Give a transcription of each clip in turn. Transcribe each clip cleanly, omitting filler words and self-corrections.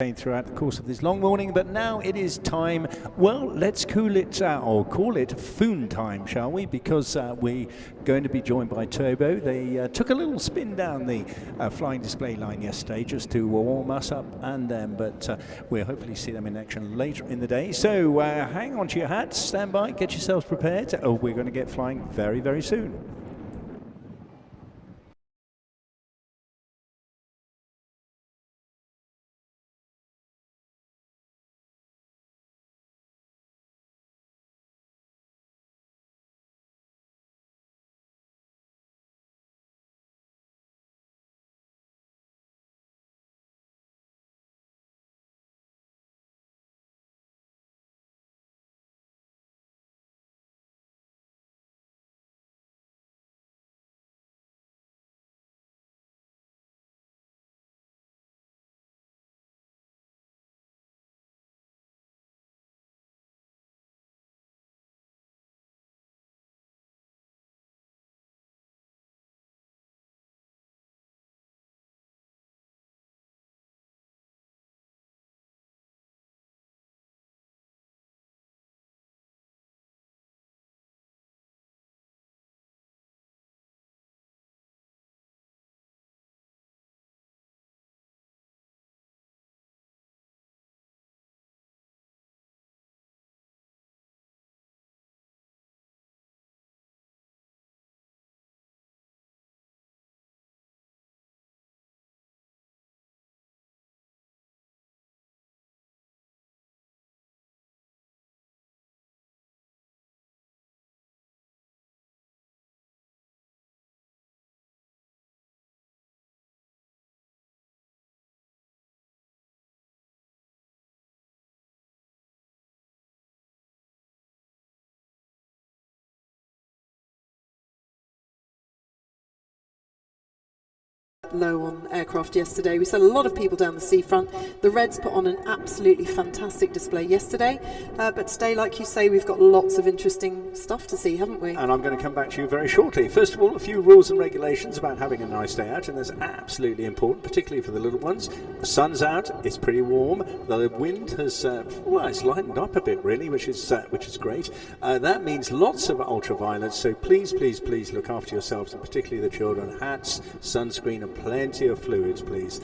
throughout the course of this long morning, but now it is time, well, let's cool it or call it Foon time, shall we? Because we're going to be joined by Turbo. They took a little spin down the flying display line yesterday just to warm us up and them, but we'll hopefully see them in action later in the day. So hang on to your hats, stand by, get yourselves prepared. Oh, we're going to get flying very, very soon. Low on aircraft yesterday. We saw a lot of people down the seafront. The Reds put on an absolutely fantastic display yesterday, but today, like you say, we've got lots of interesting stuff to see, haven't we? And I'm going to come back to you very shortly. First of all, a few rules and regulations about having a nice day out, and that's absolutely important, particularly for the little ones. The sun's out, it's pretty warm, the wind has well, it's lightened up a bit really, which is great. That means lots of ultraviolet, so please look after yourselves, and particularly the children. Hats, sunscreen, and plenty of fluids, please.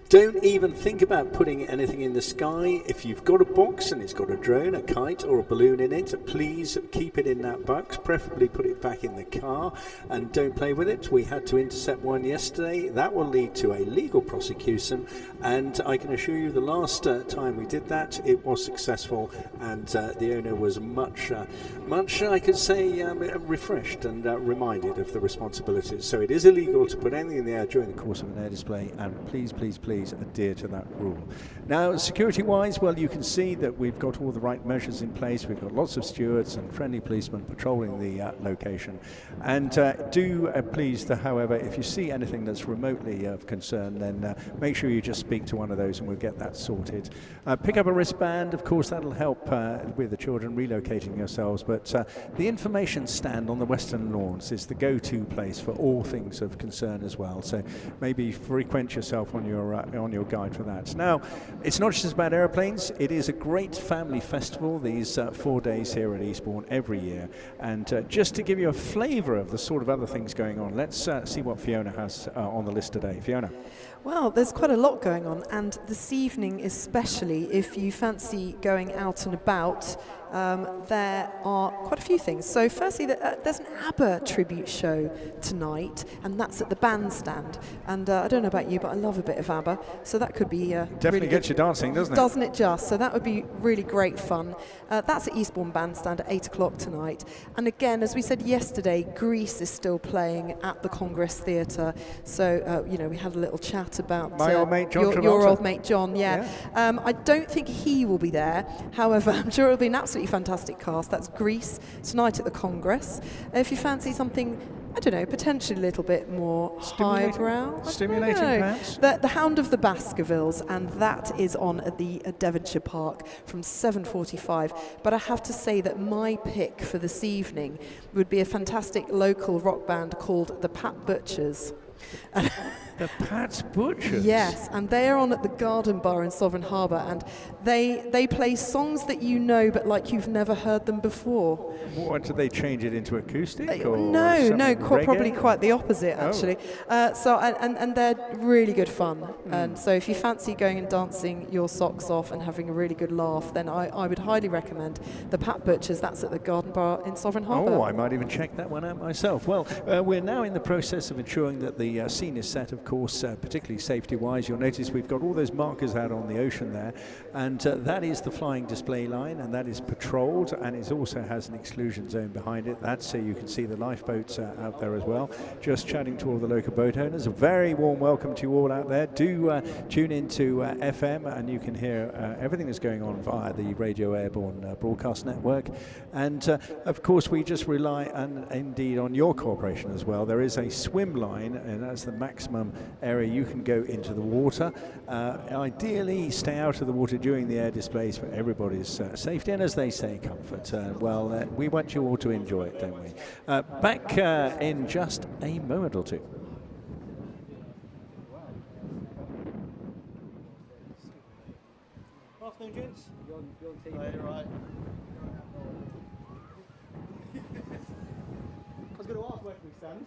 Don't even think about putting anything in the sky. If you've got a box and it's got a drone, a kite or a balloon in it, please keep it in that box, preferably put it back in the car and don't play with it. We had to intercept one yesterday. That will lead to a legal prosecution, and I can assure you the last time we did that, it was successful, and the owner was much, I could say, refreshed and reminded of the responsibilities. So it is illegal to put anything in the air during the course of an air display, and please adhere to that rule. Now, security-wise, well, you can see that we've got all the right measures in place. We've got lots of stewards and friendly policemen patrolling the location. And do please, however, if you see anything that's remotely of concern, then make sure you just speak to one of those and we'll get that sorted. Pick up a wristband, of course, that'll help with the children relocating yourselves, but the information stand on the Western Lawns is the go-to place for all things of concern as well. So maybe frequent yourself on your guide for that. Now, it's not just about airplanes, it is a great family festival, these 4 days here at Eastbourne every year. And just to give you a flavour of the sort of other things going on, let's see what Fiona has on the list today. Fiona. Well, there's quite a lot going on, and this evening especially, if you fancy going out and about, there are quite a few things. So firstly, there's an ABBA tribute show tonight, and that's at the bandstand. And I don't know about you, but I love a bit of ABBA, so that could be definitely really gets you dancing, doesn't it? Doesn't it just? So that would be really great fun. That's at Eastbourne Bandstand at 8 o'clock tonight. And again, as we said yesterday, Greece is still playing at the Congress Theatre. So, you know, we had a little chat about my old mate John your old mate John, yeah. I don't think he will be there. However, I'm sure it'll be an absolutely fantastic cast. That's Greece tonight at the Congress. If you fancy something, I don't know, potentially a little bit more highbrow. Stimulating, perhaps? The Hound of the Baskervilles, and that is on at the Devonshire Park from 7:45. But I have to say that my pick for this evening would be a fantastic local rock band called the Pat Butchers. The Pat's Butchers? Yes, and they are on at the Garden Bar in Sovereign Harbour, and they play songs that you know, but like you've never heard them before. What, do they change it into acoustic? Or No, probably reggae? quite the opposite, actually. And they're really good fun. And so if you fancy going and dancing your socks off and having a really good laugh, then I would highly recommend the Pat Butchers. That's at the Garden Bar in Sovereign Harbour. Oh, I might even check that one out myself. Well, we're now in the process of ensuring that the scene is set, of course, particularly safety-wise. You'll notice we've got all those markers out on the ocean there, and that is the flying display line, and that is patrolled, and it also has an exclusion zone behind it. That's so you can see the lifeboats out there as well. Just chatting to all the local boat owners. A very warm welcome to you all out there. Do tune into FM, and you can hear everything that's going on via the Radio Airborne broadcast network. And of course, we just rely indeed on your cooperation as well. There is a swim line, and that's the maximum area you can go into the water. Ideally, stay out of the water during the air displays for everybody's safety and, as they say, comfort. We want you all to enjoy it, don't we? Back in just a moment or two. Afternoon, gents. You're right. I was going to ask where can we stand.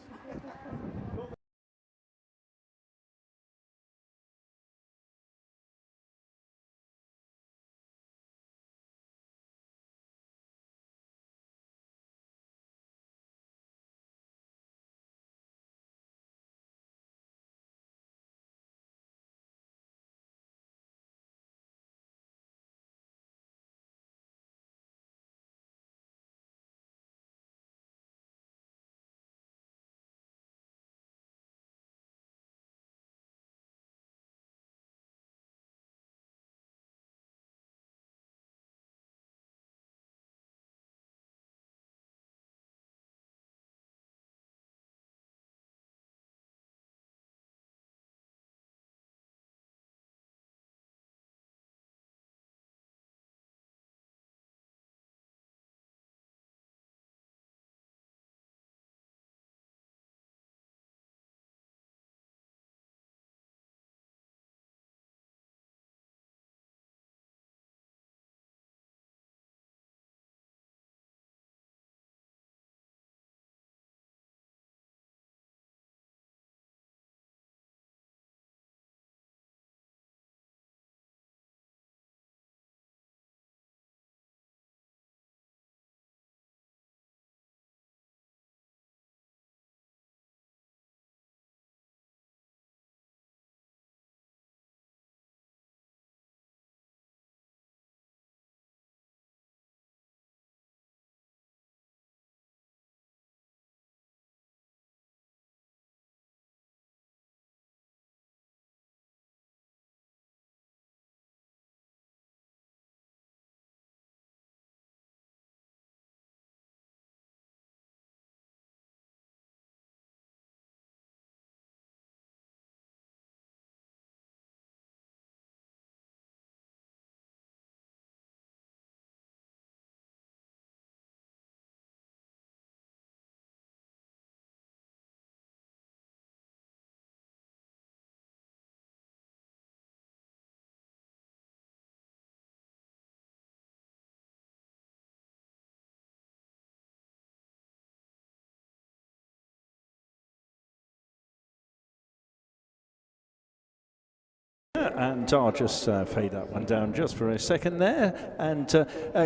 And I'll just fade that one down just for a second there and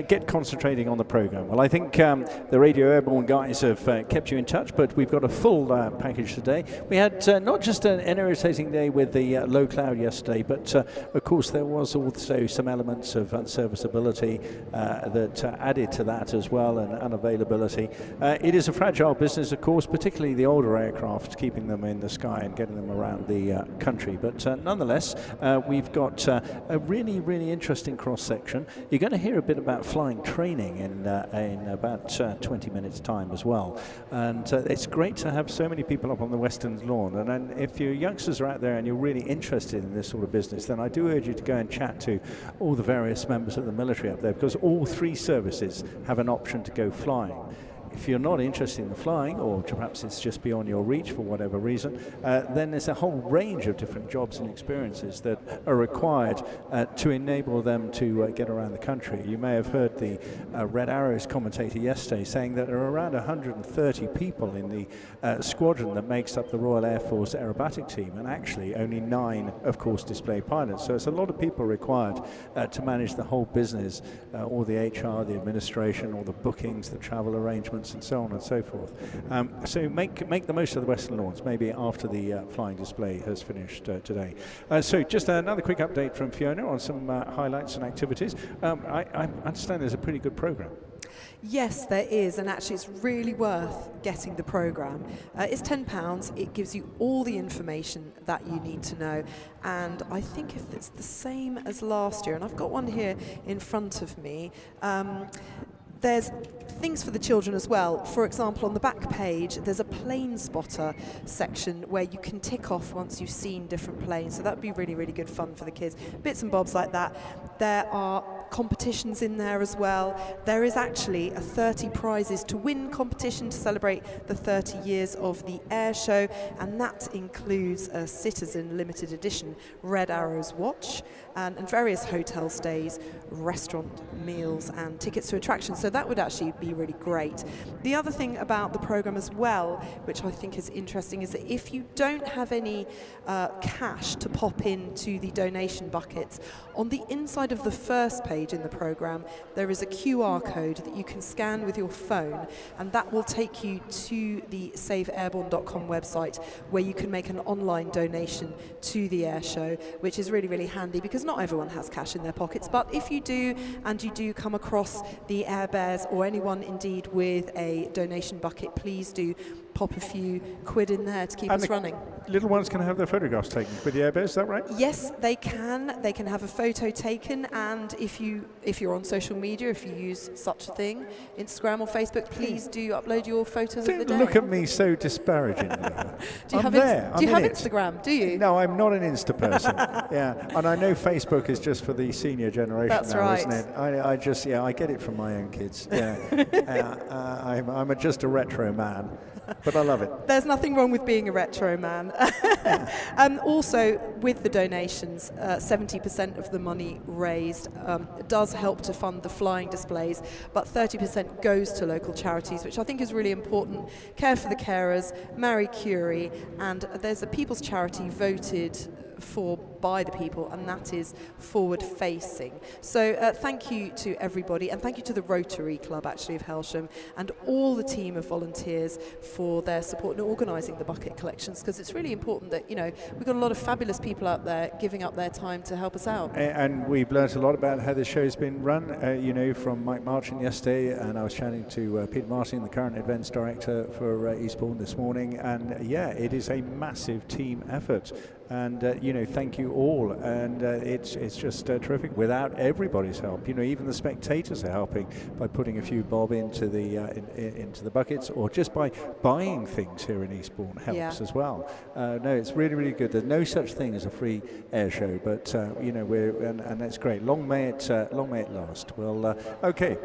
get concentrating on the programme. Well, I think the Radio Airborne guys have kept you in touch, but we've got a full package today. We had not just an irritating day with the low cloud yesterday, but of course there was also some elements of unserviceability that added to that as well, and unavailability. It is a fragile business, of course, particularly the older aircraft, keeping them in the sky and getting them around the country. But nonetheless, we've got a really, really interesting cross-section. You're going to hear a bit about flying training in about 20 minutes' time as well. And it's great to have so many people up on the Western Lawn. And then if your youngsters are out there and you're really interested in this sort of business, then I do urge you to go and chat to all the various members of the military up there, because all three services have an option to go flying. if you're not interested in the flying, or perhaps it's just beyond your reach for whatever reason, then there's a whole range of different jobs and experiences that are required to enable them to get around the country. You may have heard the Red Arrows commentator yesterday saying that there are around 130 people in the squadron that makes up the Royal Air Force aerobatic team, and actually only 9, of course, display pilots. So it's a lot of people required to manage the whole business, all the HR, the administration, all the bookings, the travel arrangements, and so on and so forth. So make the most of the Western Lawns, maybe after the flying display has finished today. So just another quick update from Fiona on some highlights and activities. I understand there's a pretty good program. Yes, there is, and actually it's really worth getting the programme. It's £10, it gives you all the information that you need to know, and I think if it's the same as last year, and I've got one here in front of me, there's things for the children as well. For example, on the back page, there's a plane spotter section where you can tick off once you've seen different planes. So that'd be really, really good fun for the kids. Bits and bobs like that. There are competitions in there as well. There is actually a 30 prizes to win competition to celebrate the 30 years of the Airshow, and that includes a Citizen limited edition Red Arrows watch and various hotel stays, restaurant meals and tickets to attractions. So that would actually be really great. The other thing about the programme as well, which I think is interesting, is that if you don't have any cash to pop into the donation buckets, on the inside of the first page in the programme there is a QR code that you can scan with your phone, and that will take you to the saveairbourne.com website where you can make an online donation to the Airshow, which is really, really handy because not everyone has cash in their pockets, but if you do, and you do come across the Air Bears or anyone indeed with a donation bucket, please do pop a few quid in there to keep us running. Little ones can have their photographs taken with the Air Bears, is that right? Yes, they can. They can have a photo taken, and if you're on social media, if you use such a thing, Instagram or Facebook, please do upload your photos of the day. Don't look at me so disparagingly. Do you have Instagram? Do you? No, I'm not an Insta person. Yeah, and I know Facebook is just for the senior generation. That's now, right. Isn't it? I get it from my own kids. Yeah, I'm just a retro man. But I love it. There's nothing wrong with being a retro man. Also, with the donations, 70% of the money raised does help to fund the flying displays, but 30% goes to local charities, which I think is really important. Care for the Carers, Marie Curie, and there's a people's charity voted for by the people, and that is Forward Facing. So thank you to everybody, and thank you to the Rotary Club actually of Helsham and all the team of volunteers for their support in organising the bucket collections, because it's really important that, you know, we've got a lot of fabulous people out there giving up their time to help us out. And we've learnt a lot about how this show's been run, you know, from Mike Marchant yesterday, and I was chatting to Peter Martin, the current events director for Eastbourne this morning, and yeah, it is a massive team effort. And you know, thank you all, and it's just terrific. Without everybody's help, you know, even the spectators are helping by putting a few bob into the into the buckets, or just by buying things here in Eastbourne helps as well. No, it's really, really good. There's no such thing as a free air show, but you know, and that's great. Long may it last. Well, okay.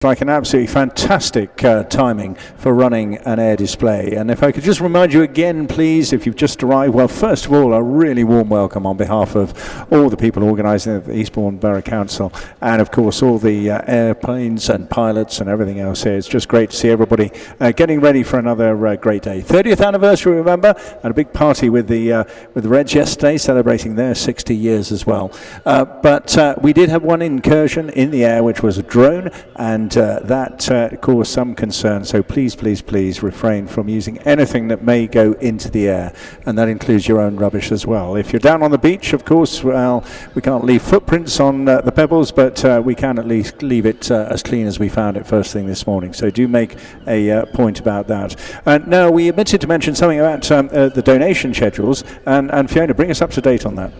like an absolutely fantastic timing for running an air display. And if I could just remind you again, please, if you've just arrived, well, first of all, a really warm welcome on behalf of all the people organising at the Eastbourne Borough Council, and of course all the airplanes and pilots and everything else here. It's just great to see everybody getting ready for another great day. 30th anniversary, remember, and a big party with the Reds yesterday, celebrating their 60 years as well. But we did have one incursion in the air, which was a drone, and that caused some concern. So please, please, please refrain from using anything that may go into the air, and that includes your own rubbish as well. If you're down on the beach, of course, well, we can't leave footprints on the pebbles, but we can at least leave it as clean as we found it first thing this morning. So do make a point about that. Now, we omitted to mention something about the donation schedules, and Fiona, bring us up to date on that.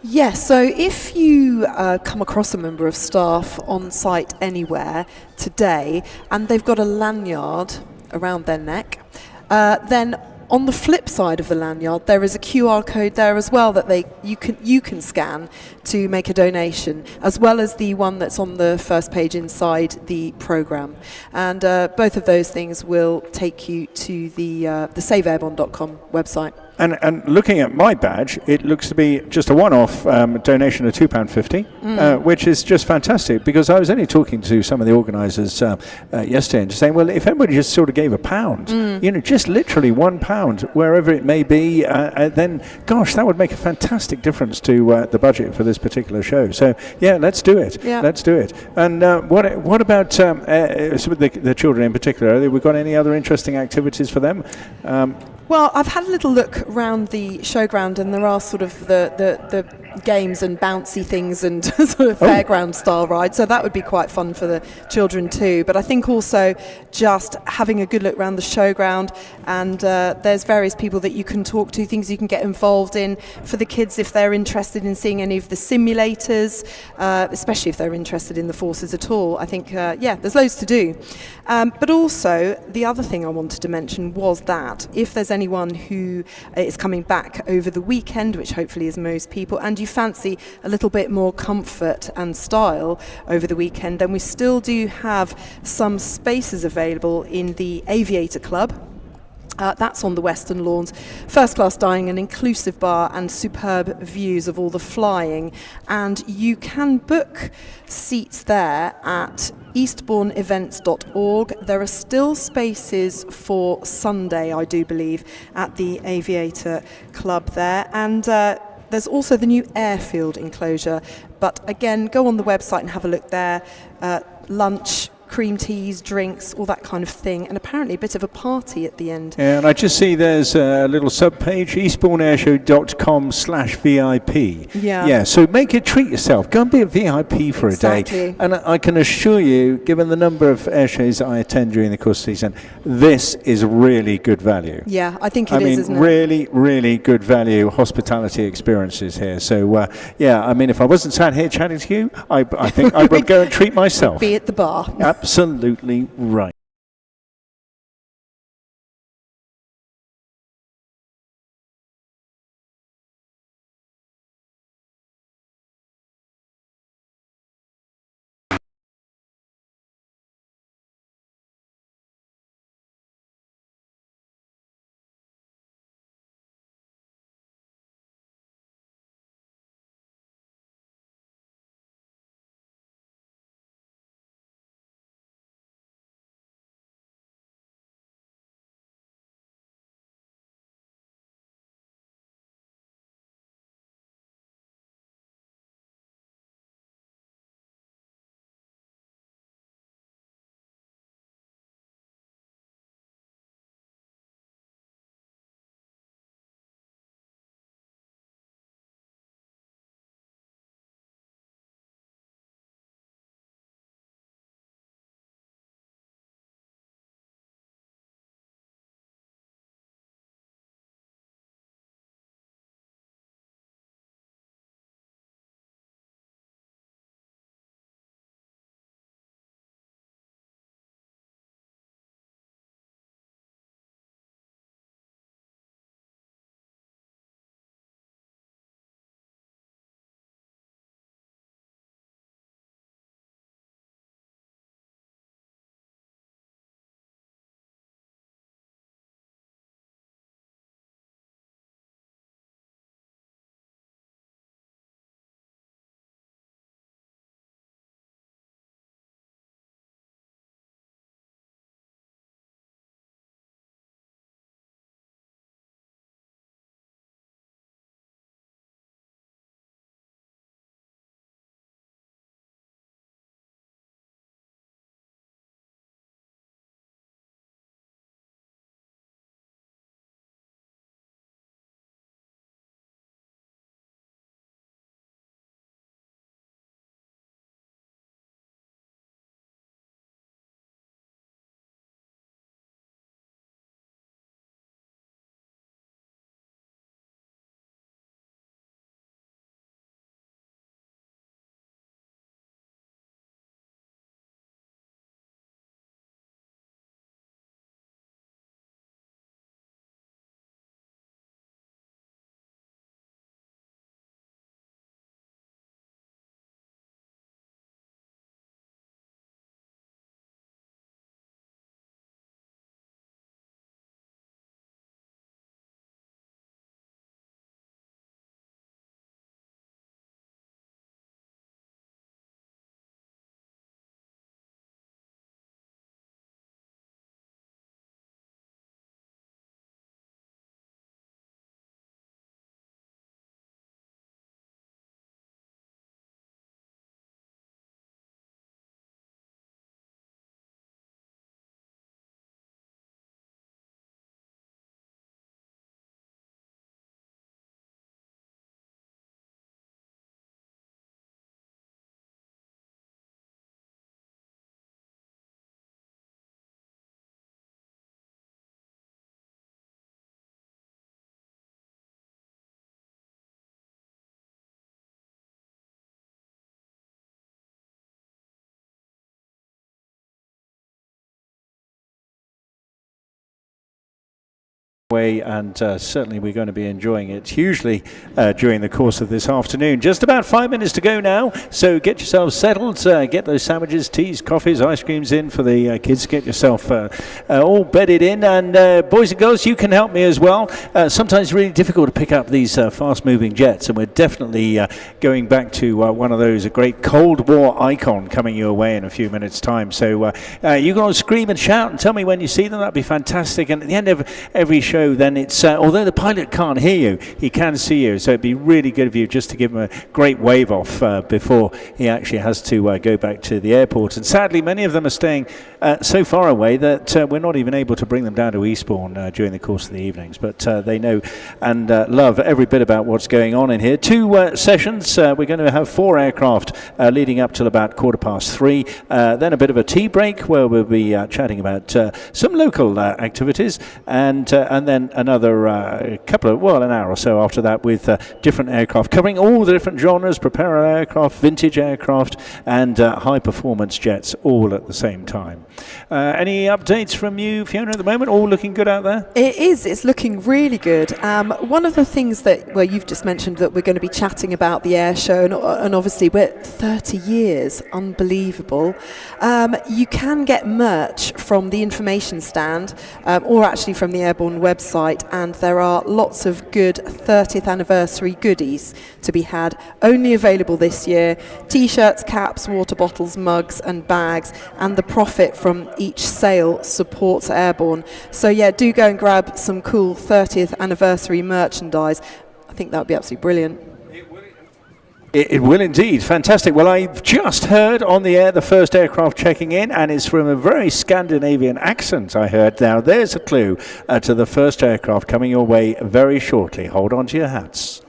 Yes, so if you come across a member of staff on site anywhere today and they've got a lanyard around their neck, then on the flip side of the lanyard there is a QR code there as well that you can scan to make a donation, as well as the one that's on the first page inside the programme. And both of those things will take you to the saveairborne.com website. And looking at my badge, it looks to be just a one-off donation of £2.50, which is just fantastic, because I was only talking to some of the organisers yesterday and just saying, well, if everybody just sort of gave £1, you know, just literally £1, wherever it may be, then, gosh, that would make a fantastic difference to the budget for this particular show. So, yeah, let's do it. Yeah. Let's do it. And what about the children in particular? Have we got any other interesting activities for them? Well, I've had a little look around the showground, and there are sort of the games and bouncy things and sort of fairground style rides, so that would be quite fun for the children too. But I think also just having a good look around the showground, and there's various people that you can talk to, things you can get involved in for the kids if they're interested in seeing any of the simulators, especially if they're interested in the forces at all. I think, yeah, there's loads to do. But also, the other thing I wanted to mention was that if there's anyone who is coming back over the weekend, which hopefully is most people, and you fancy a little bit more comfort and style over the weekend, then we still do have some spaces available in the Aviator Club. That's on the Western Lawns. First class dining, an inclusive bar, and superb views of all the flying. And you can book seats there at eastbourneevents.org. There are still spaces for Sunday, I do believe, at the Aviator Club there. And there's also the new airfield enclosure. But again, go on the website and have a look there. Lunch, cream teas, drinks, all that kind of thing, and apparently a bit of a party at the end. Yeah, and I just see there's a little sub-page, eastbourneairshow.com/VIP. Yeah, so treat yourself. Go and be a VIP for a day. And I can assure you, given the number of air shows I attend during the course of the season, this is really good value. Yeah, I think it is, isn't it? Really, really good value hospitality experiences here. So, yeah, I mean, if I wasn't sat here chatting to you, I think I would go and treat myself. Be at the bar. Absolutely right. way, and certainly we're going to be enjoying it hugely during the course of this afternoon. Just about 5 minutes to go now, so get yourselves settled, get those sandwiches, teas, coffees, ice creams in for the kids. Get yourself all bedded in, and boys and girls, you can help me as well. Sometimes it's really difficult to pick up these fast moving jets, and we're definitely going back to one of those, a great Cold War icon coming your way in a few minutes time. So you can all scream and shout and tell me when you see them. That'd be fantastic. And at the end of every show, then it's although the pilot can't hear you, he can see you, so it'd be really good of you just to give him a great wave off before he actually has to go back to the airport. And sadly, many of them are staying so far away that we're not even able to bring them down to Eastbourne during the course of the evenings, but they know and love every bit about what's going on in here. 2 sessions. We're going to have 4 aircraft leading up till about 3:15, then a bit of a tea break where we'll be chatting about some local activities, and then another couple of, an hour or so after that with different aircraft covering all the different genres, propeller aircraft, vintage aircraft, and high performance jets all at the same time. Any updates from you, Fiona, at the moment? All looking good out there? It is. It's looking really good. One of the things that, you've just mentioned that we're going to be chatting about the Airshow, and obviously we're 30 years, unbelievable. You can get merch from the information stand, or actually from the Airbourne website, and there are lots of good 30th anniversary goodies to be had, only available this year. T-shirts, caps, water bottles, mugs and bags, and the profit from each sale supports Airbourne. So yeah, do go and grab some cool 30th anniversary merchandise. I think that would be absolutely brilliant. It will indeed. Fantastic. Well, I've just heard on the air the first aircraft checking in, and it's from a very Scandinavian accent, I heard. Now, there's a clue to the first aircraft coming your way very shortly. Hold on to your hats.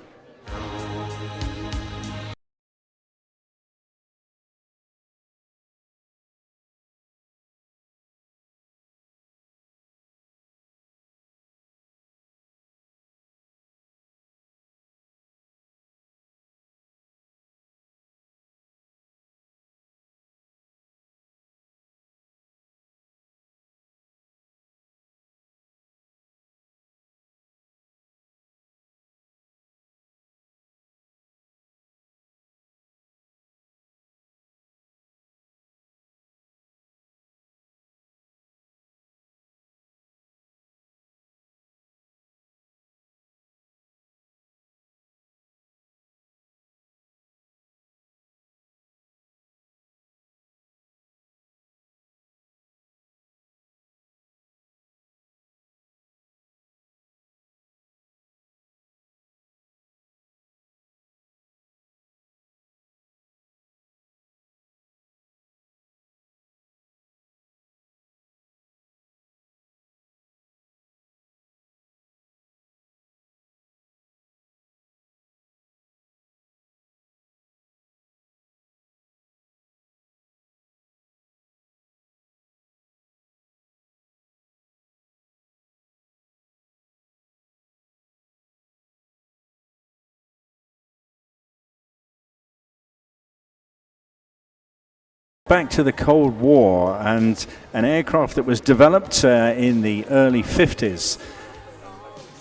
Back to the Cold War and an aircraft that was developed in the early 50s.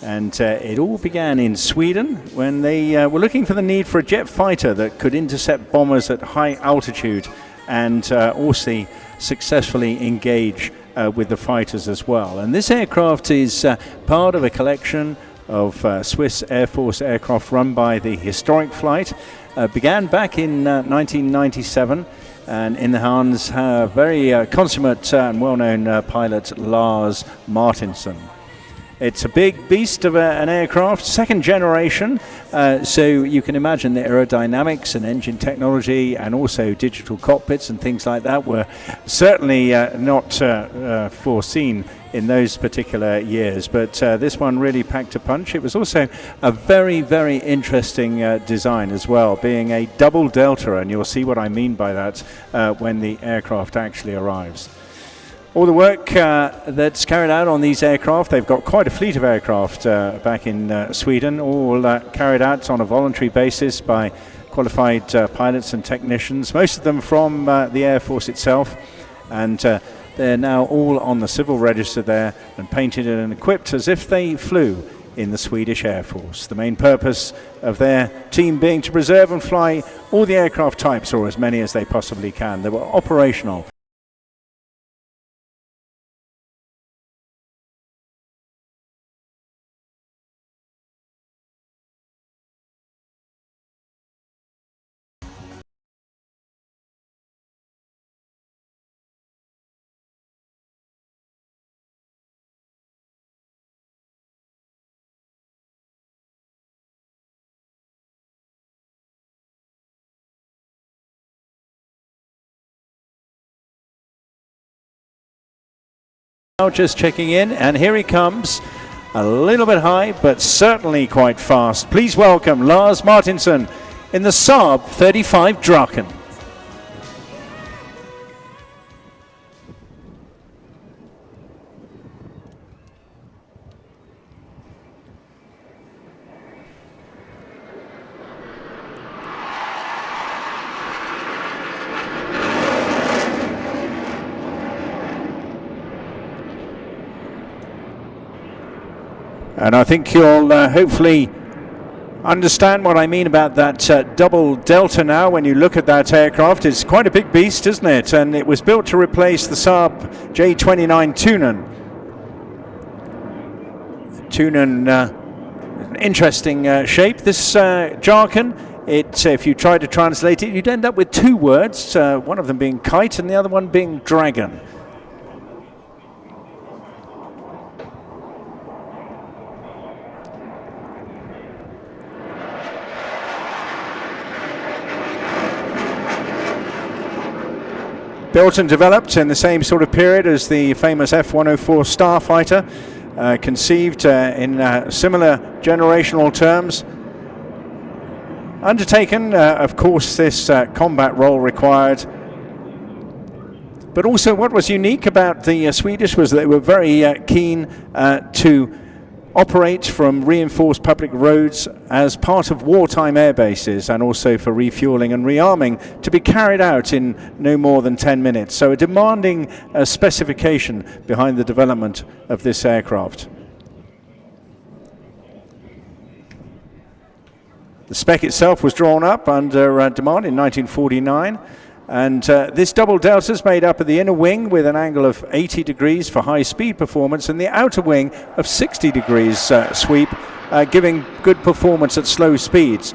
And it all began in Sweden when they were looking for the need for a jet fighter that could intercept bombers at high altitude and also successfully engage with the fighters as well. And this aircraft is part of a collection of Swiss Air Force aircraft run by the Historic Flight. Began back in 1997. And in the hands, very consummate and well-known pilot Lars Martinsson. It's a big beast of an aircraft, second generation, so you can imagine the aerodynamics and engine technology and also digital cockpits and things like that were certainly not foreseen in those particular years, but this one really packed a punch. It was also a very, very interesting design as well, being a double delta, and you'll see what I mean by that when the aircraft actually arrives. All the work that's carried out on these aircraft, they've got quite a fleet of aircraft back in Sweden, all carried out on a voluntary basis by qualified pilots and technicians, most of them from the Air Force itself. And They're now all on the civil register there and painted and equipped as if they flew in the Swedish Air Force. The main purpose of their team being to preserve and fly all the aircraft types, or as many as they possibly can. They were operational. Just checking in, and here he comes, a little bit high but certainly quite fast. Please welcome Lars Martinsson in the Saab 35 Draken. And I think you'll hopefully understand what I mean about that double delta now when you look at that aircraft. It's quite a big beast, isn't it? And it was built to replace the Saab J29 Tunen. Tunen, an interesting shape. This Draken, if you try to translate it, you'd end up with two words, one of them being kite and the other one being dragon. Built and developed in the same sort of period as the famous F-104 Starfighter, conceived in similar generational terms. Undertaken, of course, this combat role required. But also what was unique about the Swedish was they were very keen to operate from reinforced public roads as part of wartime air bases, and also for refueling and rearming to be carried out in no more than 10 minutes. So a demanding specification behind the development of this aircraft. The spec itself was drawn up under demand in 1949. And this double delta is made up of the inner wing with an angle of 80 degrees for high speed performance, and the outer wing of 60 degrees sweep, giving good performance at slow speeds.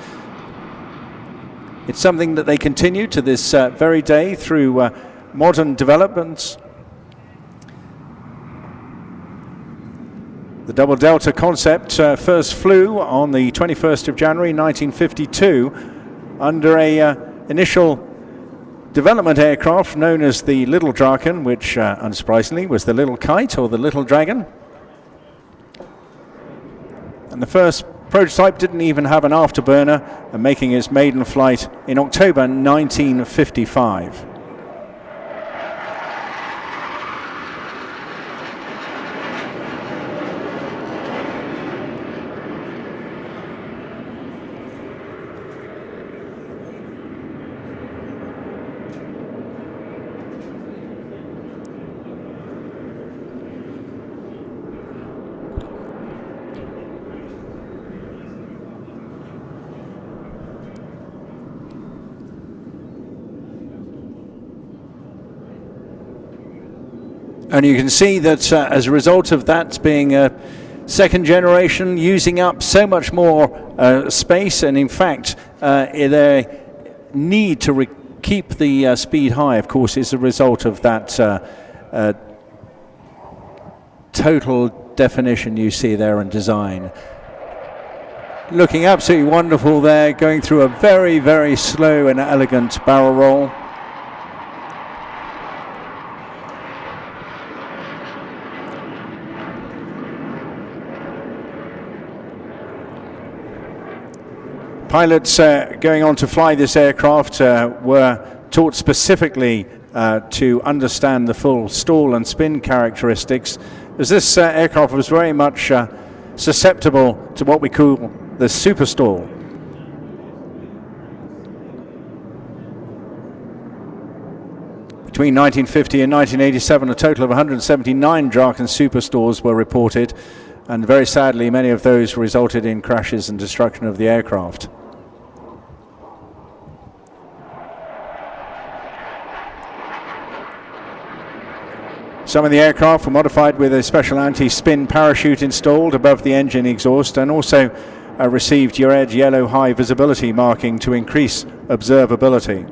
It's something that they continue to this very day through modern developments. The double delta concept first flew on the 21st of January 1952 under a initial development aircraft known as the Little Draken, which unsurprisingly was the Little Kite or the Little Dragon. And the first prototype didn't even have an afterburner, and making its maiden flight in October 1955. And you can see that as a result of that being a second generation, using up so much more space, and in fact their need to keep the speed high, of course, is a result of that total definition you see there in design. Looking absolutely wonderful there, going through a very, very slow and elegant barrel roll. Pilots going on to fly this aircraft were taught specifically to understand the full stall and spin characteristics, as this aircraft was very much susceptible to what we call the super stall. Between 1950 and 1987, a total of 179 Draken superstores were reported, and very sadly, many of those resulted in crashes and destruction of the aircraft. Some of the aircraft were modified with a special anti-spin parachute installed above the engine exhaust, and also received red yellow high visibility marking to increase observability.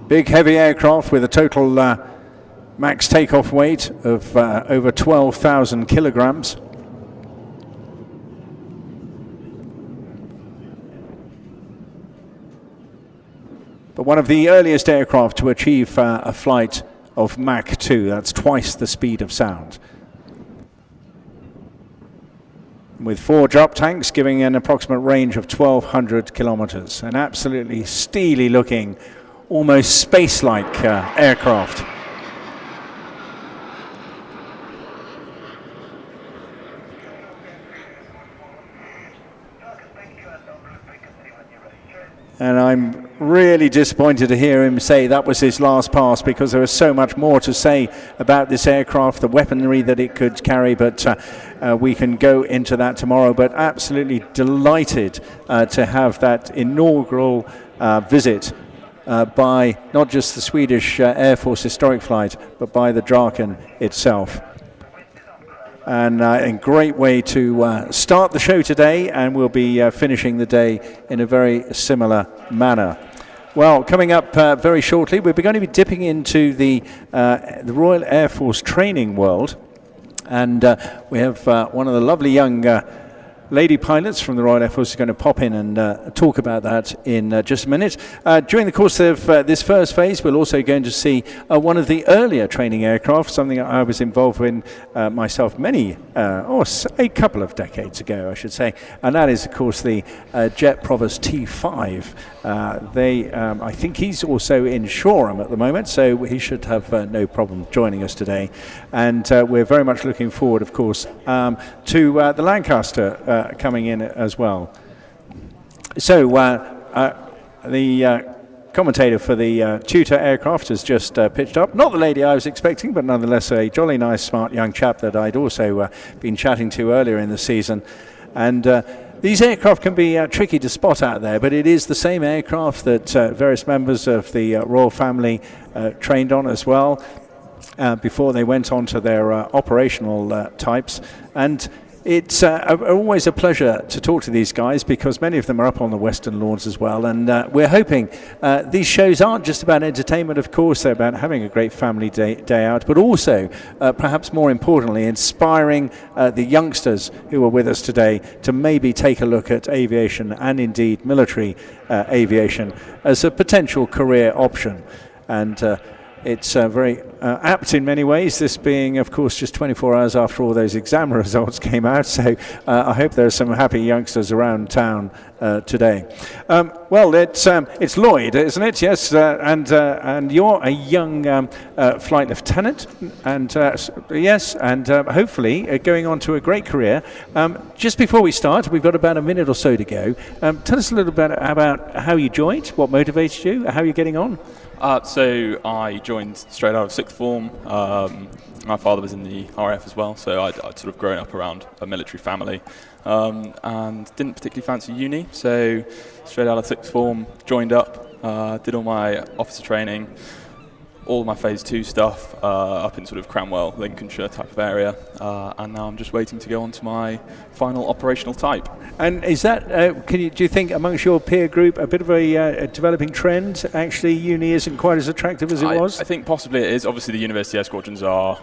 Big heavy aircraft with a total max takeoff weight of over 12,000 kilograms. But one of the earliest aircraft to achieve a flight of Mach 2, that's twice the speed of sound. With 4 drop tanks giving an approximate range of 1,200 kilometers. An absolutely steely looking, almost space-like aircraft. And I'm really disappointed to hear him say that was his last pass, because there was so much more to say about this aircraft, the weaponry that it could carry, but we can go into that tomorrow. But absolutely delighted to have that inaugural visit by not just the Swedish Air Force historic flight, but by the Draken itself. And a great way to start the show today, and we'll be finishing the day in a very similar manner. Well, coming up very shortly, we're going to be dipping into the Royal Air Force training world, and we have one of the lovely young lady pilots from the Royal Air Force is going to pop in and talk about that in just a minute. During the course of this first phase, we're also going to see one of the earlier training aircraft, something I was involved in myself a couple of decades ago, I should say, and that is, of course, the Jet Provost T5. I think he's also in Shoreham at the moment, so he should have no problem joining us today. And we're very much looking forward, of course, to the Lancaster coming in as well. So the commentator for the Tutor aircraft has just pitched up. Not the lady I was expecting, but nonetheless a jolly nice, smart young chap that I'd also been chatting to earlier in the season. And these aircraft can be tricky to spot out there, but it is the same aircraft that various members of the royal family trained on as well before they went on to their operational types. And it's always a pleasure to talk to these guys, because many of them are up on the Western Lawns as well. And we're hoping these shows aren't just about entertainment, of course, they're about having a great family day out, but also, perhaps more importantly, inspiring the youngsters who are with us today to maybe take a look at aviation, and indeed military aviation, as a potential career option. And it's very apt in many ways, this being, of course, just 24 hours after all those exam results came out. So I hope there are some happy youngsters around town today. Well, it's Lloyd, isn't it? Yes, and you're a young flight lieutenant, and yes, and hopefully going on to a great career. Just before we start, we've got about a minute or so to go. Tell us a little bit about how you joined, what motivated you, how you're getting on. So I joined straight out of sixth form. My father was in the RAF as well, so I'd sort of grown up around a military family, and didn't particularly fancy uni. So straight out of sixth form, joined up, did all my officer training, all my phase 2 stuff up in sort of Cranwell, Lincolnshire type of area, and now I'm just waiting to go on to my final operational type. And is that, do you think amongst your peer group a bit of a developing trend? Actually, uni isn't quite as attractive as it was? I think possibly it is. Obviously the university air squadrons are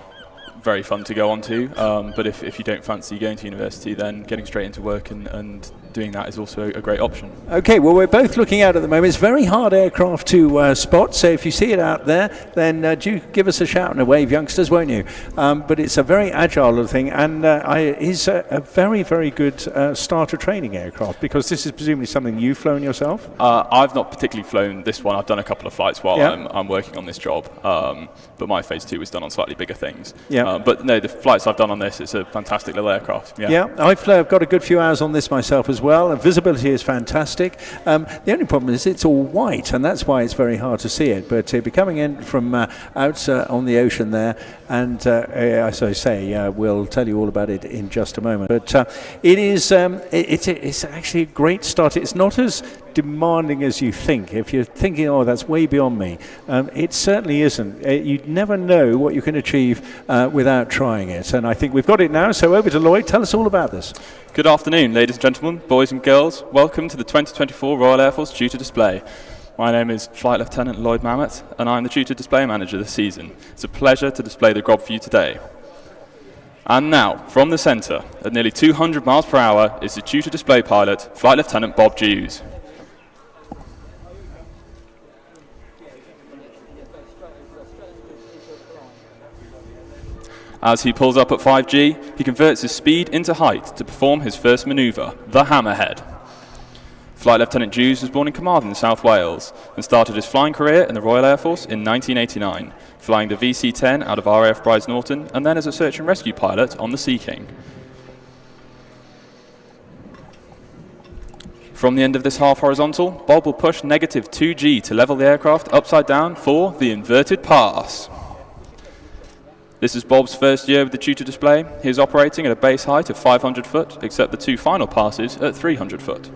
very fun to go on to, but if you don't fancy going to university, then getting straight into work and doing that is also a great option. Okay, well, we're both looking out at the moment. It's very hard aircraft to spot, so if you see it out there, then do give us a shout and a wave, youngsters, won't you? But it's a very agile little thing, and is a very, very good starter training aircraft, because this is presumably something you've flown yourself? I've not particularly flown this one. I've done a couple of flights while I'm working on this job, but my phase 2 was done on slightly bigger things. But no, the flights I've done on this, it's a fantastic little aircraft. I've got a good few hours on this myself as well. The visibility is fantastic. The only problem is it's all white, and that's why it's very hard to see it. But be coming in from out on the ocean there, and as I say, we'll tell you all about it in just a moment. But it is it's actually a great start. It's not as demanding as you think. If you're thinking, oh, that's way beyond me, it certainly isn't. You'd never know what you can achieve without trying it. And I think we've got it now. So over to Lloyd. Tell us all about this. Good afternoon, ladies and gentlemen, boys and girls. Welcome to the 2024 Royal Air Force Tutor Display. My name is Flight Lieutenant Lloyd Mamet, and I'm the Tutor Display Manager this season. It's a pleasure to display the Grob for you today. And now, from the centre, at nearly 200 miles per hour, is the Tutor Display Pilot, Flight Lieutenant Bob Dews. As he pulls up at 5G, he converts his speed into height to perform his first manoeuvre, the Hammerhead. Flight Lieutenant Dews was born in Carmarthen in South Wales and started his flying career in the Royal Air Force in 1989, flying the VC-10 out of RAF Brides Norton and then as a search and rescue pilot on the Sea King. From the end of this half horizontal, Bob will push negative 2G to level the aircraft upside down for the inverted pass. This is Bob's first year with the Tutor display. He is operating at a base height of 500 foot, except the 2 final passes at 300 foot.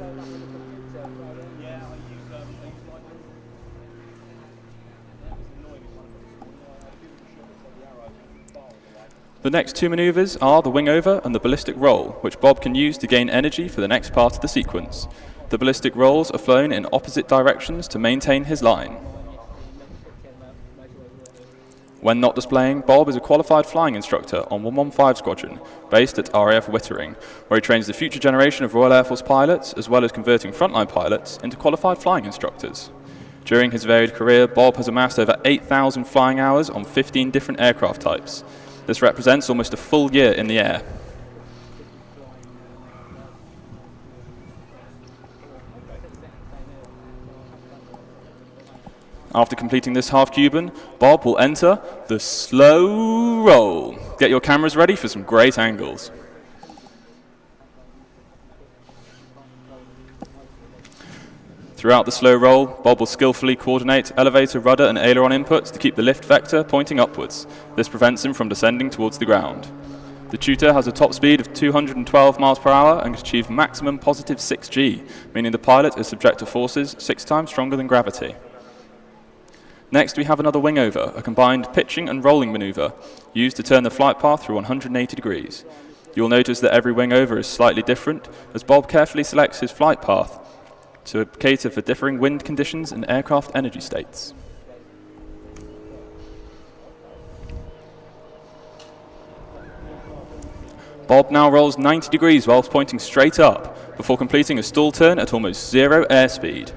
The next 2 manoeuvres are the wing over and the ballistic roll, which Bob can use to gain energy for the next part of the sequence. The ballistic rolls are flown in opposite directions to maintain his line. When not displaying, Bob is a qualified flying instructor on 115 Squadron, based at RAF Wittering, where he trains the future generation of Royal Air Force pilots, as well as converting frontline pilots into qualified flying instructors. During his varied career, Bob has amassed over 8,000 flying hours on 15 different aircraft types. This represents almost a full year in the air. After completing this half Cuban, Bob will enter the slow roll. Get your cameras ready for some great angles. Throughout the slow roll, Bob will skillfully coordinate elevator, rudder and aileron inputs to keep the lift vector pointing upwards. This prevents him from descending towards the ground. The Tutor has a top speed of 212 miles per hour and can achieve maximum positive 6G, meaning the pilot is subject to forces 6 times stronger than gravity. Next, we have another wing over, a combined pitching and rolling manoeuvre, used to turn the flight path through 180 degrees. You'll notice that every wing over is slightly different, as Bob carefully selects his flight path to cater for differing wind conditions and aircraft energy states. Bob now rolls 90 degrees whilst pointing straight up, before completing a stall turn at almost 0 airspeed.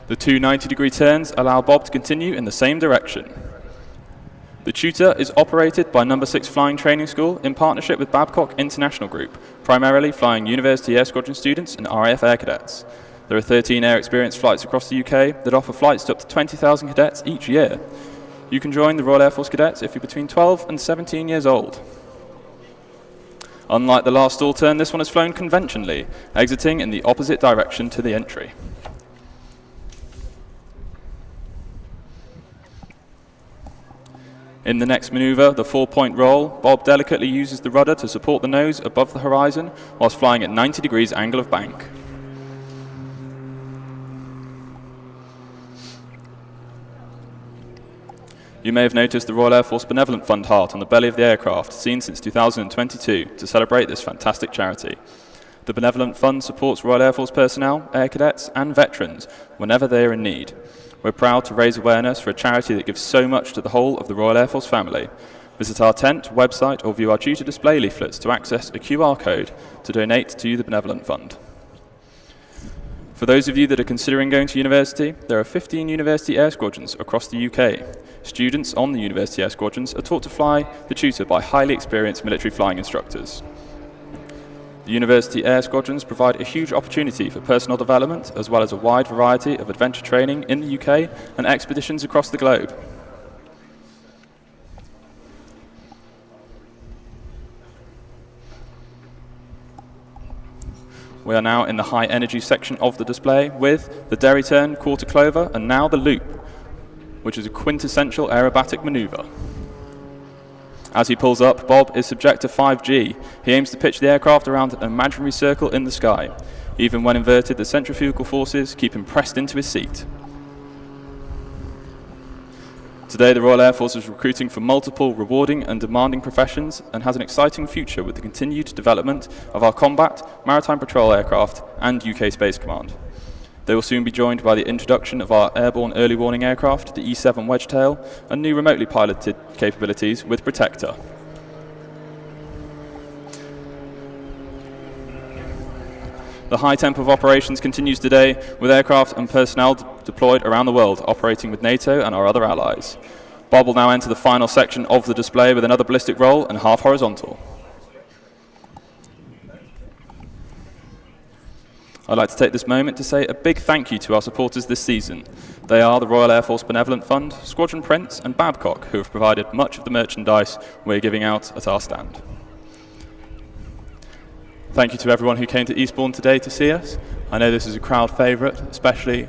The 2 90-degree turns allow Bob to continue in the same direction. The Tutor is operated by No. 6 Flying Training School in partnership with Babcock International Group, primarily flying University Air Squadron students and RAF Air Cadets. There are 13 air experience flights across the UK that offer flights to up to 20,000 cadets each year. You can join the Royal Air Force Cadets if you're between 12 and 17 years old. Unlike the last stall turn, this one is flown conventionally, exiting in the opposite direction to the entry. In the next manoeuvre, the 4-point roll, Bob delicately uses the rudder to support the nose above the horizon whilst flying at 90 degrees angle of bank. You may have noticed the Royal Air Force Benevolent Fund heart on the belly of the aircraft, seen since 2022, to celebrate this fantastic charity. The Benevolent Fund supports Royal Air Force personnel, air cadets and veterans whenever they are in need. We're proud to raise awareness for a charity that gives so much to the whole of the Royal Air Force family. Visit our tent, website or view our Tutor display leaflets to access a QR code to donate to the Benevolent Fund. For those of you that are considering going to university, there are 15 university air squadrons across the UK. Students on the university air squadrons are taught to fly the Tutor by highly experienced military flying instructors. The university air squadrons provide a huge opportunity for personal development, as well as a wide variety of adventure training in the UK and expeditions across the globe. We are now in the high energy section of the display with the Derry Turn, Quarter Clover, and now the Loop, which is a quintessential aerobatic manoeuvre. As he pulls up, Bob is subject to 5G. He aims to pitch the aircraft around an imaginary circle in the sky. Even when inverted, the centrifugal forces keep him pressed into his seat. Today, the Royal Air Force is recruiting for multiple rewarding and demanding professions and has an exciting future with the continued development of our combat, maritime patrol aircraft and UK Space Command. They will soon be joined by the introduction of our airborne early warning aircraft, the E7 Wedgetail, and new remotely piloted capabilities with Protector. The high tempo of operations continues today with aircraft and personnel deployed around the world, operating with NATO and our other allies. Bob will now enter the final section of the display with another ballistic roll and half horizontal. I'd like to take this moment to say a big thank you to our supporters this season. They are the Royal Air Force Benevolent Fund, Squadron Prince and Babcock, who have provided much of the merchandise we're giving out at our stand. Thank you to everyone who came to Eastbourne today to see us. I know this is a crowd favourite, especially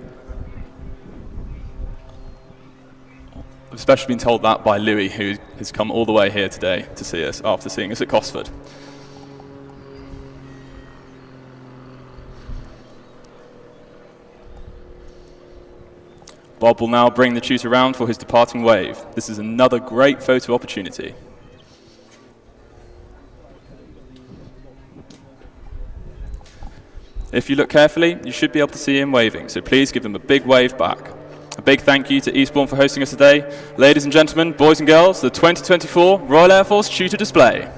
been told that by Louis, who has come all the way here today to see us after seeing us at Cosford. Bob will now bring the Tutor round for his departing wave. This is another great photo opportunity. If you look carefully, you should be able to see him waving, so please give him a big wave back. A big thank you to Eastbourne for hosting us today. Ladies and gentlemen, boys and girls, the 2024 Royal Air Force Tutor display.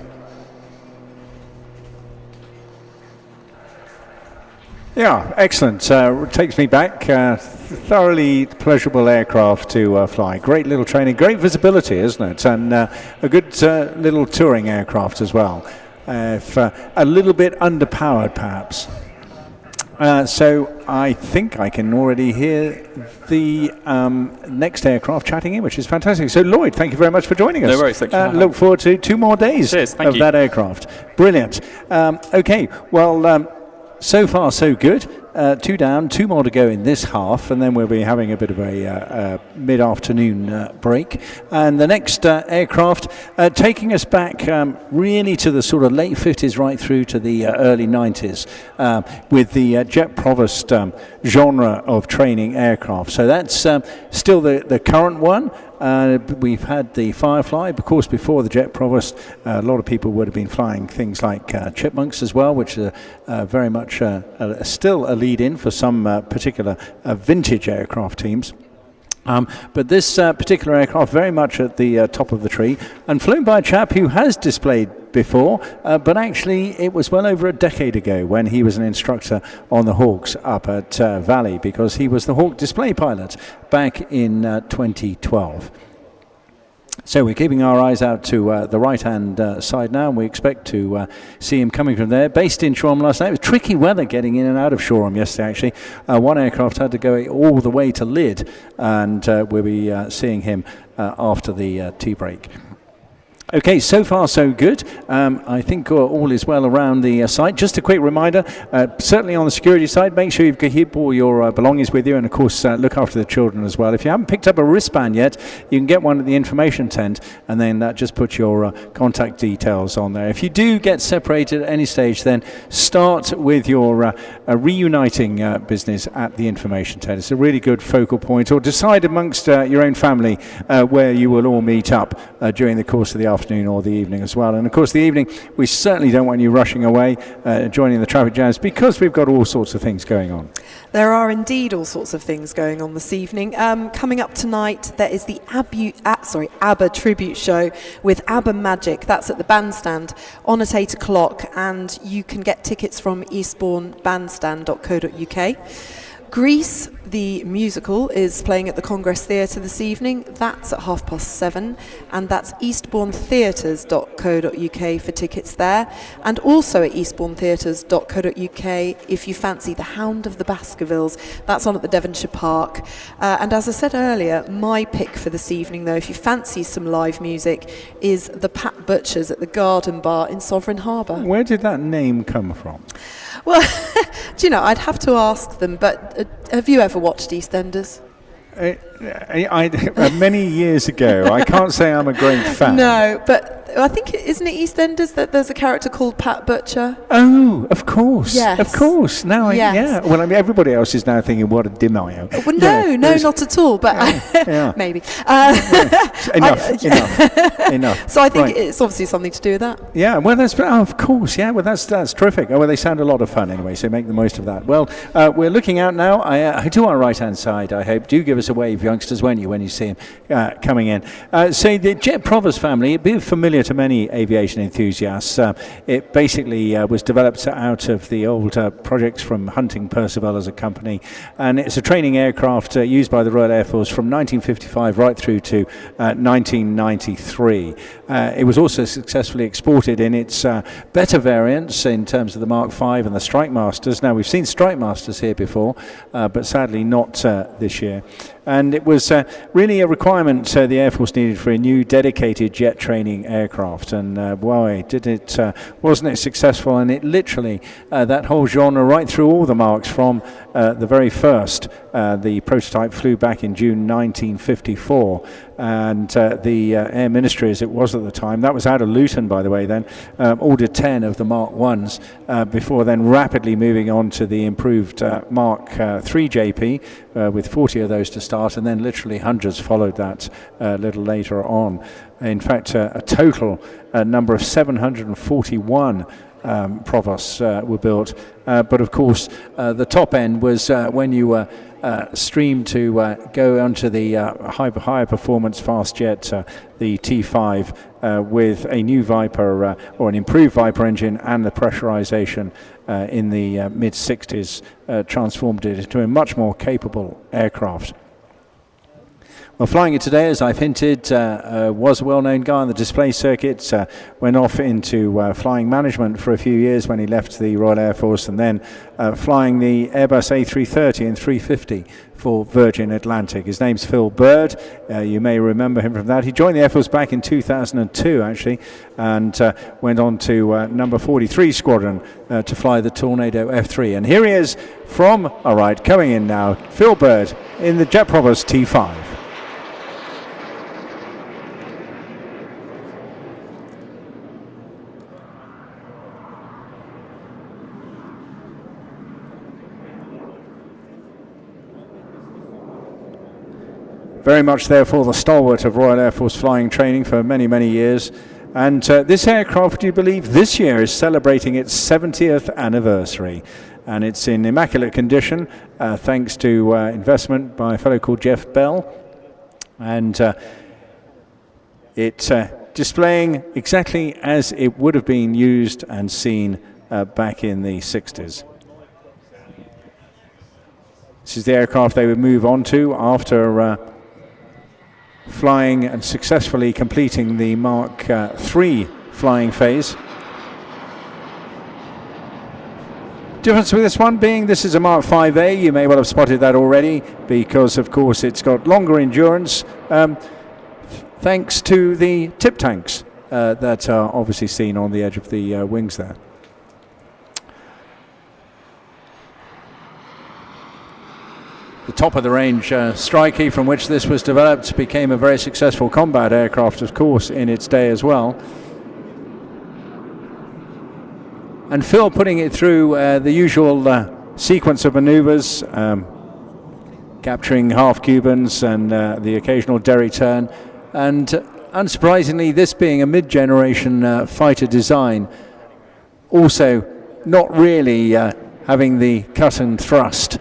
Yeah, excellent. Takes me back. Thoroughly pleasurable aircraft to fly. Great little training, great visibility, isn't it? And a good little touring aircraft as well. If, a little bit underpowered, perhaps. So I think I can already hear the next aircraft chatting in, which is fantastic. So Lloyd, thank you very much for joining us. No worries, thank you. Look forward to 2 more days Cheers, of that aircraft. Brilliant. Okay, well, so far so good. 2 down, 2 more to go in this half, and then we'll be having a bit of a mid-afternoon break. And the next aircraft taking us back really to the sort of late 50s right through to the early 90s with the Jet Provost genre of training aircraft. So that's still the current one. We've had the Firefly, of course, before the Jet Provost. A lot of people would have been flying things like Chipmunks as well, which are very much still a lead-in for some particular vintage aircraft teams. But this particular aircraft very much at the top of the tree and flown by a chap who has displayed before, but actually it was well over a decade ago when he was an instructor on the Hawks up at Valley, because he was the Hawk display pilot back in 2012. So we're keeping our eyes out to the right-hand side now, and we expect to see him coming from there. Based in Shoreham last night. It was tricky weather getting in and out of Shoreham yesterday, actually. One aircraft had to go all the way to Lydd, and we'll be seeing him after the tea break. Okay, so far so good. I think all is well around the site. Just a quick reminder, certainly on the security side, make sure you keep all your belongings with you, and of course look after the children as well. If you haven't picked up a wristband yet, you can get one at the information tent, and then just put your contact details on there. If you do get separated at any stage, then start with your reuniting business at the information tent. It's a really good focal point, or decide amongst your own family where you will all meet up during the course of the afternoon or the evening as well. And of course the evening, we certainly don't want you rushing away, joining the traffic jams, because we've got all sorts of things going on. There are indeed all sorts of things going on this evening. Coming up tonight, there is the ABBA tribute show with ABBA Magic. That's at the bandstand on at 8 o'clock, and you can get tickets from eastbournebandstand.co.uk. Grease, the musical, is playing at the Congress Theatre this evening. That's at 7:30, and that's eastbournetheatres.co.uk for tickets there, and also at eastbournetheatres.co.uk if you fancy The Hound of the Baskervilles. That's on at the Devonshire Park. And as I said earlier, my pick for this evening, though, if you fancy some live music, is the Pat Butchers at the Garden Bar in Sovereign Harbour. Where did that name come from? Well, do you know, I'd have to ask them, but have you ever watched EastEnders? Many years ago. I can't say I'm a great fan. No, but I think, isn't it EastEnders that there's a character called Pat Butcher? Oh, of course. Yes. Of course. Now, Yes. Well, I mean, everybody else is now thinking, what a dim I am. Well, no, not at all, but maybe. Enough. So I think it's obviously something to do with that. Yeah, well, of course, yeah, well, that's terrific. Oh, well, they sound a lot of fun anyway, so make the most of that. Well, we're looking out now to our right-hand side, I hope. Do give us a wave, youngsters, when you see him coming in. So the Jet Provost family, it'd be familiar to many aviation enthusiasts. It basically was developed out of the old projects from Hunting Percival as a company, and it's a training aircraft used by the Royal Air Force from 1955 right through to 1993. It was also successfully exported in its better variants in terms of the Mark V and the Strike Masters. Now, we've seen Strike Masters here before, but sadly not this year. And it was really a requirement the Air Force needed for a new dedicated jet training aircraft. And boy, wasn't it successful? And it literally, that whole genre, right through all the marks from the very first. The prototype flew back in June 1954. And the Air Ministry, as it was at the time, that was out of Luton, by the way, then, ordered 10 of the Mark 1s before then rapidly moving on to the improved Mark 3 JP with 40 of those to start, and then literally hundreds followed that a little later on. In fact, a total number of 741 Provosts were built, but of course the top end was when you were streamed to go onto the higher performance fast jet, the T5, with a new Viper or an improved Viper engine, and the pressurization in the mid 60s transformed it into a much more capable aircraft. Well, flying it today, as I've hinted, was a well-known guy on the display circuit, went off into flying management for a few years when he left the Royal Air Force, and then flying the Airbus A330 and 350 for Virgin Atlantic. His name's Phil Bird. You may remember him from that. He joined the Air Force back in 2002, actually, and went on to number 43 Squadron to fly the Tornado F3. And here he is from, all right, coming in now, Phil Bird in the Jet Provost T5. Very much, therefore, the stalwart of Royal Air Force flying training for many, many years. And this aircraft, do you believe, this year is celebrating its 70th anniversary. And it's in immaculate condition, thanks to investment by a fellow called Jeff Bell. And it's displaying exactly as it would have been used and seen back in the 60s. This is the aircraft they would move on to after flying and successfully completing the Mark 3 flying phase. Difference with this one being this is a Mark 5A. You may well have spotted that already because, of course, it's got longer endurance thanks to the tip tanks that are obviously seen on the edge of the wings there. The top of the range Strikey, from which this was developed, became a very successful combat aircraft, of course, in its day as well. And Phil putting it through the usual sequence of maneuvers, capturing half Cubans and the occasional derry turn. And unsurprisingly, this being a mid-generation fighter design, also not really having the cut and thrust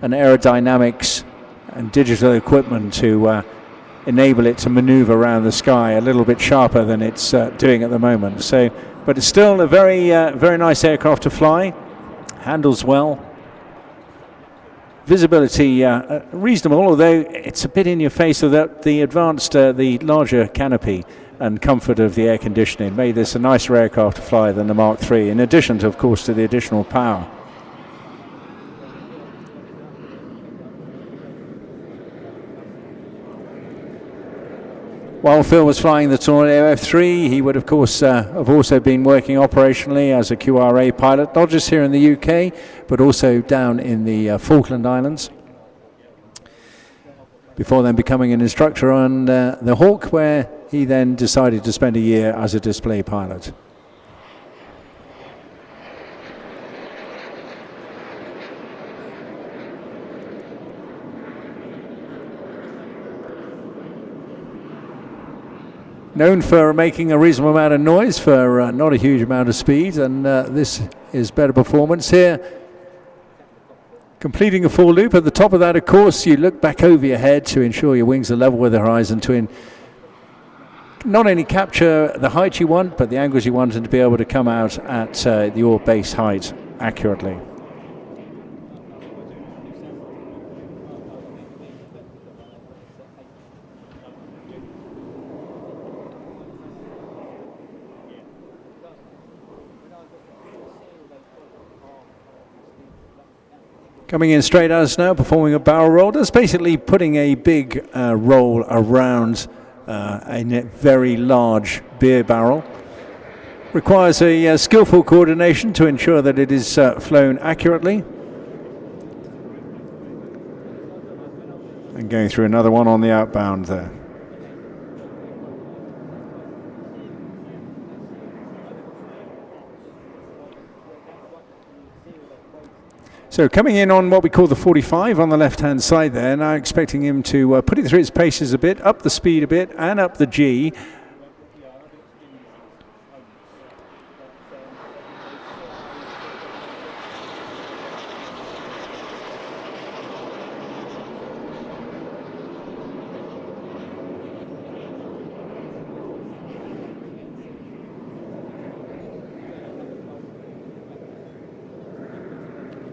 and aerodynamics and digital equipment to enable it to maneuver around the sky a little bit sharper than it's doing at the moment. So, but it's still a very, very nice aircraft to fly. Handles well. visibility reasonable, although it's a bit in your face, so that the advanced, the larger canopy and comfort of the air conditioning made this a nicer aircraft to fly than the Mark III, in addition to, of course, to the additional power. While Phil was flying the Tornado F3, he would, of course, have also been working operationally as a QRA pilot, not just here in the UK, but also down in the Falkland Islands, before then becoming an instructor on the Hawk, where he then decided to spend a year as a display pilot. Known for making a reasonable amount of noise for not a huge amount of speed, and this is better performance here. Completing a full loop. At the top of that, of course, you look back over your head to ensure your wings are level with the horizon, to not only capture the height you want, but the angles you want, and to be able to come out at your base height accurately. Coming in straight at us now, performing a barrel roll. That's basically putting a big roll around a very large beer barrel. Requires a skillful coordination to ensure that it is flown accurately. And going through another one on the outbound there. So coming in on what we call the 45 on the left-hand side there, now expecting him to put it through its paces a bit, up the speed a bit, and up the G.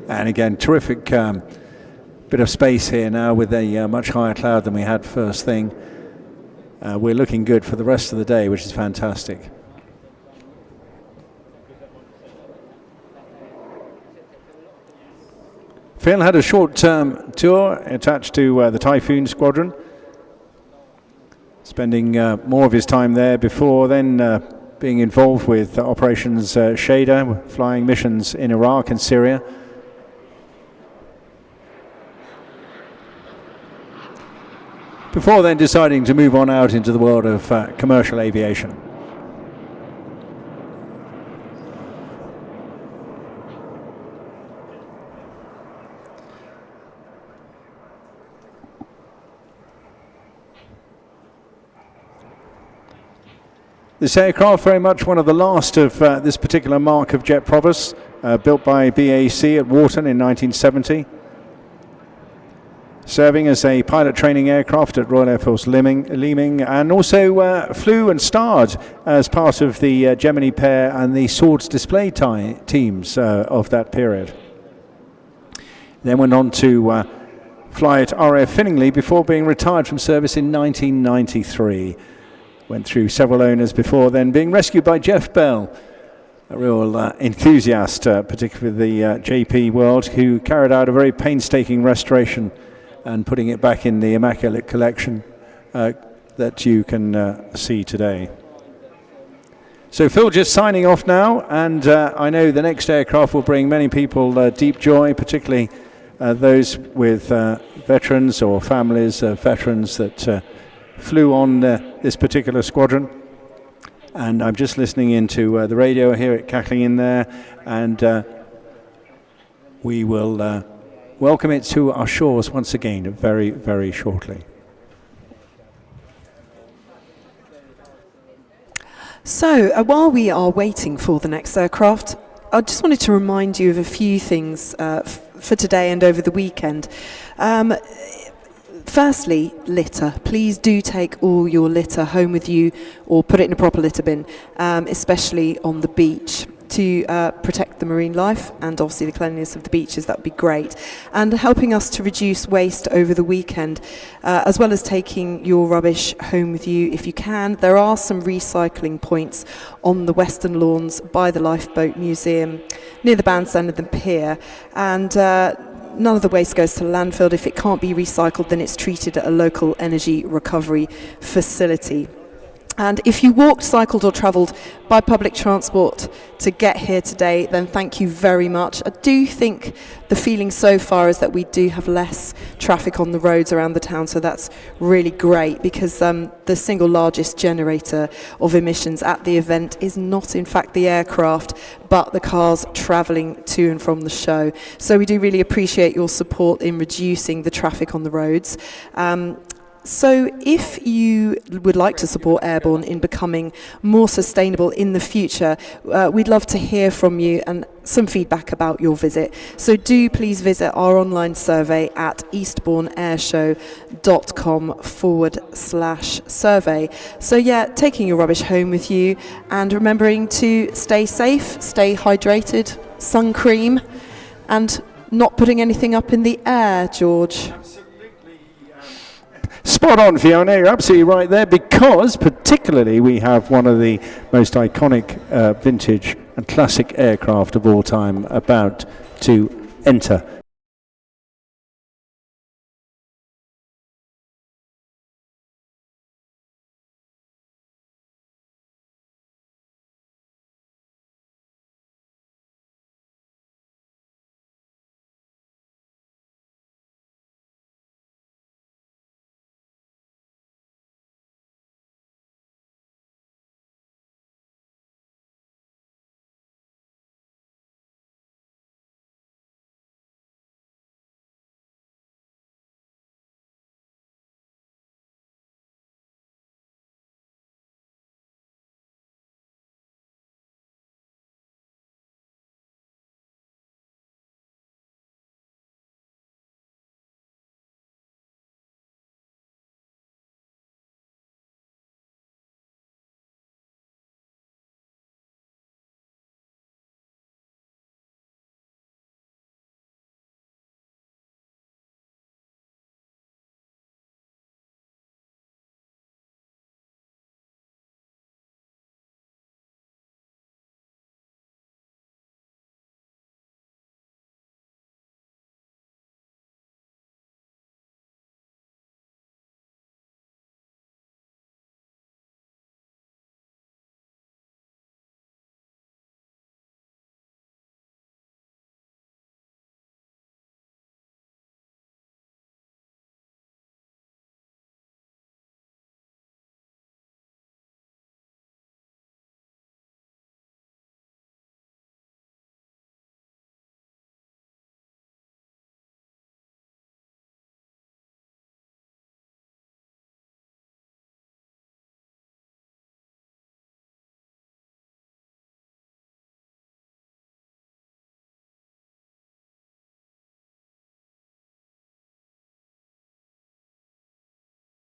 And again, terrific bit of space here now with a much higher cloud than we had first thing. We're looking good for the rest of the day, which is fantastic. Phil had a short-term tour attached to the Typhoon squadron, spending more of his time there before then being involved with Operations Shader, flying missions in Iraq and Syria. Before then deciding to move on out into the world of commercial aviation. This aircraft, very much one of the last of this particular mark of jet provosts, built by BAC at Wharton in 1970. Serving as a pilot training aircraft at Royal Air Force Leeming, and also flew and starred as part of the Gemini pair and the Swords display teams of that period. Then went on to fly at RAF Finningley before being retired from service in 1993. Went through several owners before then being rescued by Jeff Bell, a real enthusiast, particularly the JP world, who carried out a very painstaking restoration and putting it back in the immaculate collection that you can see today. So Phil just signing off now, and I know the next aircraft will bring many people deep joy, particularly those with veterans or families of veterans that flew on this particular squadron. And I'm just listening into the radio, I hear it cackling in there, and we will welcome it to our shores once again very, very shortly. So while we are waiting for the next aircraft, I just wanted to remind you of a few things for today and over the weekend. Firstly, litter. Please do take all your litter home with you or put it in a proper litter bin, especially on the beach. to protect the marine life and obviously the cleanliness of the beaches, that would be great. And helping us to reduce waste over the weekend, as well as taking your rubbish home with you if you can. There are some recycling points on the western lawns by the Lifeboat Museum, near the bandstand and the pier. And none of the waste goes to landfill. If it can't be recycled, then it's treated at a local energy recovery facility. And if you walked, cycled or travelled by public transport to get here today, then thank you very much. I do think the feeling so far is that we do have less traffic on the roads around the town, so that's really great, because the single largest generator of emissions at the event is not in fact the aircraft, but the cars travelling to and from the show. So we do really appreciate your support in reducing the traffic on the roads. So if you would like to support Airbourne in becoming more sustainable in the future, we'd love to hear from you and some feedback about your visit. So do please visit our online survey at eastbourneairshow.com/survey. So yeah, taking your rubbish home with you and remembering to stay safe, stay hydrated, sun cream, and not putting anything up in the air, George. Spot on, Fiona, you're absolutely right there, because particularly we have one of the most iconic vintage and classic aircraft of all time about to enter.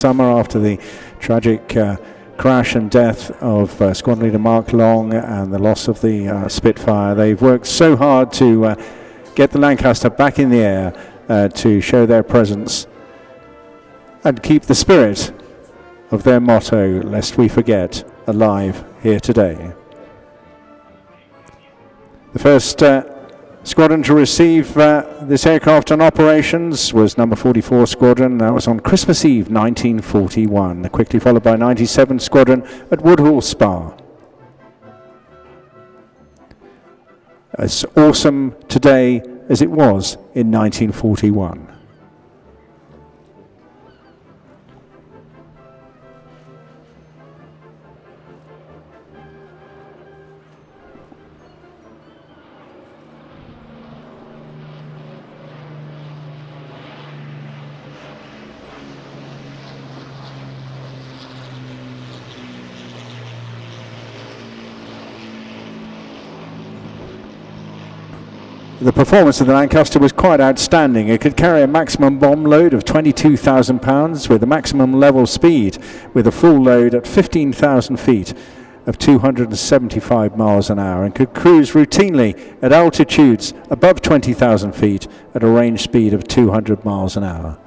Summer after the tragic crash and death of Squadron Leader Mark Long and the loss of the Spitfire, they've worked so hard to get the Lancaster back in the air to show their presence and keep the spirit of their motto, lest we forget, alive here today. The first squadron to receive this aircraft on operations was number 44 Squadron. That was on Christmas Eve 1941, quickly followed by 97 Squadron at Woodhall Spa. As awesome today as it was in 1941. The performance of the Lancaster was quite outstanding. It could carry a maximum bomb load of 22,000 pounds with a maximum level speed with a full load at 15,000 feet of 275 miles an hour and could cruise routinely at altitudes above 20,000 feet at a range speed of 200 miles an hour.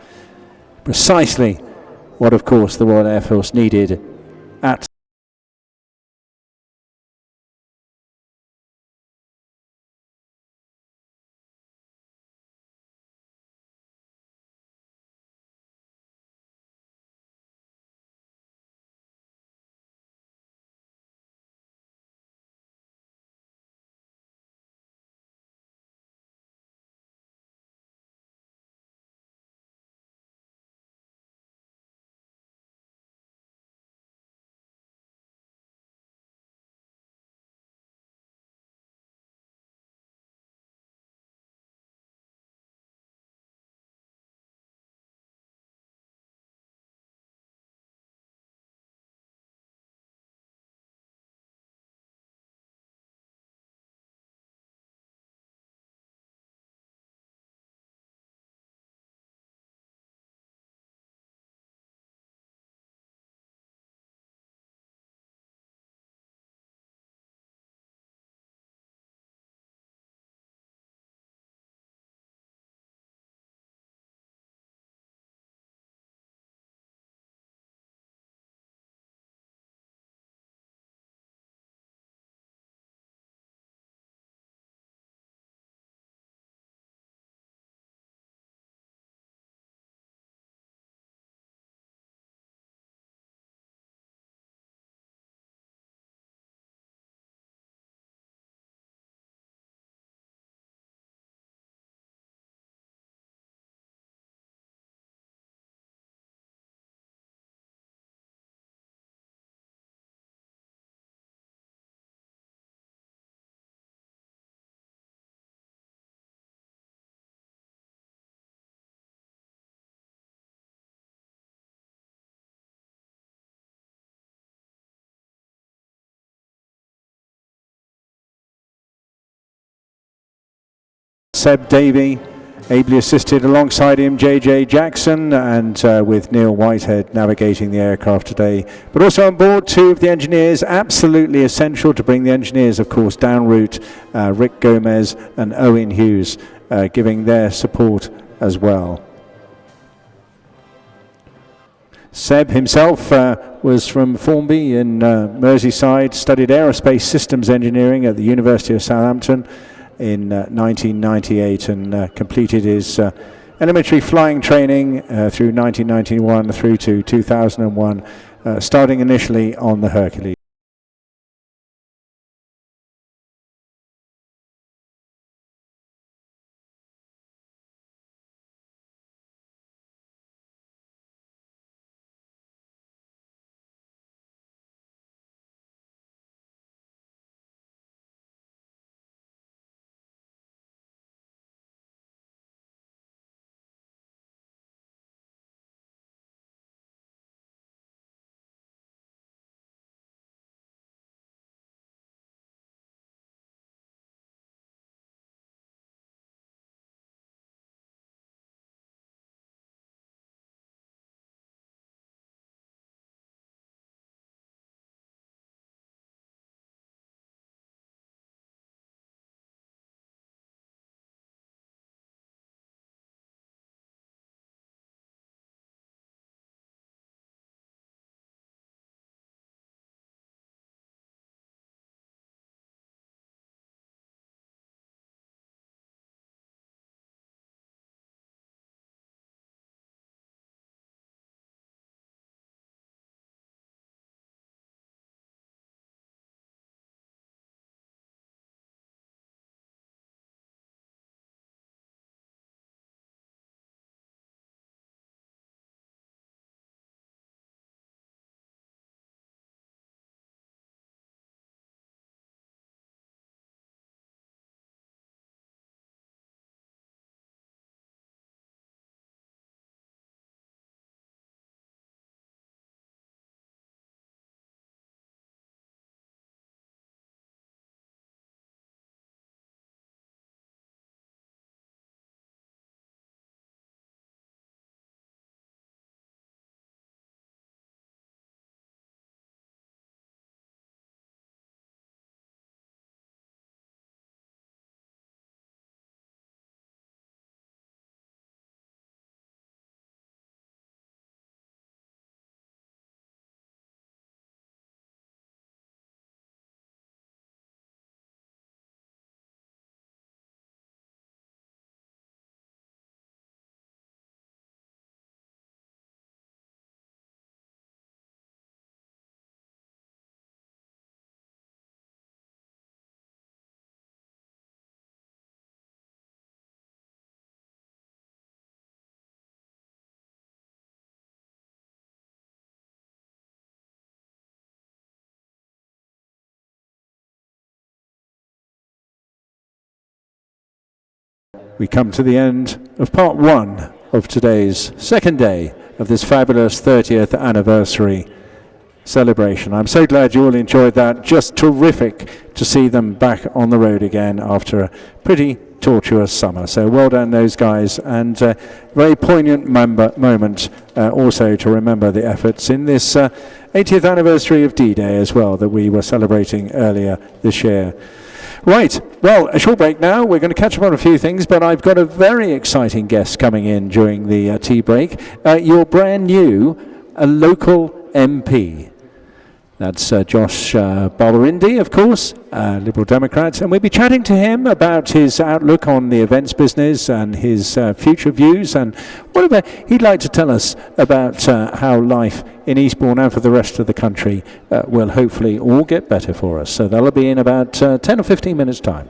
Precisely what, of course, the Royal Air Force needed at Seb Davey, ably assisted alongside him JJ Jackson, and with Neil Whitehead navigating the aircraft today. But also on board, two of the engineers, absolutely essential to bring the engineers, of course, down route, Rick Gomez and Owen Hughes, giving their support as well. Seb himself was from Formby in Merseyside, studied aerospace systems engineering at the University of Southampton in 1998 and completed his elementary flying training through 1991 through to 2001, starting initially on the Hercules. we come to the end of part 1 of today's second day of this fabulous 30th anniversary celebration. I'm so glad you all enjoyed that. Just terrific to see them back on the road again after a pretty tortuous summer. So well done those guys, and very poignant moment also to remember the efforts in this 80th anniversary of D-Day as well that we were celebrating earlier this year. Right, well, a short break now. We're going to catch up on a few things, but I've got a very exciting guest coming in during the tea break. You're brand new, a local MP. That's Josh Barber-Indy, of course, Liberal Democrat, and we'll be chatting to him about his outlook on the events business and his future views and whatever he'd like to tell us about how life in Eastbourne and for the rest of the country will hopefully all get better for us. So that'll be in about 10 or 15 minutes' time.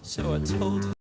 So I told her.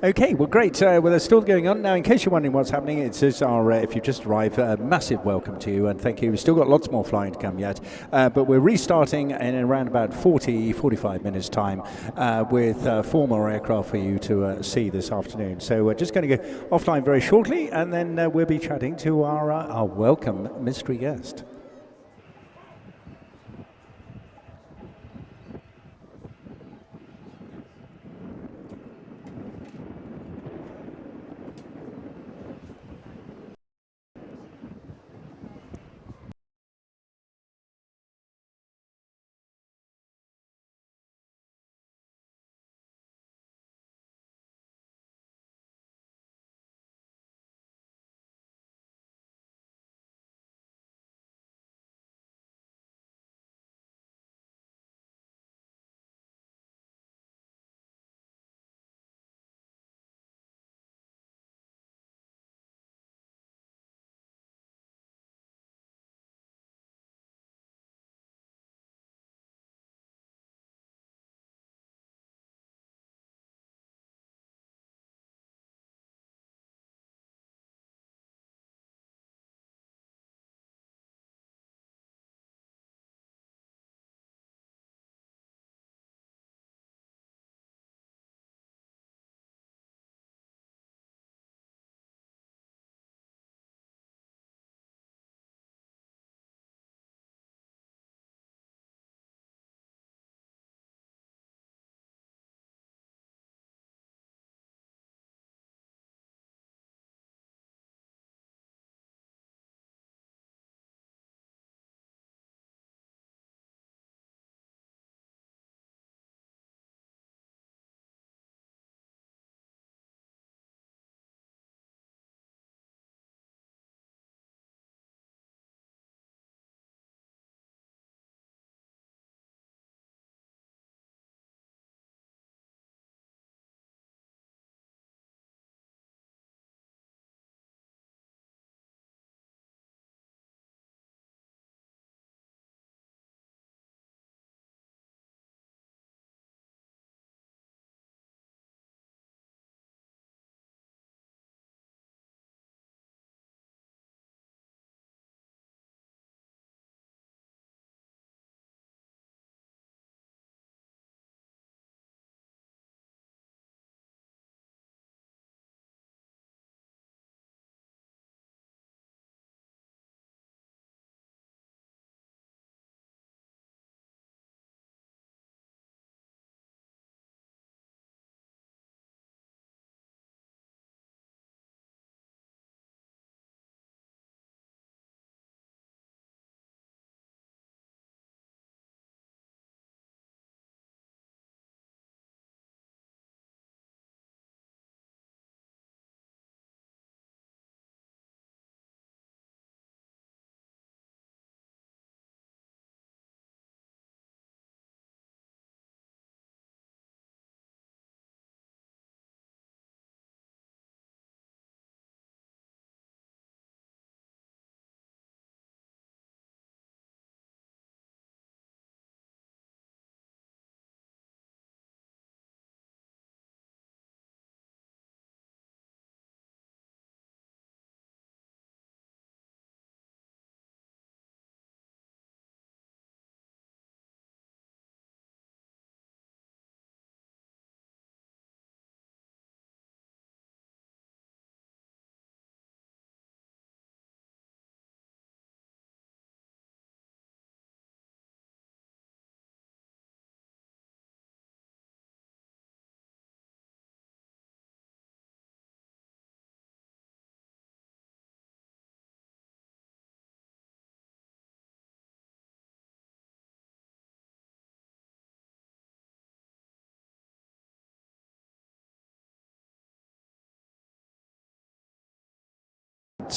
Okay, well, great. Well, they're still going on now. In case you're wondering what's happening, it is our, if you've just arrived, a massive welcome to you and thank you. We've still got lots more flying to come yet, but we're restarting in around about 45 minutes time with 4 more aircraft for you to see this afternoon. So we're just going to go offline very shortly, and then we'll be chatting to our welcome mystery guest.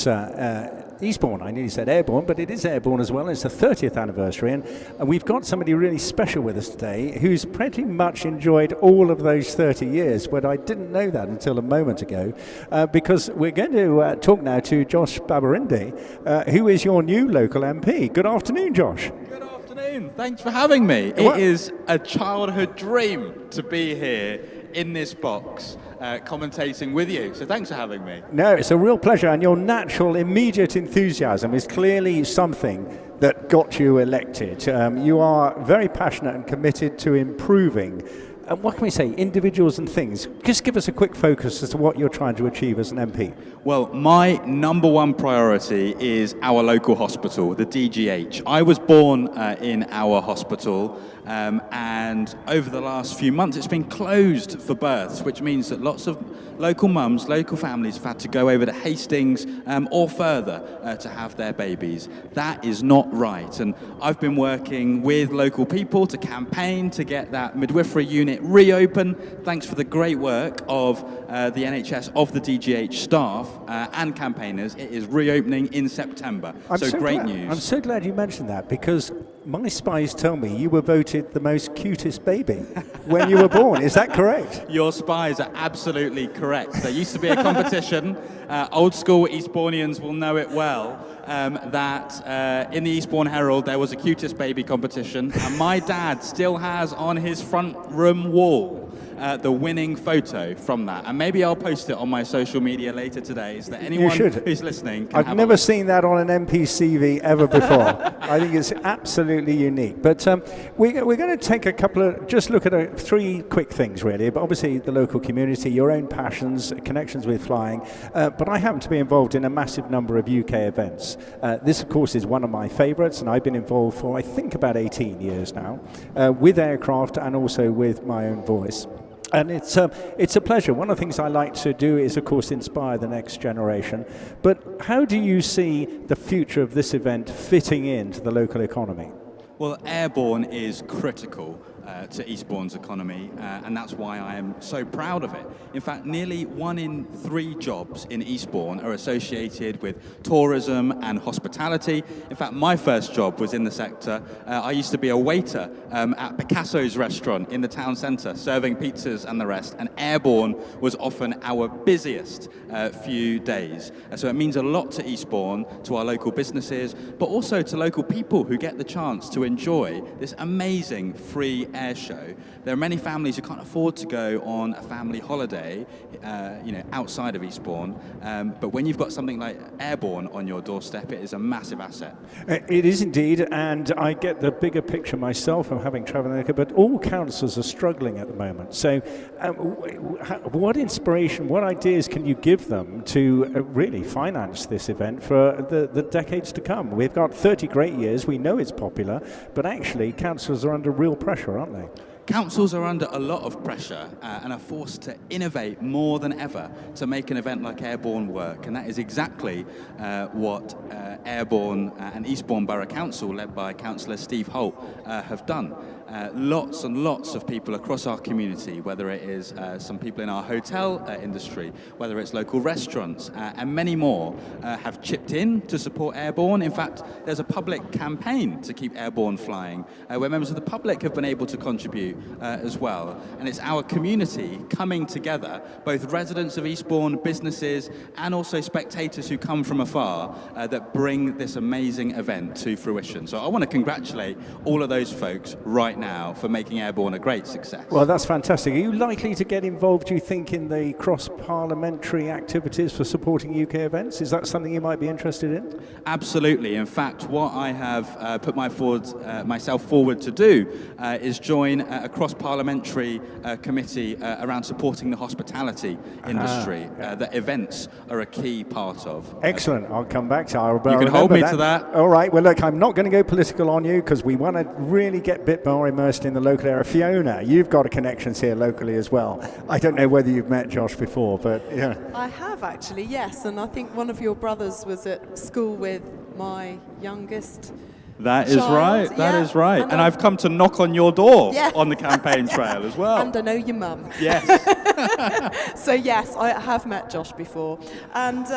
at Eastbourne. I nearly said Airbourne, but it is Airbourne as well. It's the 30th anniversary, and we've got somebody really special with us today who's pretty much enjoyed all of those 30 years, but I didn't know that until a moment ago, because we're going to talk now to Josh Babarindi, who is your new local MP. Good afternoon, Josh. Good afternoon. Thanks for having me. It is a childhood dream to be here in this box, commentating with you. So thanks for having me. No, it's a real pleasure, and your natural, immediate enthusiasm is clearly something that got you elected. You are very passionate and committed to improving, what can we say, individuals and things. Just give us a quick focus as to what you're trying to achieve as an MP. Well, my number one priority is our local hospital, the DGH. I was born in our hospital, and over the last few months it's been closed for births, which means that lots of local mums, local families have had to go over to Hastings or further to have their babies. That is not right, and I've been working with local people to campaign to get that midwifery unit reopen. Thanks for the great work of the NHS, of the DGH staff and campaigners. It is reopening in September, so great news. I'm so glad you mentioned that, because my spies tell me you were voted the most cutest baby when you were born. Is that correct? Your spies are absolutely correct. There used to be a competition, old school Eastbournians will know it well, that in the Eastbourne Herald there was a cutest baby competition, and my dad still has on his front room wall the winning photo from that, and maybe I'll post it on my social media later today, so that anyone who's listening can I've never seen that on an MP CV ever before. I think it's absolutely unique. But we're going to take a couple of, just look at three quick things really, but obviously the local community, your own passions, connections with flying, but I happen to be involved in a massive number of UK events. This of course is one of my favourites, and I've been involved for I think about 18 years now, with aircraft and also with my own voice. And it's a pleasure. One of the things I like to do is, of course, inspire the next generation. But how do you see the future of this event fitting into the local economy? Well, Airbourne is critical to Eastbourne's economy, and that's why I am so proud of it. In fact, nearly 1 in 3 jobs in Eastbourne are associated with tourism and hospitality. In fact, my first job was in the sector. I used to be a waiter at Picasso's restaurant in the town centre, serving pizzas and the rest, and Airbourne was often our busiest few days. So it means a lot to Eastbourne, to our local businesses, but also to local people who get the chance to enjoy this amazing free air show. There are many families who can't afford to go on a family holiday, outside of Eastbourne. But when you've got something like Airbourne on your doorstep, it is a massive asset. It is indeed, and I get the bigger picture myself from having travelled there, but all councils are struggling at the moment. So what inspiration, what ideas can you give them to really finance this event for the decades to come? We've got 30 great years, we know it's popular, but actually councils are under real pressure, aren't they? Councils are under a lot of pressure and are forced to innovate more than ever to make an event like Airbourne work, and that is exactly what Airbourne and Eastbourne Borough Council, led by Councillor Steve Holt, have done. Lots and lots of people across our community, whether it is some people in our hotel industry, whether it's local restaurants, and many more, have chipped in to support Airbourne. In fact, there's a public campaign to keep Airbourne flying, where members of the public have been able to contribute as well. And it's our community coming together, both residents of Eastbourne, businesses, and also spectators who come from afar, that bring this amazing event to fruition. So I want to congratulate all of those folks right now for making Airbourne a great success. Well, that's fantastic. Are you likely to get involved, do you think, in the cross-parliamentary activities for supporting UK events? Is that something you might be interested in? Absolutely. In fact, what I have put myself forward to do is join a cross-parliamentary committee around supporting the hospitality industry that events are a key part of. Excellent. I'll come back to that. You can hold me to that. All right. Well, look, I'm not going to go political on you because we want to really get a bit more immersed in the local area. Fiona, you've got connections here locally as well. I don't know whether you've met Josh before, but yeah. I have actually, yes, and I think one of your brothers was at school with my youngest That is child. right. That Yeah. is right. And And I've come to knock on your door Yeah. on the campaign trail as well. And I know your mum. Yes. So yes, I have met Josh before, and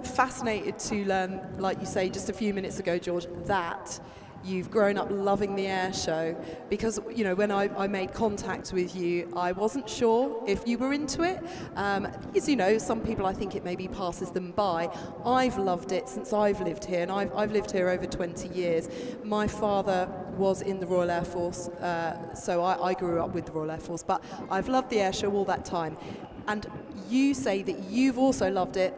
fascinated to learn, like you say just a few minutes ago, George, that you've grown up loving the air show, because when I made contact with you, I wasn't sure if you were into it. As some people, I think it maybe passes them by. I've loved it since I've lived here, and I've lived here over 20 years. My father was in the Royal Air Force, so I grew up with the Royal Air Force, but I've loved the air show all that time. And you say that you've also loved it.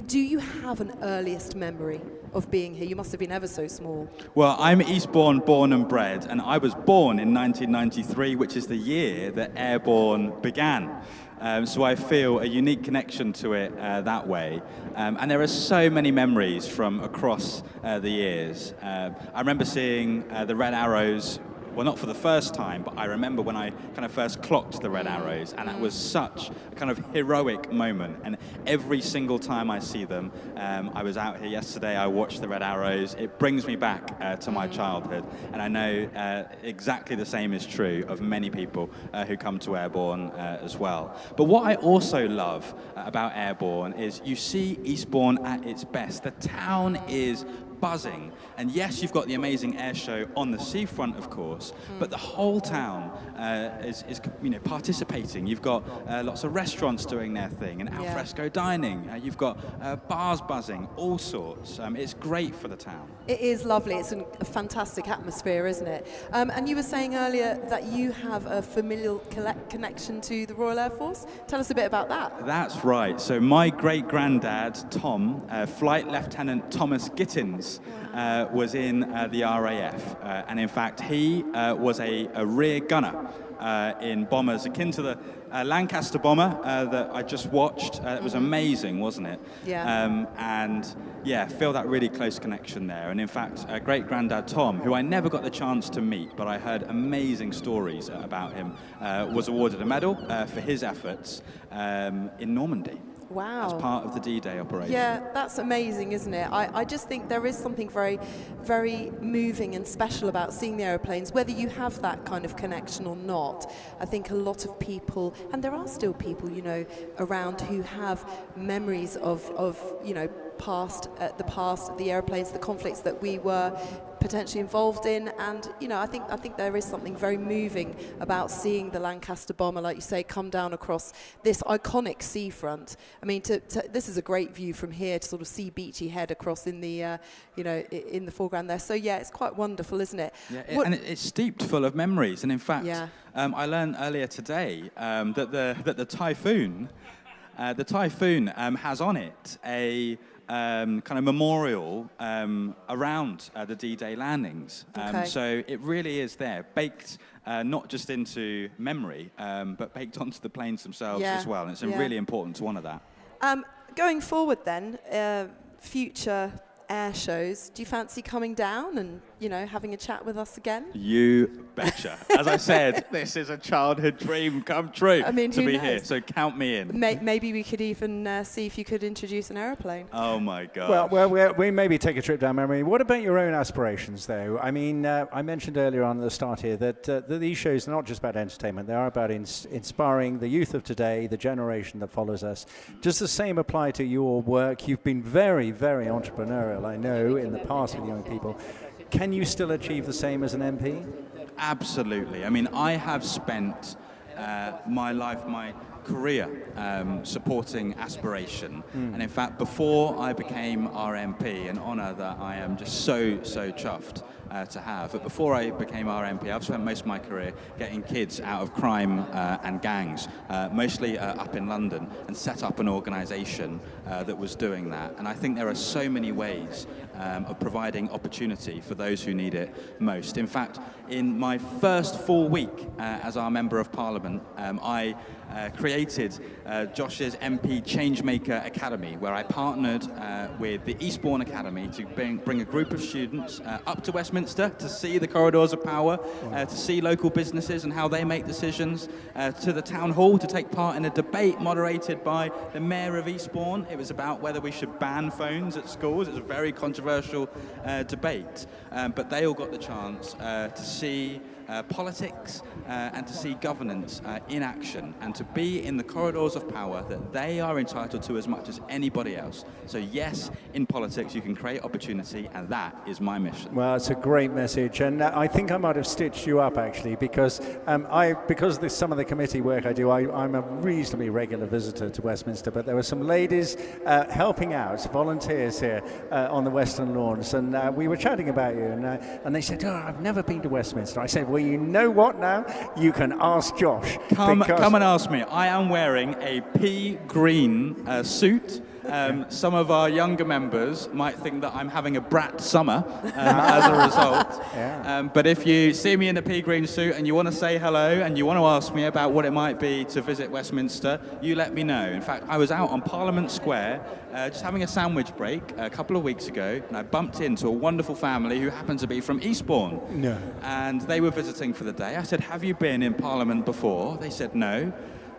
Do you have an earliest memory of being here? You must have been ever so small. Well, I'm Eastbourne born and bred, and I was born in 1993, which is the year that Airbourne began. So I feel a unique connection to it that way. And there are so many memories from across the years. I remember seeing the Red Arrows, well, not for the first time, but I remember when I kind of first clocked the Red Arrows, and that was such a kind of heroic moment. And every single time I see them, I was out here yesterday, I watched the Red Arrows, it brings me back to my childhood. And I know exactly the same is true of many people who come to Airbourne as well. But what I also love about Airbourne is you see Eastbourne at its best. The town is buzzing, and yes, you've got the amazing air show on the seafront, of course, but the whole town is participating. You've got lots of restaurants doing their thing, and alfresco dining. You've got bars buzzing, all sorts. It's great for the town. It is lovely. It's a fantastic atmosphere, isn't it? And you were saying earlier that you have a familial connection to the Royal Air Force. Tell us a bit about that. That's right. So my great-granddad, Tom, Flight Lieutenant Thomas Gittins, was in the RAF. And in fact, he was a rear gunner in bombers akin to the Lancaster bomber that I just watched. It was amazing, wasn't it? Yeah. And yeah, feel that really close connection there. And in fact, great-granddad Tom, who I never got the chance to meet, but I heard amazing stories about him, was awarded a medal for his efforts in Normandy. Wow. As part of the D-Day operation. Yeah, that's amazing, isn't it? I just think there is something very, very moving and special about seeing the aeroplanes, whether you have that kind of connection or not. I think a lot of people, and there are still people, around who have memories of the airplanes, the conflicts that we were potentially involved in, and I think there is something very moving about seeing the Lancaster bomber, like you say, come down across this iconic seafront. I mean, this is a great view from here to sort of see Beachy Head across in the in the foreground there. So yeah, it's quite wonderful, isn't it? Yeah, and it's steeped full of memories. And in fact, I learned earlier today that the Typhoon, has on it a kind of memorial around the D-Day landings. So it really is there, baked not just into memory, but baked onto the planes themselves as well. And it's really important to honour that. Going forward then, future air shows, do you fancy coming down and having a chat with us again? You betcha. As I said, this is a childhood dream come true to be here, so count me in. Maybe we could even see if you could introduce an aeroplane. Oh my God. Well, we maybe take a trip down memory. What about your own aspirations, though? I mean, I mentioned earlier on at the start here that these shows are not just about entertainment. They are about inspiring the youth of today, the generation that follows us. Does the same apply to your work? You've been very, very entrepreneurial, I know, in the past with young people. Can you still achieve the same as an MP? Absolutely. I mean, I have spent my life, my career supporting aspiration. And in fact, before I became RMP, an honour that I am just so chuffed to have, but before I became RMP, I've spent most of my career getting kids out of crime and gangs, mostly up in London, and set up an organisation that was doing that. And I think there are so many ways of providing opportunity for those who need it most. In fact, in my first full week as our Member of Parliament, I created Josh's MP Changemaker Academy, where I partnered with the Eastbourne Academy to bring a group of students up to Westminster Westminster to see the corridors of power, to see local businesses and how they make decisions, to the town hall to take part in a debate moderated by the Mayor of Eastbourne. It was about whether we should ban phones at schools. It was a very controversial debate, but they all got the chance to see politics and to see governance in action and to be in the corridors of power that they are entitled to as much as anybody else. So yes, in politics you can create opportunity, and that is my mission. Well, it's a great message, and I think I might have stitched you up actually, because because of some of the committee work I do, I'm a reasonably regular visitor to Westminster, but there were some ladies helping out, volunteers here on the Western Lawns, and we were chatting about you, and they said, "Oh, I've never been to Westminster." I said, "Well, you know what now? You can ask Josh." Come and ask me. I am wearing a pea green suit. Some of our younger members might think that I'm having a brat summer as a result. Yeah. But if you see me in a pea green suit and you want to say hello and you want to ask me about what it might be to visit Westminster, you let me know. In fact, I was out on Parliament Square just having a sandwich break a couple of weeks ago, and I bumped into a wonderful family who happened to be from Eastbourne. No. And they were visiting for the day. I said, "Have you been in Parliament before?" They said, "No."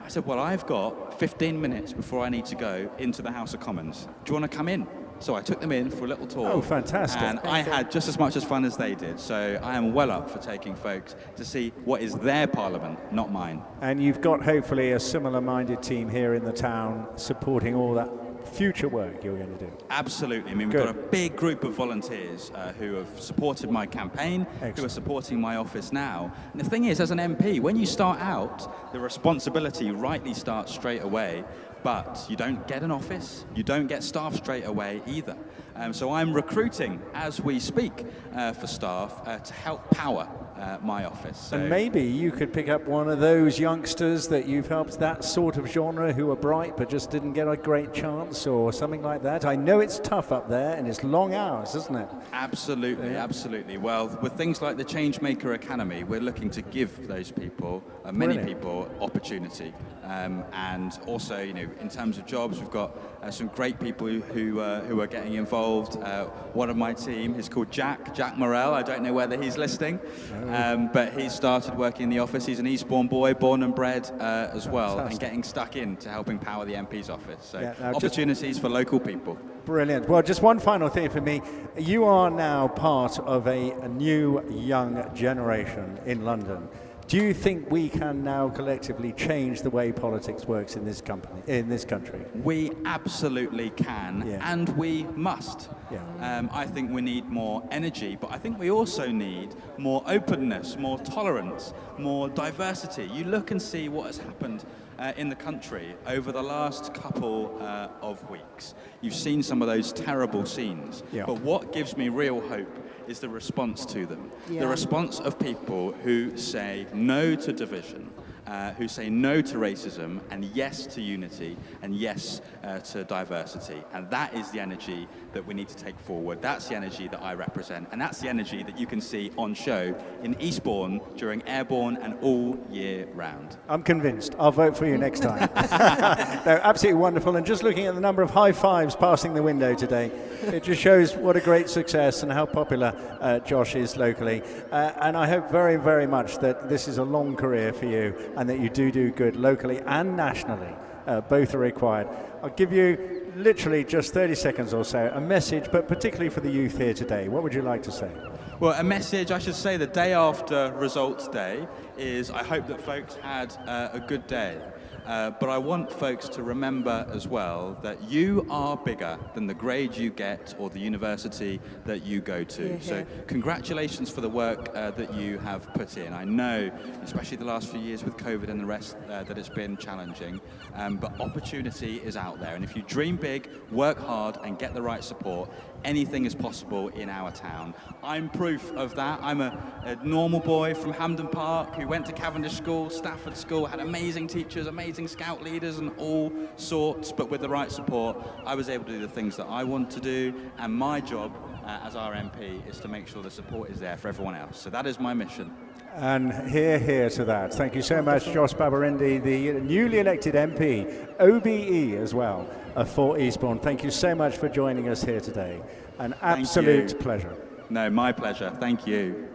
I said, "Well, I've got 15 minutes before I need to go into the House of Commons. Do you want to come in?" So I took them in for a little tour. Oh, fantastic. And I had just as much as fun as they did. So I am well up for taking folks to see what is their parliament, not mine. And you've got hopefully a similar-minded team here in the town supporting all that future work you're going to do. Absolutely. I mean, we've got a big group of volunteers who have supported my campaign, who are supporting my office now. And the thing is, as an MP, when you start out, the responsibility rightly starts straight away, but you don't get an office, you don't get staff straight away either. So I'm recruiting, as we speak, for staff to help power my office. So and maybe you could pick up one of those youngsters that you've helped, that sort of genre, who are bright but just didn't get a great chance or something like that. I know it's tough up there and it's long hours, isn't it? Absolutely, absolutely. Well, with things like the Changemaker Academy, we're looking to give those people, many people, opportunity. And also, you know, in terms of jobs, we've got some great people who are getting involved. One of my team is called Jack Morrell. I don't know whether he's listening, but he started working in the office. He's an Eastbourne boy, born and bred as well, Fantastic. And getting stuck in to helping power the MP's office. So now opportunities for local people. Brilliant. Well, just one final thing for me. You are now part of a new young generation in London. Do you think we can now collectively change the way politics works in this country? We absolutely can, and we must. Yeah. I think we need more energy, but I think we also need more openness, more tolerance, more diversity. You look and see what has happened in the country over the last couple of weeks. You've seen some of those terrible scenes, but what gives me real hope is the response to them. The response of people who say no to division, who say no to racism and yes to unity and yes to diversity. And that is the energy that we need to take forward. That's the energy that I represent. And that's the energy that you can see on show in Eastbourne during Airbourne and all year round. I'm convinced. I'll vote for you next time. No, absolutely wonderful. And just looking at the number of high fives passing the window today, it just shows what a great success and how popular Josh is locally. And I hope very, very much that this is a long career for you and that you do good locally and nationally. Both are required. I'll give you literally just 30 seconds or so, a message, but particularly for the youth here today. What would you like to say? Well, a message, I should say, the day after results day is I hope that folks had a good day. But I want folks to remember as well that you are bigger than the grade you get or the university that you go to. So congratulations for the work that you have put in. I know, especially the last few years with COVID and the rest, that it's been challenging, but opportunity is out there. And if you dream big, work hard and get the right support, anything is possible in our town. I'm proof of that. I'm a normal boy from Hampden Park who went to Cavendish School, Stafford School, had amazing teachers, amazing scout leaders and all sorts, but with the right support, I was able to do the things that I want to do, and my job as our MP is to make sure the support is there for everyone else. So that is my mission. And hear to that. Thank you so much, Josh Babarindi, the newly elected MP, OBE as well, for Eastbourne. Thank you so much for joining us here today. An absolute pleasure. No, my pleasure. Thank you.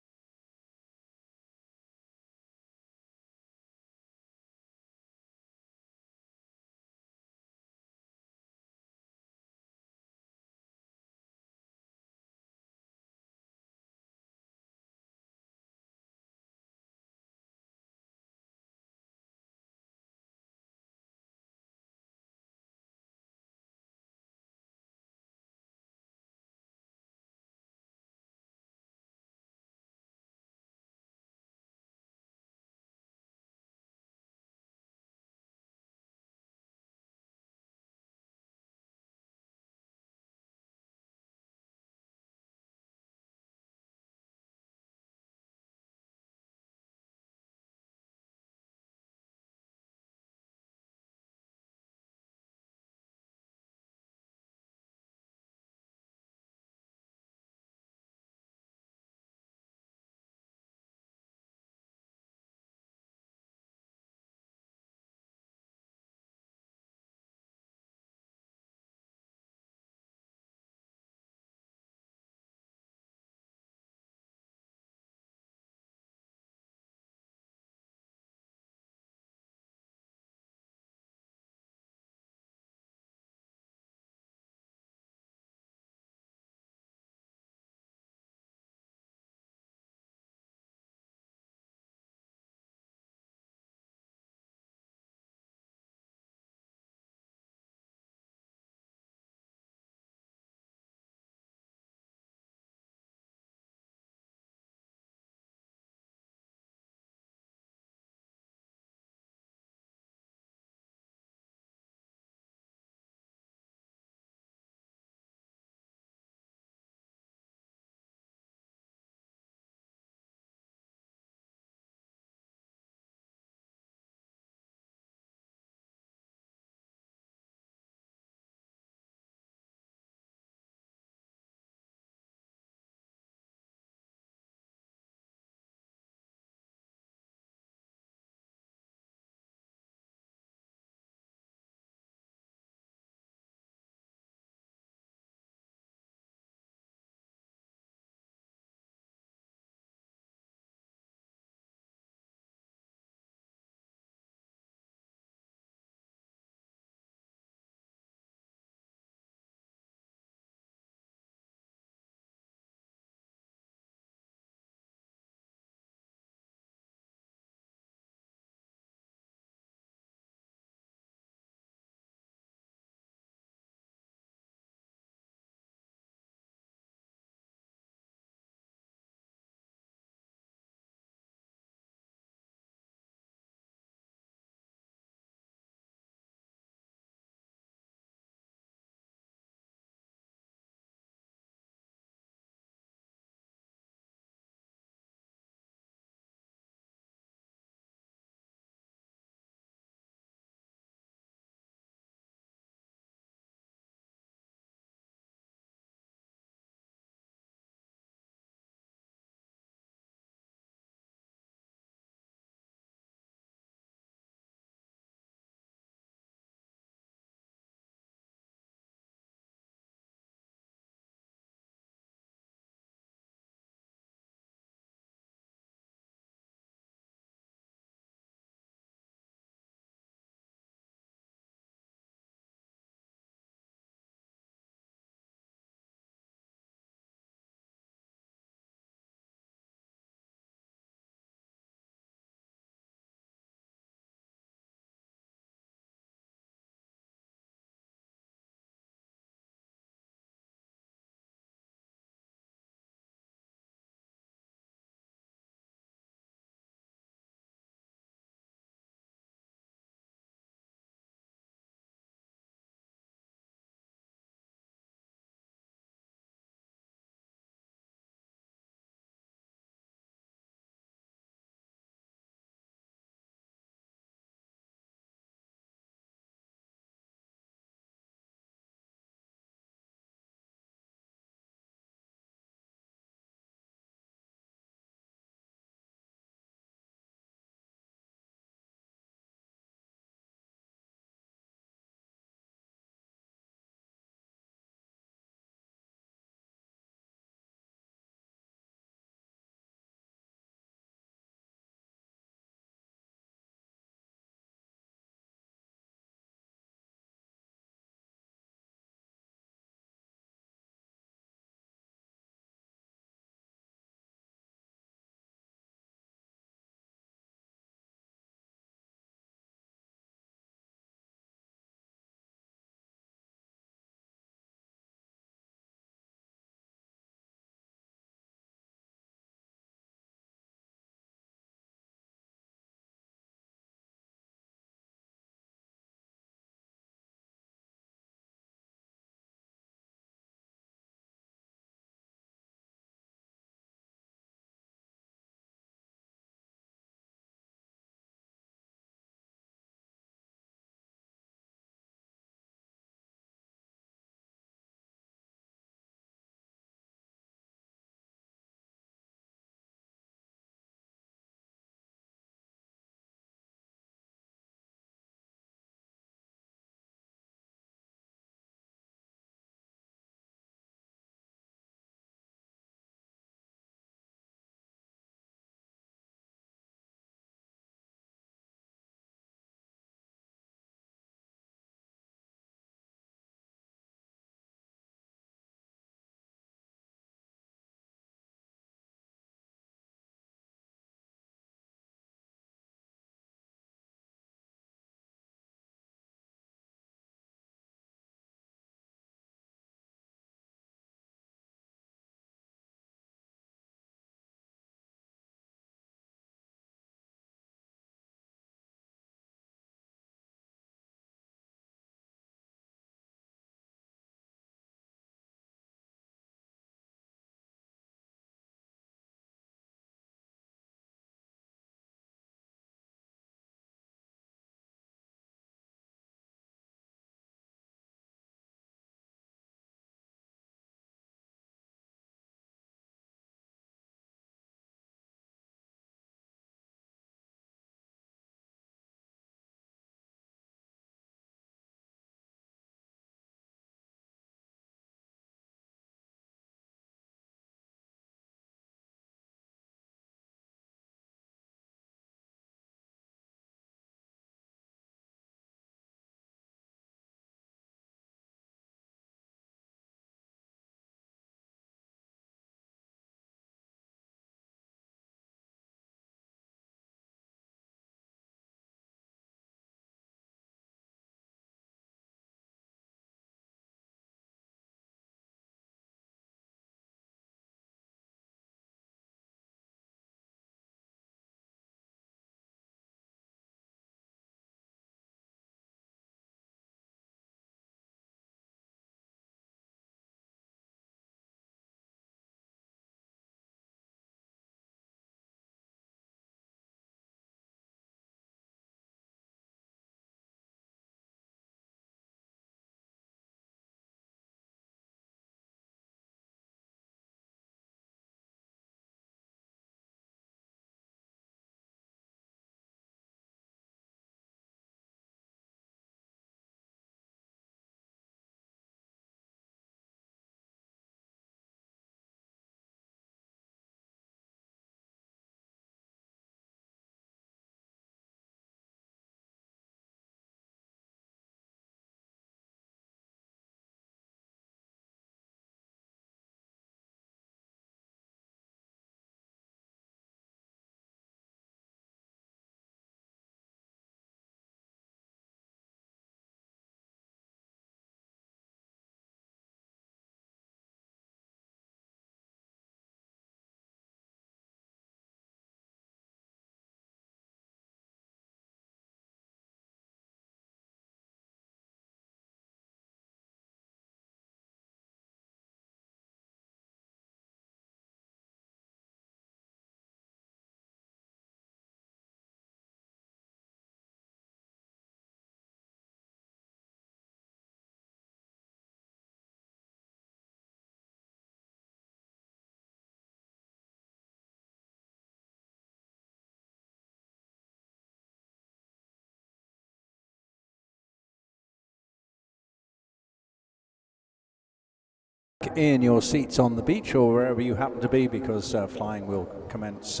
in your seats on the beach or wherever you happen to be, because flying will commence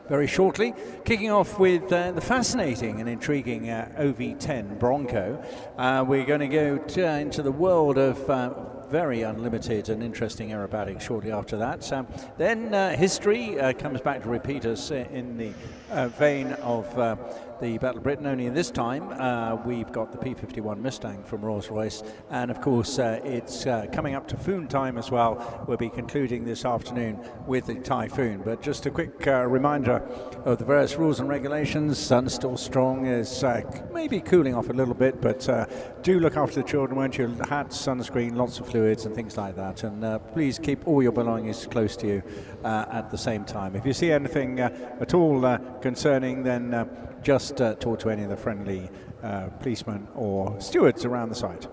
very shortly. Kicking off with the fascinating and intriguing OV-10 Bronco. We're going to go into the world of very unlimited and interesting aerobatics shortly after that. Then history comes back to repeat us in the vein of the Battle of Britain, only this time we've got the P-51 Mustang from Rolls-Royce, and of course it's coming up Typhoon time as well. We'll be concluding this afternoon with the Typhoon, but just a quick reminder of the various rules and regulations. Sun's still strong, is maybe cooling off a little bit, but do look after the children, won't you? Hat, sunscreen, lots of fluids and things like that, and please keep all your belongings close to you at the same time. If you see anything at all concerning, then just talk to any of the friendly policemen or stewards around the site.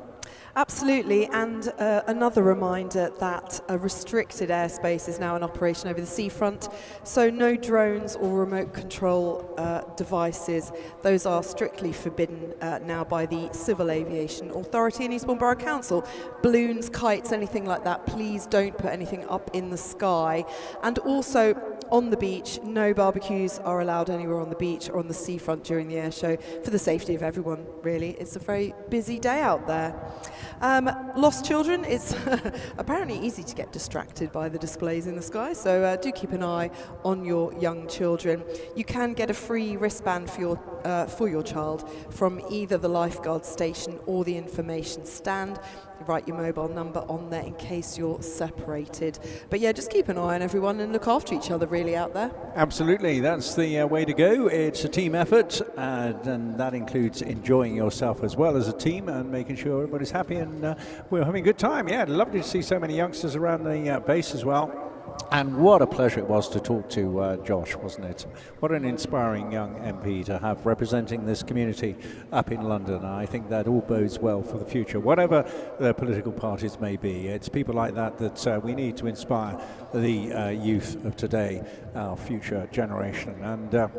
Absolutely, and another reminder that a restricted airspace is now in operation over the seafront, so no drones or remote control devices. Those are strictly forbidden now by the Civil Aviation Authority and Eastbourne Borough Council. Balloons, kites, anything like that, please don't put anything up in the sky. And also on the beach, no barbecues are allowed anywhere on the beach or on the seafront during the air show, for the safety of everyone, really. It's a very busy day out there. Lost children, it's apparently easy to get distracted by the displays in the sky, so do keep an eye on your young children. You can get a free wristband for your child from either the lifeguard station or the information stand. Write your mobile number on there in case you're separated. But yeah, just keep an eye on everyone and look after each other really out there. Absolutely, that's the way to go. It's a team effort, and that includes enjoying yourself as well as a team and making sure everybody's happy and we're having a good time. Yeah, lovely to see so many youngsters around the base as well. And what a pleasure it was to talk to Josh, wasn't it? What an inspiring young MP to have representing this community up in London. I think that all bodes well for the future, whatever the political parties may be. It's people like that that we need to inspire the youth of today, our future generation. And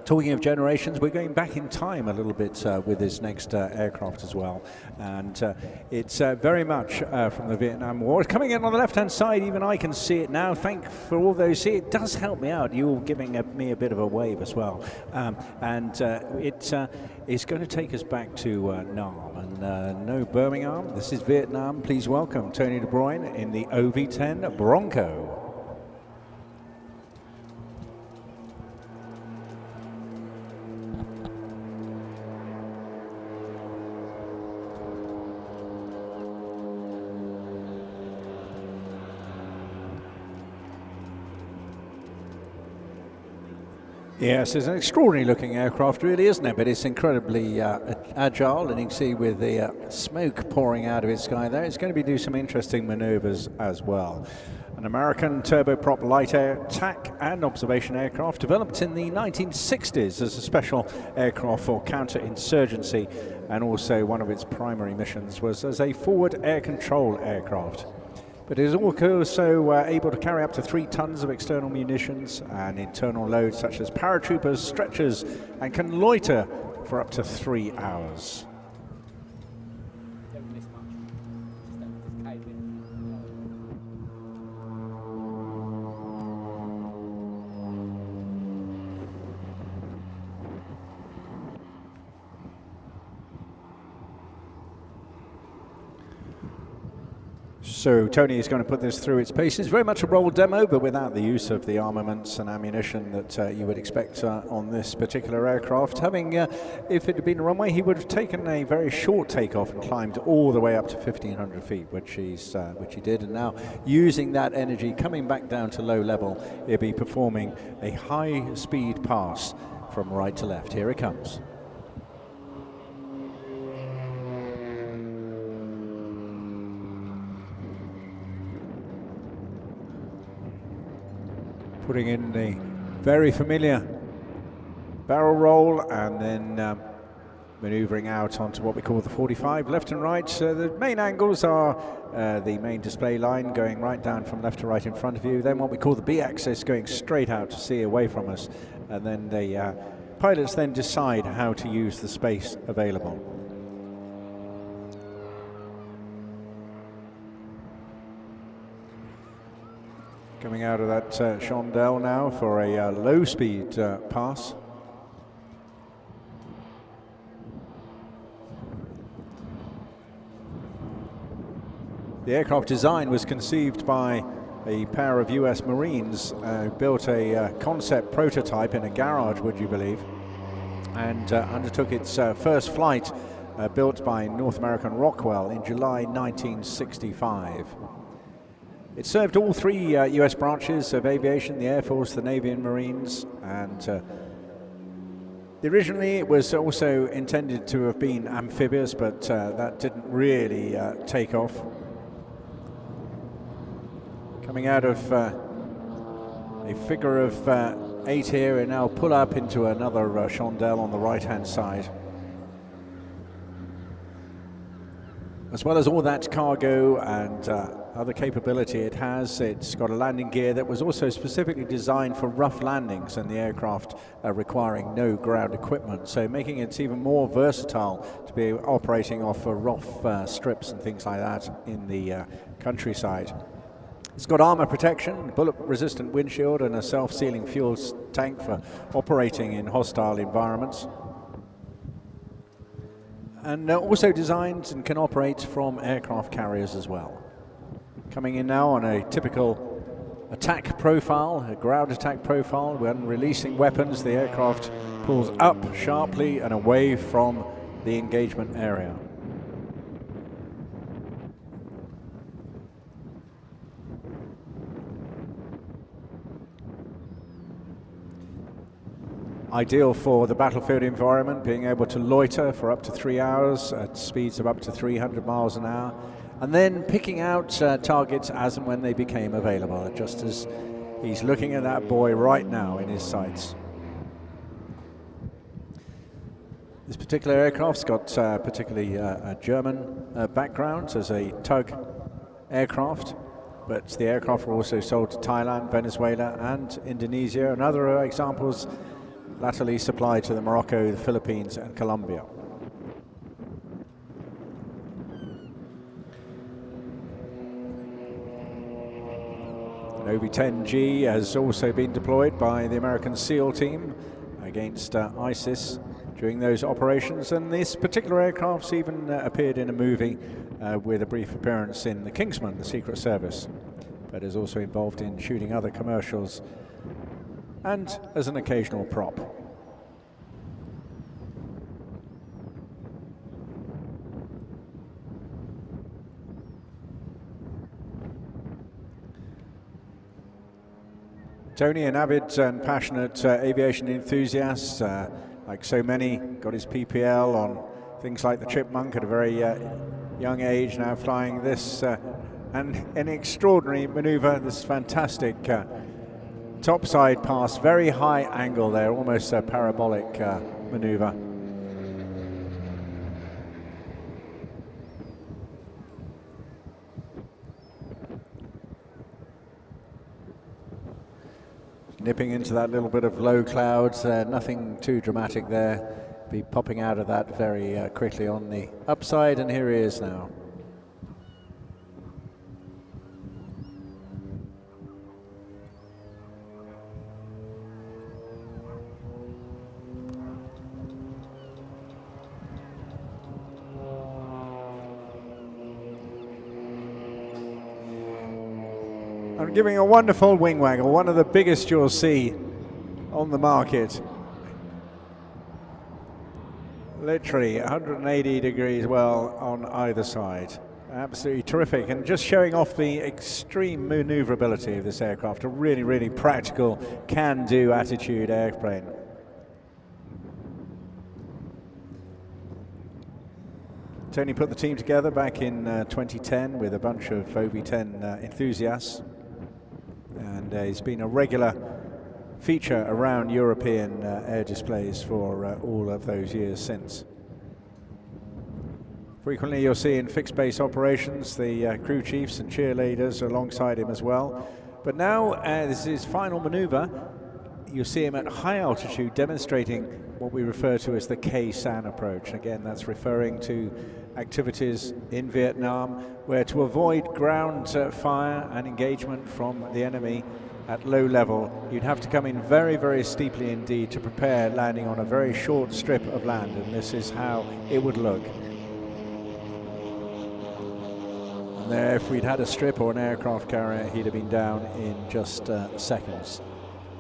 talking of generations, we're going back in time a little bit with this next aircraft as well. And it's very much from the Vietnam War. It's coming in on the left-hand side. Even I can see it now. Thank for all those. See, it does help me out. You're giving me a bit of a wave as well. And it's going to take us back to Nam. And no Birmingham. This is Vietnam. Please welcome Tony De Bruyne in the OV-10 Bronco. Yes, it's an extraordinary looking aircraft really, isn't it? But it's incredibly agile, and you can see with the smoke pouring out of its sky there, it's going to be do some interesting maneuvers as well. An American turboprop light attack and observation aircraft developed in the 1960s as a special aircraft for counterinsurgency, and also one of its primary missions was as a forward air control aircraft. But it is also able to carry up to 3 tons of external munitions and internal loads such as paratroopers, stretchers, and can loiter for up to 3 hours. So Tony is going to put this through its paces. Very much a roll demo, but without the use of the armaments and ammunition that you would expect on this particular aircraft. Having, if it had been a runway, he would have taken a very short takeoff and climbed all the way up to 1,500 feet, which he did. And now, using that energy, coming back down to low level, he'll be performing a high-speed pass from right to left. Here it comes. Putting in the very familiar barrel roll and then maneuvering out onto what we call the 45, left and right. The main angles are the main display line going right down from left to right in front of you, then what we call the B-axis going straight out to see away from us, and then the pilots then decide how to use the space available. Coming out of that chandelle now for a low-speed pass. The aircraft design was conceived by a pair of US Marines who built a concept prototype in a garage, would you believe, and undertook its first flight built by North American Rockwell in July 1965. It served all three US branches of aviation, the Air Force, the Navy and Marines, and originally it was also intended to have been amphibious, but that didn't really take off. Coming out of a figure of 8 here, and now pull up into another chandelle on the right-hand side. As well as all that cargo and other capability it has, it's got a landing gear that was also specifically designed for rough landings and the aircraft requiring no ground equipment, so making it even more versatile to be operating off rough strips and things like that in the countryside. It's got armor protection, bullet-resistant windshield, and a self-sealing fuel tank for operating in hostile environments. And also designed and can operate from aircraft carriers as well. Coming in now on a typical attack profile, a ground attack profile. When releasing weapons, the aircraft pulls up sharply and away from the engagement area. Ideal for the battlefield environment, being able to loiter for up to 3 hours at speeds of up to 300 miles an hour, and then picking out targets as and when they became available, just as he's looking at that boy right now in his sights. This particular aircraft's got particularly a German background as a tug aircraft, but the aircraft were also sold to Thailand, Venezuela and Indonesia, and other examples latterly supplied to the Morocco, the Philippines and Colombia. An OB-10G has also been deployed by the American SEAL team against ISIS during those operations, and this particular aircraft's even appeared in a movie with a brief appearance in the Kingsman, the Secret Service, but is also involved in shooting other commercials and as an occasional prop. Tony, an avid and passionate aviation enthusiast, like so many, got his PPL on things like the Chipmunk at a very young age, now flying this, and an extraordinary maneuver, this fantastic topside pass, very high angle there, almost a parabolic maneuver. Nipping into that little bit of low clouds, nothing too dramatic there. Be popping out of that very quickly on the upside, and here he is now. I'm giving a wonderful wing waggle, one of the biggest you'll see on the market. Literally 180 degrees well on either side. Absolutely terrific, and just showing off the extreme maneuverability of this aircraft. A really, really practical, can-do attitude airplane. Tony put the team together back in 2010 with a bunch of OB-10 enthusiasts, and he's been a regular feature around European air displays for all of those years since. Frequently you'll see in fixed base operations the crew chiefs and cheerleaders alongside him as well. But now this is his final maneuver. You'll see him at high altitude demonstrating what we refer to as the K-SAN approach. Again, that's referring to activities in Vietnam, where to avoid ground fire and engagement from the enemy at low level, you'd have to come in very, very steeply indeed to prepare landing on a very short strip of land, and this is how it would look. And there, if we'd had a strip or an aircraft carrier, he'd have been down in just seconds.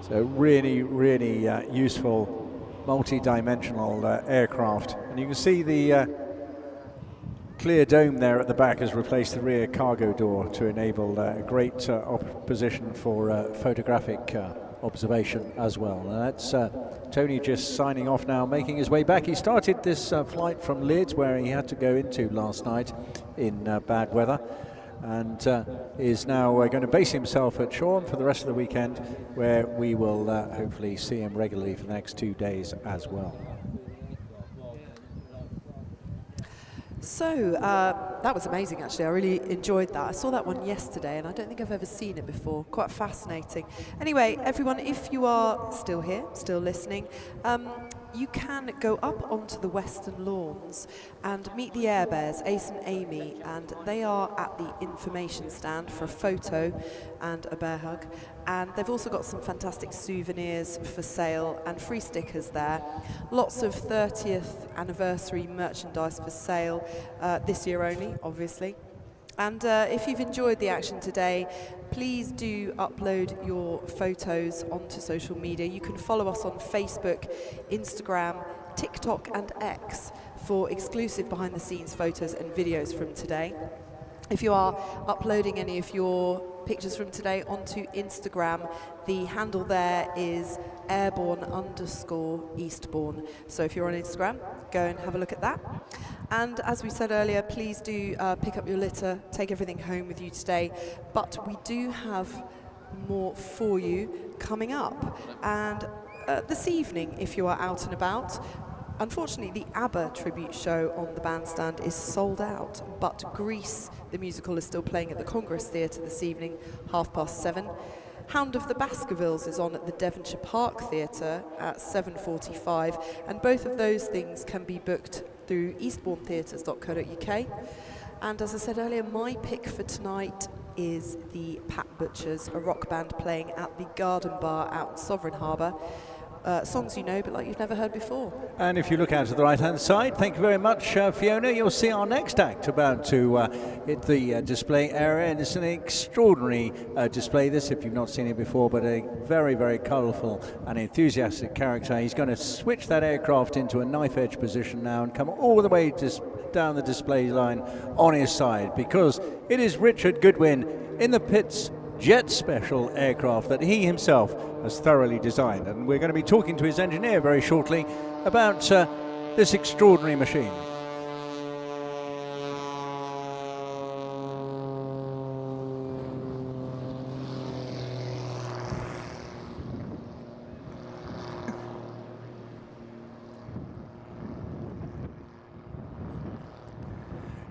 So really, really useful multi-dimensional aircraft. And you can see the clear dome there at the back has replaced the rear cargo door to enable a great position for photographic observation as well. And that's Tony just signing off now, making his way back. He started this flight from Leeds, where he had to go into last night in bad weather, and is now going to base himself at Shoreham for the rest of the weekend, where we will hopefully see him regularly for the next 2 days as well. So that was amazing, actually. I really enjoyed that. I saw that one yesterday, and I don't think I've ever seen it before. Quite fascinating. Anyway, everyone, if you are still here, still listening, you can go up onto the Western Lawns and meet the Air Bears, Ace and Amy, and they are at the information stand for a photo and a bear hug. And they've also got some fantastic souvenirs for sale and free stickers there. Lots of 30th anniversary merchandise for sale, this year only, obviously. And if you've enjoyed the action today, please do upload your photos onto social media. You can follow us on Facebook, Instagram, TikTok and X for exclusive behind-the-scenes photos and videos from today. If you are uploading any of your pictures from today onto Instagram, the handle there is Airbourne_Eastbourne. So if you're on Instagram, go and have a look at that. And as we said earlier, please do pick up your litter, take everything home with you today. But we do have more for you coming up. And this evening, if you are out and about, unfortunately, the ABBA tribute show on the bandstand is sold out, but Grease, the musical, is still playing at the Congress Theatre this evening, 7:30. Hound of the Baskervilles is on at the Devonshire Park Theatre at 7:45, and both of those things can be booked through eastbournetheatres.co.uk. And as I said earlier, my pick for tonight is the Pat Butchers, a rock band playing at the Garden Bar out in Sovereign Harbour. Songs you know, but like you've never heard before. And if you look out to the right-hand side, thank you very much, Fiona. You'll see our next act about to hit the display area, and it's an extraordinary display, this, if you've not seen it before, but a very, very colourful and enthusiastic character. He's going to switch that aircraft into a knife-edge position now and come all the way down the display line on his side, because it is Richard Goodwin in the pits jet special aircraft that he himself has thoroughly designed, and we're going to be talking to his engineer very shortly about this extraordinary machine.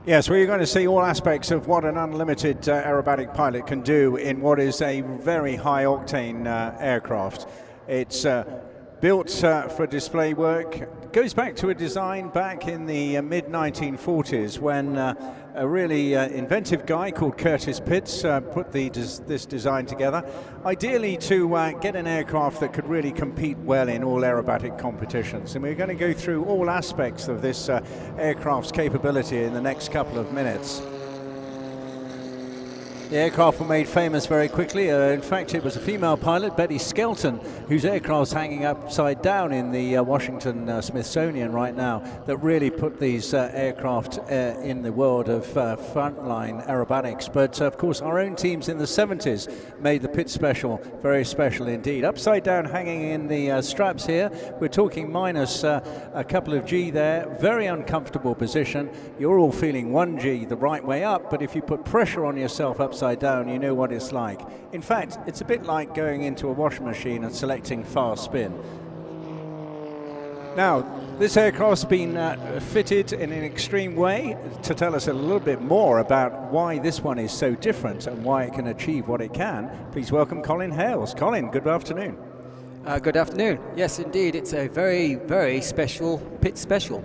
Yes, we're going to see all aspects of what an unlimited aerobatic pilot can do in what is a very high-octane aircraft. It's built for display work. It goes back to a design back in the mid-1940s when a really inventive guy called Curtis Pitts put this design together, ideally to get an aircraft that could really compete well in all aerobatic competitions. And we're going to go through all aspects of this aircraft's capability in the next couple of minutes. The aircraft were made famous very quickly. In fact, it was a female pilot, Betty Skelton, whose aircraft's hanging upside down in the Washington Smithsonian right now, that really put these aircraft in the world of frontline aerobatics. But of course, our own teams in the 70s made the pit special very special indeed. Upside down, hanging in the straps here. We're talking minus a couple of G there. Very uncomfortable position. You're all feeling 1 G the right way up, but if you put pressure on yourself upside down, you know what it's like. In fact, it's a bit like going into a washing machine and selecting fast spin. Now, this aircraft's been fitted in an extreme way. To tell us a little bit more about why this one is so different and why it can achieve what it can, please welcome Colin Hales. Colin, good afternoon. Good afternoon. Yes, indeed, it's a very, very special pit special.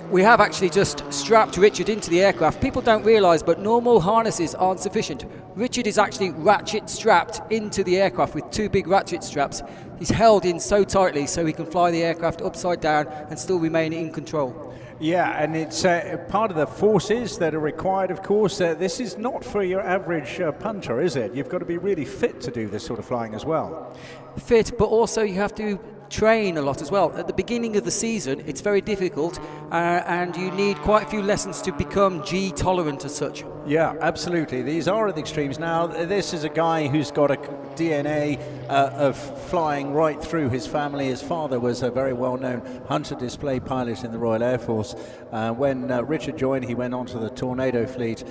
We have actually just strapped Richard into the aircraft. People don't realise, but normal harnesses aren't sufficient. Richard is actually ratchet strapped into the aircraft with 2 big ratchet straps. He's held in so tightly so he can fly the aircraft upside down and still remain in control. Yeah, and it's part of the forces that are required, of course. This is not for your average punter, is it? You've got to be really fit to do this sort of flying as well. Fit, but also you have to train a lot as well. At the beginning of the season, it's very difficult, and you need quite a few lessons to become G tolerant as such. Yeah, absolutely. These are at the extremes. Now, this is a guy who's got a DNA of flying right through his family. His father was a very well-known hunter display pilot in the Royal Air Force. When Richard joined, he went onto the Tornado fleet,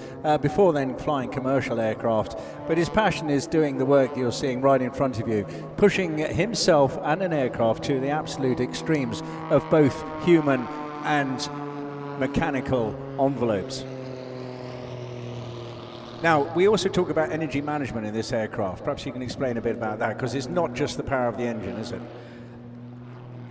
before then flying commercial aircraft. But his passion is doing the work that you're seeing right in front of you, pushing himself and an aircraft to the absolute extremes of both human and mechanical envelopes. Now, we also talk about energy management in this aircraft. Perhaps you can explain a bit about that, because it's not just the power of the engine, is it?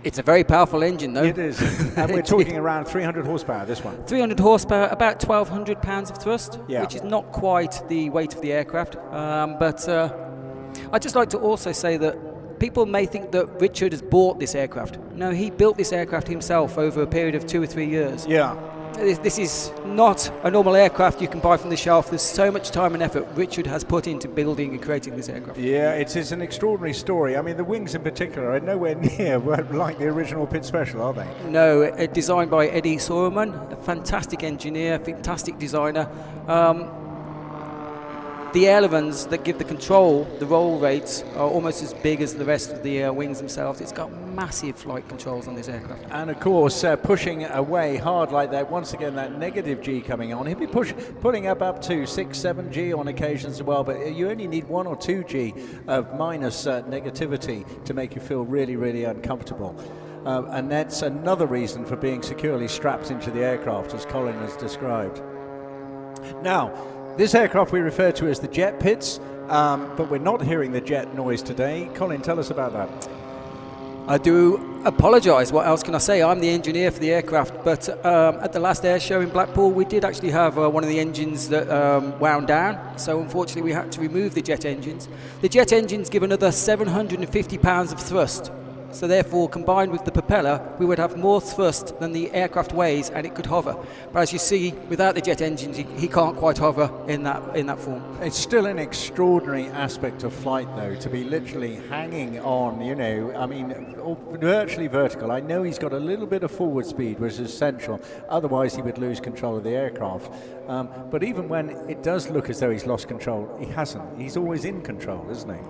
It's a very powerful engine, though. It is. And we're talking around 300 horsepower, this one. 300 horsepower, about 1,200 pounds of thrust, yeah, which is not quite the weight of the aircraft. But I'd just like to also say that people may think that Richard has bought this aircraft. No, he built this aircraft himself over a period of 2 or 3 years. Yeah. This is not a normal aircraft you can buy from the shelf. There's so much time and effort Richard has put into building and creating this aircraft. Yeah, it is an extraordinary story. I mean, the wings in particular are nowhere near like the original Pit Special, are they? No, designed by Eddie Stearman, a fantastic engineer, fantastic designer. The ailerons that give the control, the roll rates, are almost as big as the rest of the wings themselves. It's got massive flight controls on this aircraft. And of course, pushing away hard like that, once again, that negative G coming on. He'll be putting up to 6, 7 G on occasions as well, but you only need 1 or 2 G of minus negativity to make you feel really, really uncomfortable. And that's another reason for being securely strapped into the aircraft, as Colin has described. Now, this aircraft we refer to as the jet pits, but we're not hearing the jet noise today. Colin, tell us about that. I do apologise. What else can I say? I'm the engineer for the aircraft, but at the last air show in Blackpool, we did actually have one of the engines that wound down, so unfortunately we had to remove the jet engines. The jet engines give another 750 pounds of thrust. So therefore, combined with the propeller, we would have more thrust than the aircraft weighs, and it could hover. But as you see, without the jet engines, he can't quite hover in that form. It's still an extraordinary aspect of flight, though, to be literally hanging on, you know, I mean, virtually vertical. I know he's got a little bit of forward speed, which is essential. Otherwise, he would lose control of the aircraft. But even when it does look as though he's lost control, he hasn't. He's always in control, isn't he?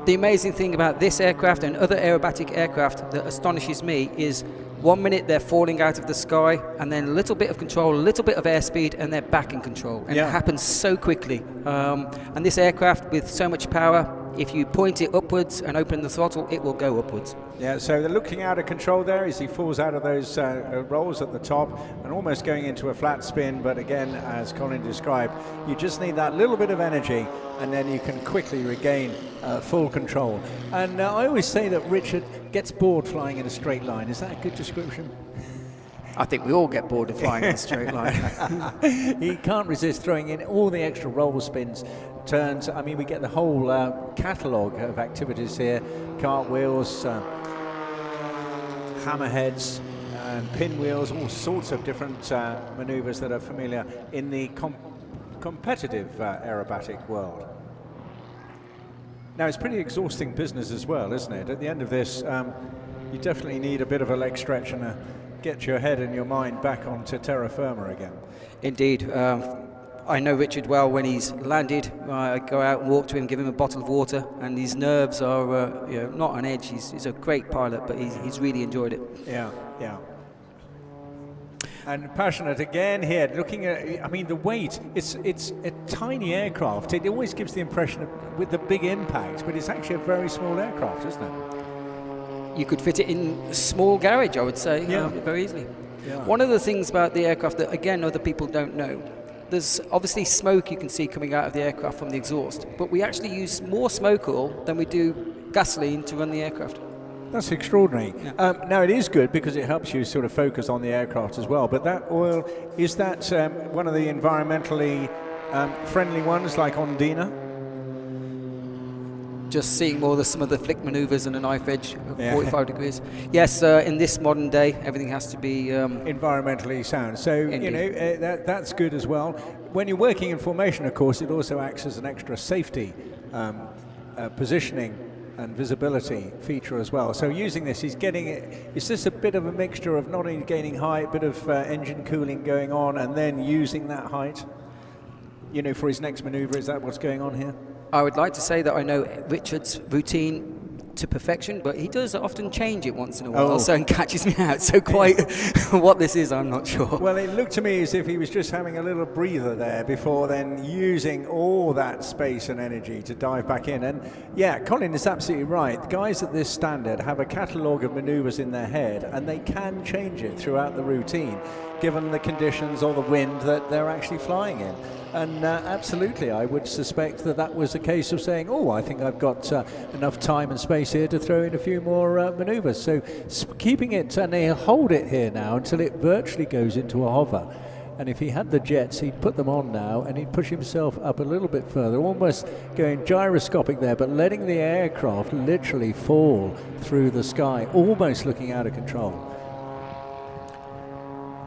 The amazing thing about this aircraft and other aerobatic aircraft that astonishes me is 1 minute they're falling out of the sky, and then a little bit of control, a little bit of airspeed, and they're back in control. And it happens so quickly. And this aircraft, with so much power, if you point it upwards and open the throttle, it will go upwards. Yeah, so they're looking out of control there as he falls out of those rolls at the top and almost going into a flat spin. But again, as Colin described, you just need that little bit of energy, and then you can quickly regain full control. And I always say that Richard gets bored flying in a straight line. Is that a good description? I think we all get bored of flying in a straight line. He can't resist throwing in all the extra roll spins, turns. I mean, we get the whole catalogue of activities here: cartwheels, hammerheads, and pinwheels, all sorts of different manoeuvres that are familiar in the competitive aerobatic world. Now, it's pretty exhausting business as well, isn't it? At the end of this, you definitely need a bit of a leg stretch and get your head and your mind back onto terra firma again. Indeed. I know Richard well. When he's landed, I go out and walk to him, give him a bottle of water, and his nerves are not on edge. He's a great pilot, but he's really enjoyed it. Yeah, yeah. And passionate again here, looking at, I mean, the weight, it's a tiny aircraft. It always gives the impression of, with the big impact, but it's actually a very small aircraft, isn't it? You could fit it in a small garage, I would say, very easily. Yeah. One of the things about the aircraft that, again, other people don't know, there's obviously smoke you can see coming out of the aircraft from the exhaust, but we actually use more smoke oil than we do gasoline to run the aircraft. That's extraordinary. Now it is good because it helps you sort of focus on the aircraft as well. But that oil, is that one of the environmentally friendly ones, like on Dina? Just seeing more of some of the flick manoeuvres and a knife edge at 45 degrees. Yes, in this modern day, everything has to be environmentally sound. So indeed. you know that's good as well. When you're working in formation, of course, it also acts as an extra safety positioning and visibility feature as well. So using this, he's getting it. Is this a bit of a mixture of not only gaining height, bit of engine cooling going on, and then using that height, you know, for his next manoeuvre? Is that what's going on here? I would like to say that I know Richard's routine to perfection, but he does often change it once in a while, so and catches me out. So quite what this is, I'm not sure. Well, it looked to me as if he was just having a little breather there before then using all that space and energy to dive back in. And yeah, Colin is absolutely right. The guys at this standard have a catalogue of manoeuvres in their head, and they can change it throughout the routine, given the conditions or the wind that they're actually flying in. And absolutely, I would suspect that that was a case of saying, oh, I think I've got enough time and space here to throw in a few more manoeuvres. So keeping it, and he'll hold it here now until it virtually goes into a hover. And if he had the jets, he'd put them on now, and he'd push himself up a little bit further, almost going gyroscopic there, but letting the aircraft literally fall through the sky, almost looking out of control.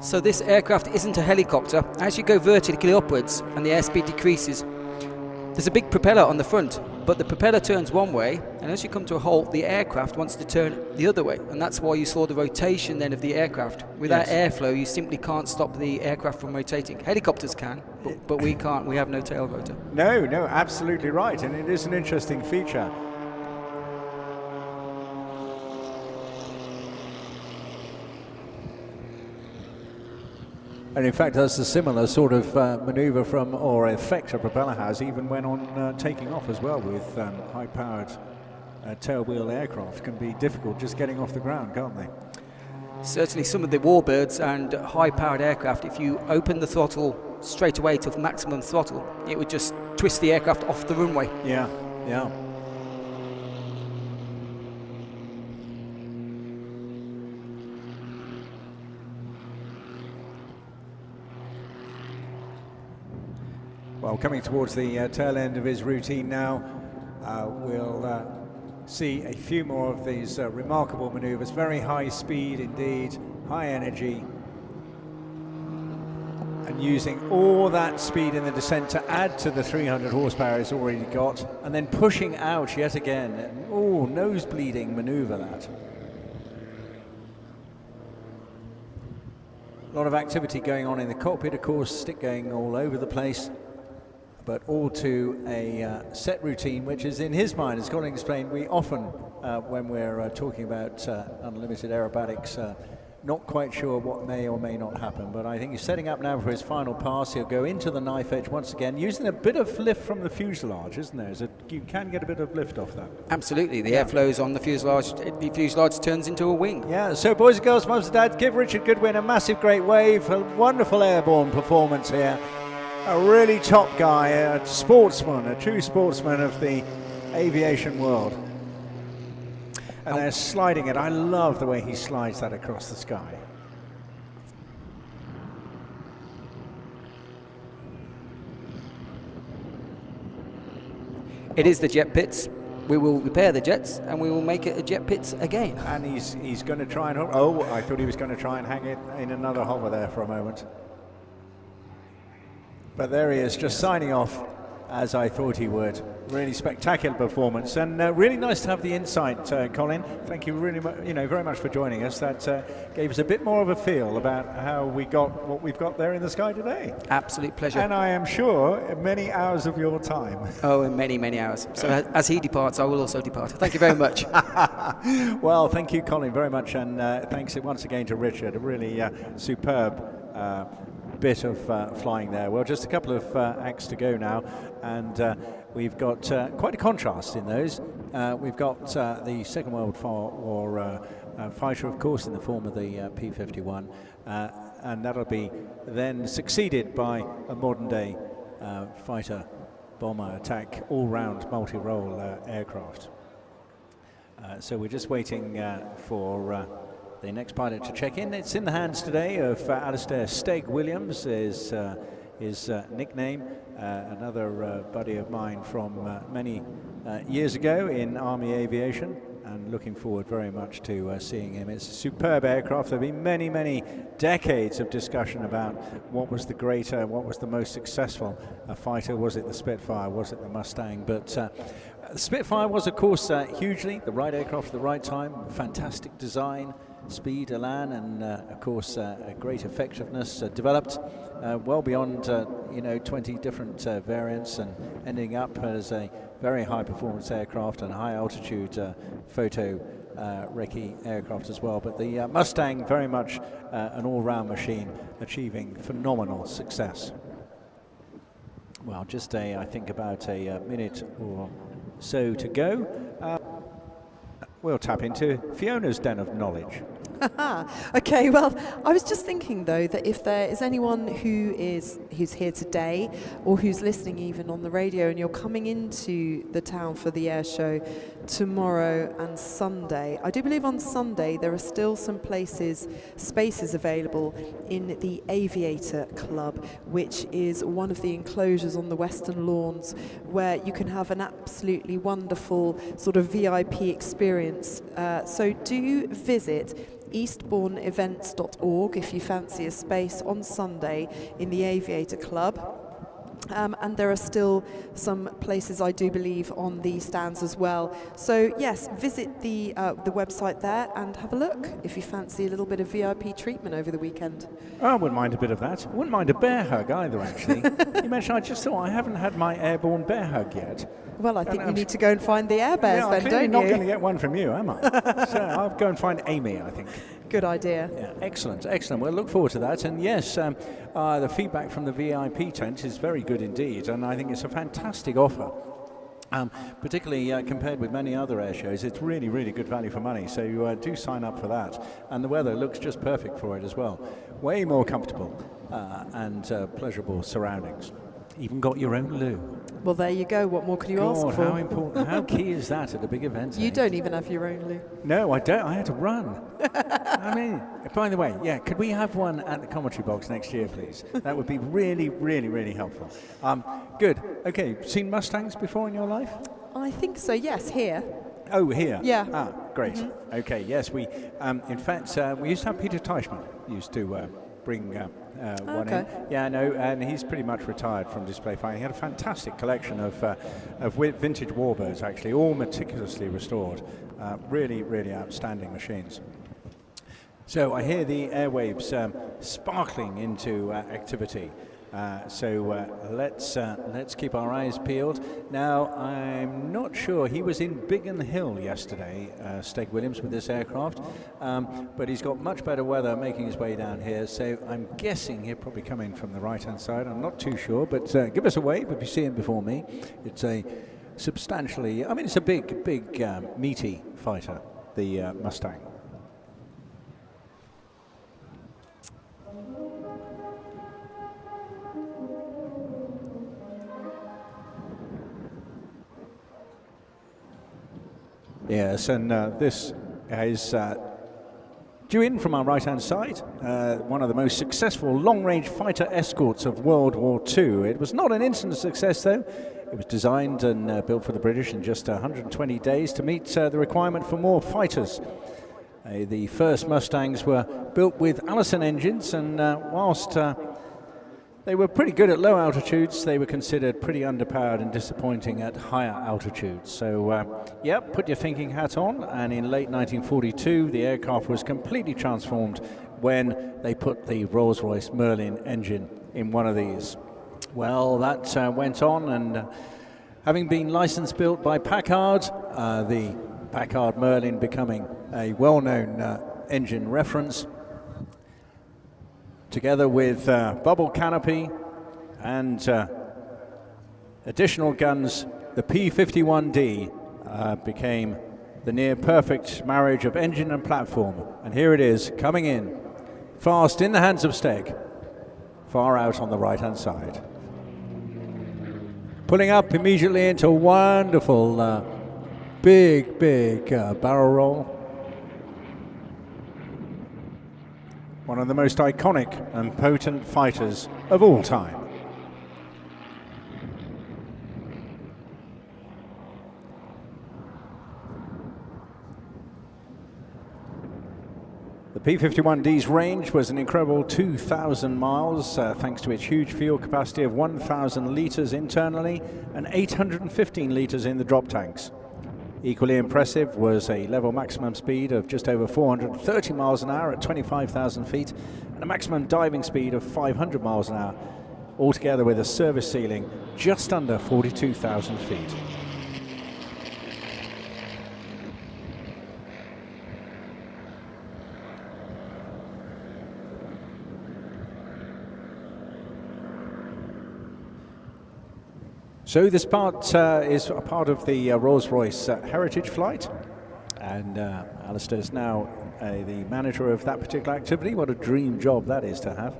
So this aircraft isn't a helicopter. As you go vertically upwards and the airspeed decreases, there's a big propeller on the front, but the propeller turns one way, and as you come to a halt, the aircraft wants to turn the other way, and that's why you saw the rotation then of the aircraft. Without airflow, you simply can't stop the aircraft from rotating. Helicopters can, but we can't. We have no tail rotor. No, absolutely right, and it is an interesting feature. And in fact, that's a similar sort of manoeuvre from, or effect a propeller has, even when on taking off as well with high-powered tailwheel aircraft. Can be difficult just getting off the ground, can't they? Certainly some of the warbirds and high-powered aircraft, if you open the throttle straight away to maximum throttle, it would just twist the aircraft off the runway. Yeah. Well, coming towards the tail end of his routine now, we'll see a few more of these remarkable manoeuvres. Very high speed indeed, high energy, and using all that speed in the descent to add to the 300 horsepower he's already got, and then pushing out yet again. Oh, nose-bleeding manoeuvre that. A lot of activity going on in the cockpit, of course, stick going all over the place, but all to a set routine, which is in his mind, as Colin explained, we often, when we're talking about unlimited aerobatics, not quite sure what may or may not happen, but I think he's setting up now for his final pass. He'll go into the knife edge once again, using a bit of lift from the fuselage, isn't there? So you can get a bit of lift off that. Absolutely, the airflow is on the fuselage turns into a wing. Yeah, so boys and girls, mums and dads, give Richard Goodwin a massive great wave. A wonderful airborne performance here. A really top guy, a sportsman, a true sportsman of the aviation world. And they're sliding it. I love the way he slides that across the sky. It is the jet pits. We will repair the jets and we will make it a jet pits again. And he's going to try and, oh, I thought he was going to try and hang it in another hover there for a moment. But there he is, just signing off as I thought he would. Really spectacular performance, and really nice to have the insight, Colin. Thank you really very much for joining us. That gave us a bit more of a feel about how we got what we've got there in the sky today. Absolute pleasure. And I am sure many hours of your time. Oh, in many, many hours. So as he departs, I will also depart. Thank you very much. Well, thank you, Colin, very much, and thanks once again to Richard. A really superb bit of flying there. Well, just a couple of acts to go now, and we've got quite a contrast in those. We've got the Second World War fighter, of course, in the form of the P-51, and that'll be then succeeded by a modern-day fighter bomber attack all-round multi-role aircraft. So we're just waiting for the next pilot to check in. It's in the hands today of Alistair Steg Williams, is his nickname, another buddy of mine from many years ago in Army Aviation, and looking forward very much to seeing him. It's a superb aircraft. There have been many, many decades of discussion about what was the greater, what was the most successful fighter. Was it the Spitfire? Was it the Mustang? But the Spitfire was, of course, hugely the right aircraft at the right time, fantastic design, speed, elan, and of course a great effectiveness developed well beyond 20 different variants, and ending up as a very high performance aircraft and high altitude photo recce aircraft as well. But the Mustang, very much an all-round machine, achieving phenomenal success. Well, just I think about a minute or so to go. We'll tap into Fiona's den of knowledge. Okay, well, I was just thinking though that if there is anyone who's here today, or who's listening even on the radio, and you're coming into the town for the air show tomorrow and Sunday, I do believe on Sunday there are still some spaces available in the Aviator Club, which is one of the enclosures on the Western Lawns, where you can have an absolutely wonderful sort of VIP experience. So do visit eastbourneevents.org if you fancy a space on Sunday in the Aviator Club. And there are still some places, I do believe, on the stands as well. So yes, visit the website there and have a look if you fancy a little bit of VIP treatment over the weekend. Oh, I wouldn't mind a bit of that. I wouldn't mind a bear hug either, actually. You mentioned, I just thought I haven't had my airborne bear hug yet. Well, I think you need to go and find the Air Bears then, don't you? I'm not going to get one from you, am I? So I'll go and find Amy, I think. Good idea. Yeah, excellent, excellent. We'll look forward to that. And yes, the feedback from the VIP tent is very good indeed, and I think it's a fantastic offer. Particularly compared with many other air shows, it's really, really good value for money. So do sign up for that. And the weather looks just perfect for it as well. Way more comfortable and pleasurable surroundings. Even got your own loo. Well, there you go. What more could you ask for? How important, how key is that at a big event? You don't even have your own loo. No, I don't. I had to run. I mean, by the way, yeah, could we have one at the commentary box next year, please? That would be really, really, really helpful. Good. Okay, seen Mustangs before in your life? I think so, yes, here. Oh, here? Yeah. Ah, great. Mm-hmm. Okay, yes, we, in fact, we used to have Peter Teichmann used to bring one in. Yeah, no, and he's pretty much retired from display flying. He had a fantastic collection of vintage warbirds, actually, all meticulously restored. Really, really outstanding machines. So I hear the airwaves sparkling into activity. So let's keep our eyes peeled. Now, I'm not sure. He was in Biggin Hill yesterday, Steg Williams, with this aircraft, but he's got much better weather making his way down here. So I'm guessing he'll probably come in from the right-hand side. I'm not too sure, but give us a wave if you see him before me. It's a substantially, I mean, it's a big, meaty fighter, the Mustang. Yes, and this is due in from our right-hand side, one of the most successful long-range fighter escorts of World War II. It was not an instant success, though. It was designed and built for the British in just 120 days to meet the requirement for more fighters. The first Mustangs were built with Allison engines, and whilst they were pretty good at low altitudes, they were considered pretty underpowered and disappointing at higher altitudes. So, yep, put your thinking hat on, and in late 1942, the aircraft was completely transformed when they put the Rolls-Royce Merlin engine in one of these. Well, that went on, and having been license built by Packard, the Packard Merlin becoming a well-known engine reference, together with bubble canopy and additional guns, the P-51D became the near-perfect marriage of engine and platform. And here it is, coming in, fast in the hands of Steg, far out on the right-hand side. Pulling up immediately into wonderful big barrel roll. One of the most iconic and potent fighters of all time. The P-51D's range was an incredible 2,000 miles thanks to its huge fuel capacity of 1,000 litres internally and 815 litres in the drop tanks. Equally impressive was a level maximum speed of just over 430 miles an hour at 25,000 feet and a maximum diving speed of 500 miles an hour, altogether with a service ceiling just under 42,000 feet. So this part is a part of the Rolls-Royce Heritage Flight, and Alistair is now the manager of that particular activity. What a dream job that is to have.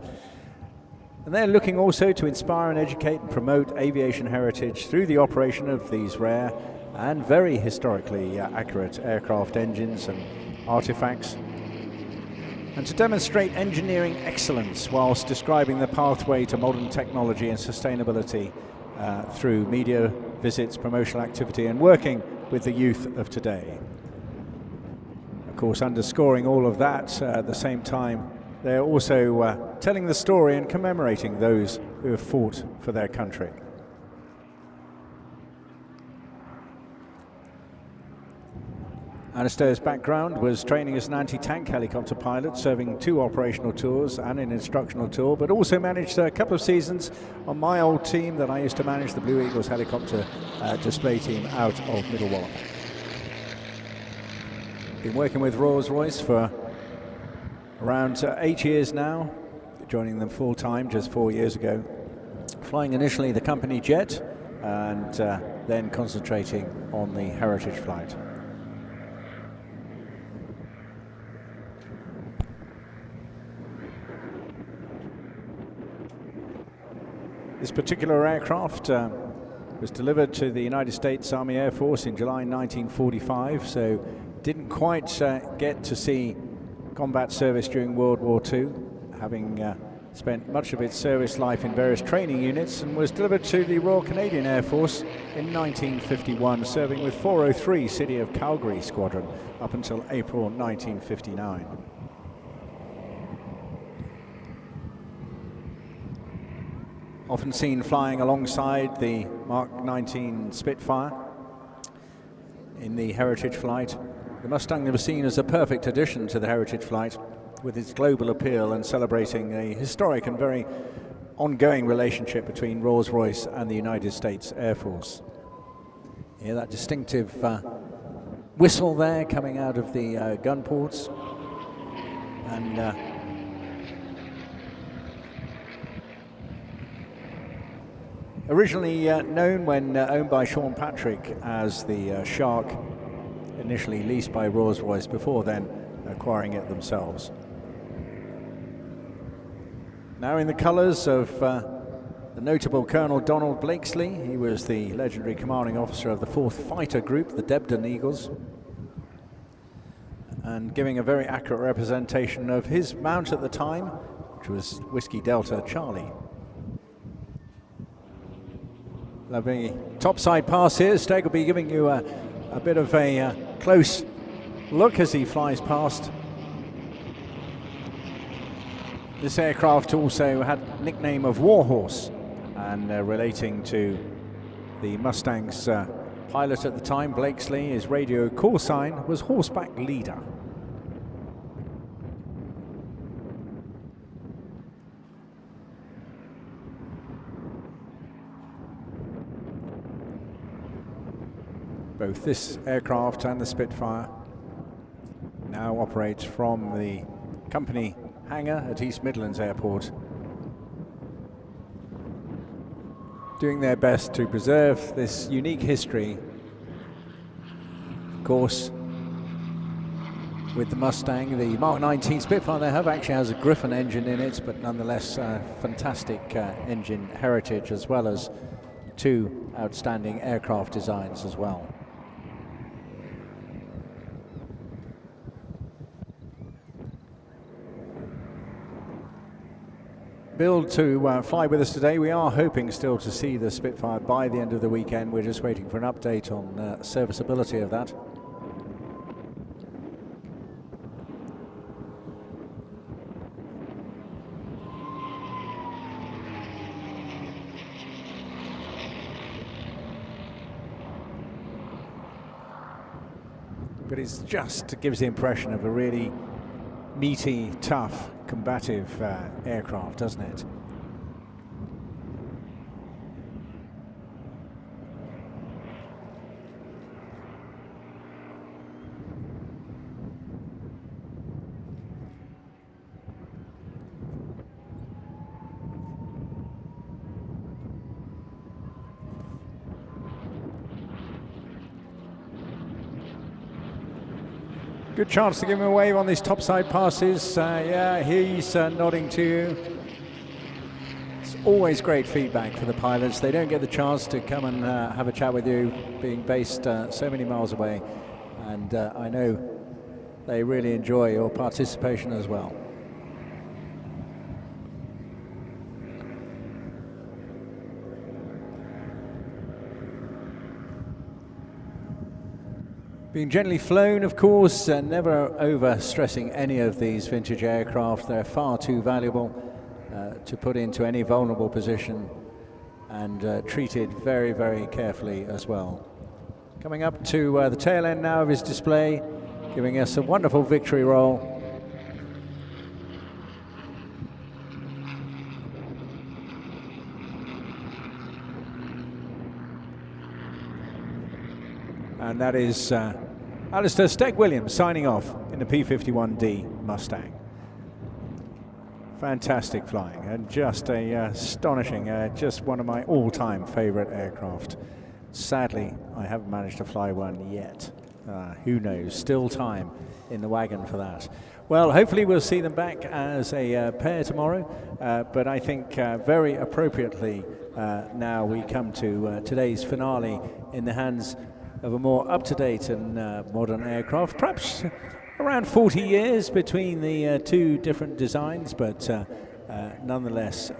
And they're looking also to inspire and educate and promote aviation heritage through the operation of these rare and very historically accurate aircraft engines and artifacts, and to demonstrate engineering excellence whilst describing the pathway to modern technology and sustainability through media visits, promotional activity, and working with the youth of today. Of course, underscoring all of that at the same time, they're also telling the story and commemorating those who have fought for their country. Alistair's background was training as an anti-tank helicopter pilot, serving 2 operational tours and an instructional tour, but also managed a couple of seasons on my old team that I used to manage, the Blue Eagles helicopter display team out of Middle Wallop. Been working with Rolls-Royce for around 8 years now, joining them full-time just 4 years ago, flying initially the company jet and then concentrating on the heritage flight. This particular aircraft was delivered to the United States Army Air Force in July 1945, so didn't quite get to see combat service during World War II, having spent much of its service life in various training units, and was delivered to the Royal Canadian Air Force in 1951, serving with 403 City of Calgary Squadron up until April 1959. Often seen flying alongside the Mark 19 Spitfire in the Heritage Flight, the Mustang was seen as a perfect addition to the Heritage Flight with its global appeal and celebrating a historic and very ongoing relationship between Rolls-Royce and the United States Air Force. Yeah, that distinctive whistle there coming out of the gun ports, and originally known when owned by Sean Patrick as the Shark, initially leased by Rolls-Royce before then acquiring it themselves. Now in the colours of the notable Colonel Donald Blakesley. He was the legendary commanding officer of the 4th Fighter Group, the Debden Eagles, and giving a very accurate representation of his mount at the time, which was Whiskey Delta Charlie. Lovely topside pass here. Steg will be giving you a bit of a close look as he flies past. This aircraft also had a nickname of Warhorse, and relating to the Mustang's pilot at the time, Blakesley, his radio call sign was Horseback Leader. Both this aircraft and the Spitfire now operate from the company hangar at East Midlands Airport, doing their best to preserve this unique history. Of course, with the Mustang, the Mark 19 Spitfire they have actually has a Griffon engine in it, but nonetheless fantastic engine heritage, as well as 2 outstanding aircraft designs as well. billed to fly with us today. We are hoping still to see the Spitfire by the end of the weekend. We're just waiting for an update on serviceability of that. But it just gives the impression of a really meaty, tough, combative aircraft, doesn't it? Good chance to give him a wave on these topside passes. Yeah, he's nodding to you. It's always great feedback for the pilots. They don't get the chance to come and have a chat with you, being based so many miles away. And I know they really enjoy your participation as well. Being gently flown, of course, never over-stressing any of these vintage aircraft. They're far too valuable to put into any vulnerable position, and treated very, very carefully as well. Coming up to the tail end now of his display, giving us a wonderful victory roll. And that is Alistair Steg-Williams signing off in the P-51D Mustang. Fantastic flying, and just a astonishing, just one of my all-time favorite aircraft. Sadly, I haven't managed to fly one yet. Who knows, still time in the wagon for that. Well, hopefully we'll see them back as a pair tomorrow, but I think very appropriately now we come to today's finale in the hands of a more up-to-date and modern aircraft. Perhaps around 40 years between the two different designs, but nonetheless,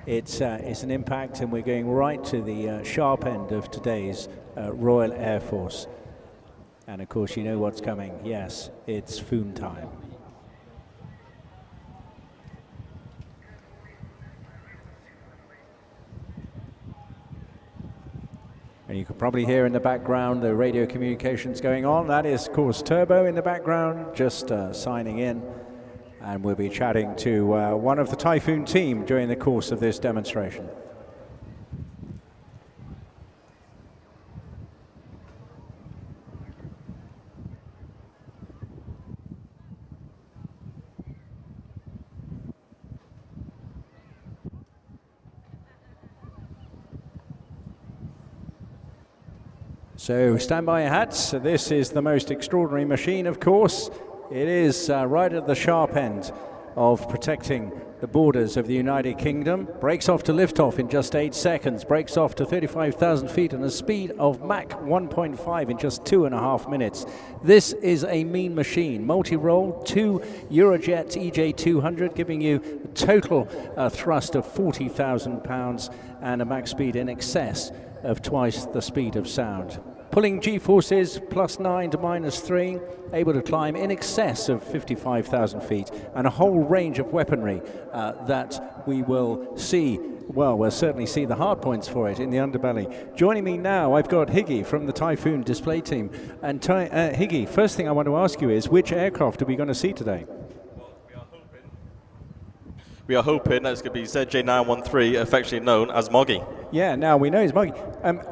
it's an impact, and we're going right to the sharp end of today's Royal Air Force. And of course, you know what's coming. Yes, it's Foon time. And you can probably hear in the background the radio communications going on. That is, of course, Turbo in the background, just signing in. And we'll be chatting to one of the Typhoon team during the course of this demonstration. So stand by your hats. This is the most extraordinary machine, of course. It is right at the sharp end of protecting the borders of the United Kingdom. Breaks off to liftoff in just 8 seconds. Breaks off to 35,000 feet and a speed of Mach 1.5 in just 2.5 minutes. This is a mean machine. Multi-role, 2 Eurojet EJ200, giving you a total thrust of 40,000 pounds and a Mach speed in excess of twice the speed of sound. Pulling G-forces +9 to -3, able to climb in excess of 55,000 feet, and a whole range of weaponry that we will see. Well, we'll certainly see the hard points for it in the underbelly. Joining me now, I've got Higgy from the Typhoon display team. And Higgy, first thing I want to ask you is, which aircraft are we going to see today? We are hoping that it's going to be ZJ913, affectionately known as Moggy. Yeah, now we know it's Moggy.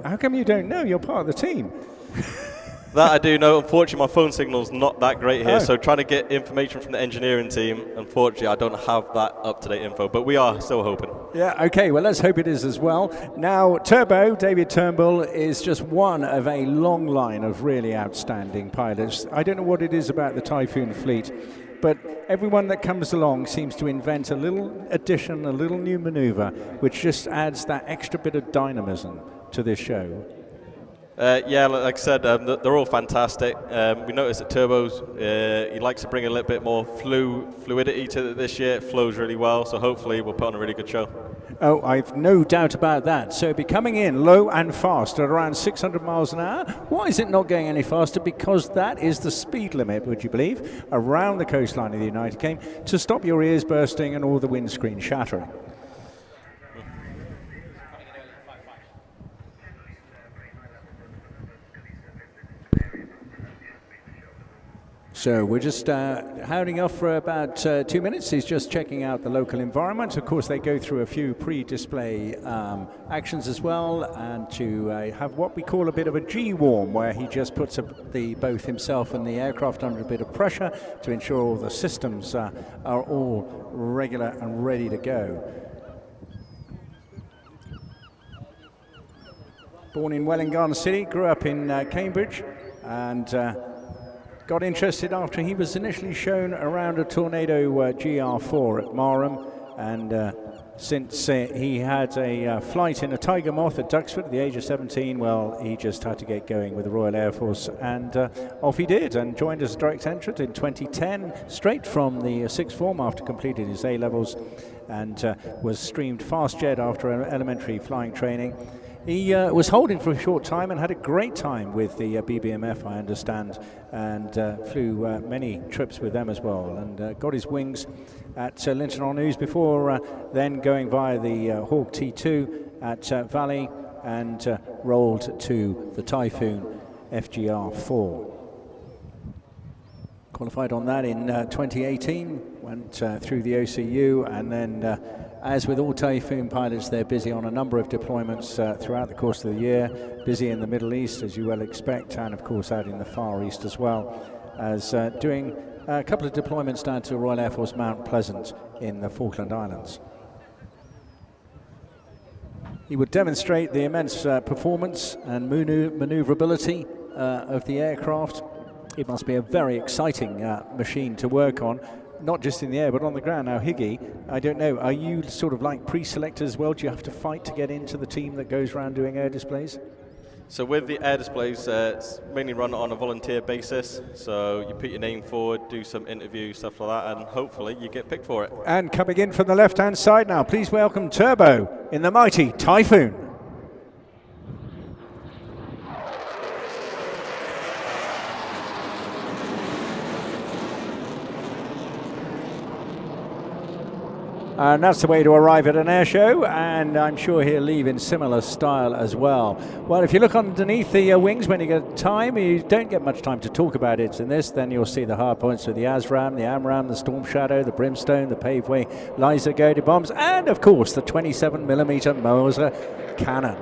How come you don't know? You're part of the team. That I do know. Unfortunately, my phone signal's not that great here, so trying to get information from the engineering team, unfortunately, I don't have that up-to-date info, but we are still hoping. Yeah, okay, well, let's hope it is as well. Now, Turbo, David Turnbull, is just one of a long line of really outstanding pilots. I don't know what it is about the Typhoon fleet, but everyone that comes along seems to invent a little addition, a little new maneuver, which just adds that extra bit of dynamism to this show. Yeah, like I said, they're all fantastic. We noticed that Turbo's, he likes to bring a little bit more fluidity to this year. It flows really well, so hopefully we'll put on a really good show. Oh, I've no doubt about that. So it'll be coming in low and fast at around 600 miles an hour. Why is it not going any faster? Because that is the speed limit, would you believe, around the coastline of the United Kingdom to stop your ears bursting and all the windscreen shattering. So we're just hounding off for about 2 minutes. He's just checking out the local environment. Of course, they go through a few pre-display actions as well, and to have what we call a bit of a G-warm, where he just puts both himself and the aircraft under a bit of pressure to ensure all the systems are all regular and ready to go. Born in Welwyn Garden City, grew up in Cambridge, and got interested after he was initially shown around a Tornado GR4 at Marham, and since he had a flight in a Tiger Moth at Duxford at the age of 17, well, he just had to get going with the Royal Air Force, and off he did, and joined as a direct entrant in 2010, straight from the sixth form after completed his A-levels, and was streamed fast jet after elementary flying training. He was holding for a short time and had a great time with the BBMF, I understand, and flew many trips with them as well, and got his wings at Linton-on-Ouse before then going via the Hawk T2 at Valley, and rolled to the Typhoon FGR4. Qualified on that in 2018, went through the OCU, and then as with all Typhoon pilots, they're busy on a number of deployments throughout the course of the year, busy in the Middle East, as you well expect, and of course out in the Far East as well, as doing a couple of deployments down to Royal Air Force Mount Pleasant in the Falkland Islands. He would demonstrate the immense performance and maneuverability of the aircraft. It must be a very exciting machine to work on, not just in the air but on the ground. Now, Higgy, I don't know, are you sort of like pre-selected as well? Do you have to fight to get into the team that goes around doing air displays? So with the air displays, it's mainly run on a volunteer basis, so you put your name forward, do some interview, stuff like that, and hopefully you get picked for it. And coming in from the left-hand side now, please welcome Turbo in the mighty Typhoon. And that's the way to arrive at an air show, and I'm sure he'll leave in similar style as well. Well, if you look underneath the wings when you get time, you don't get much time to talk about it in this, then you'll see the hard points with the ASRAM, the AMRAM, the Storm Shadow, the Brimstone, the Paveway, Liza Gody bombs, and of course the 27mm Moser cannon.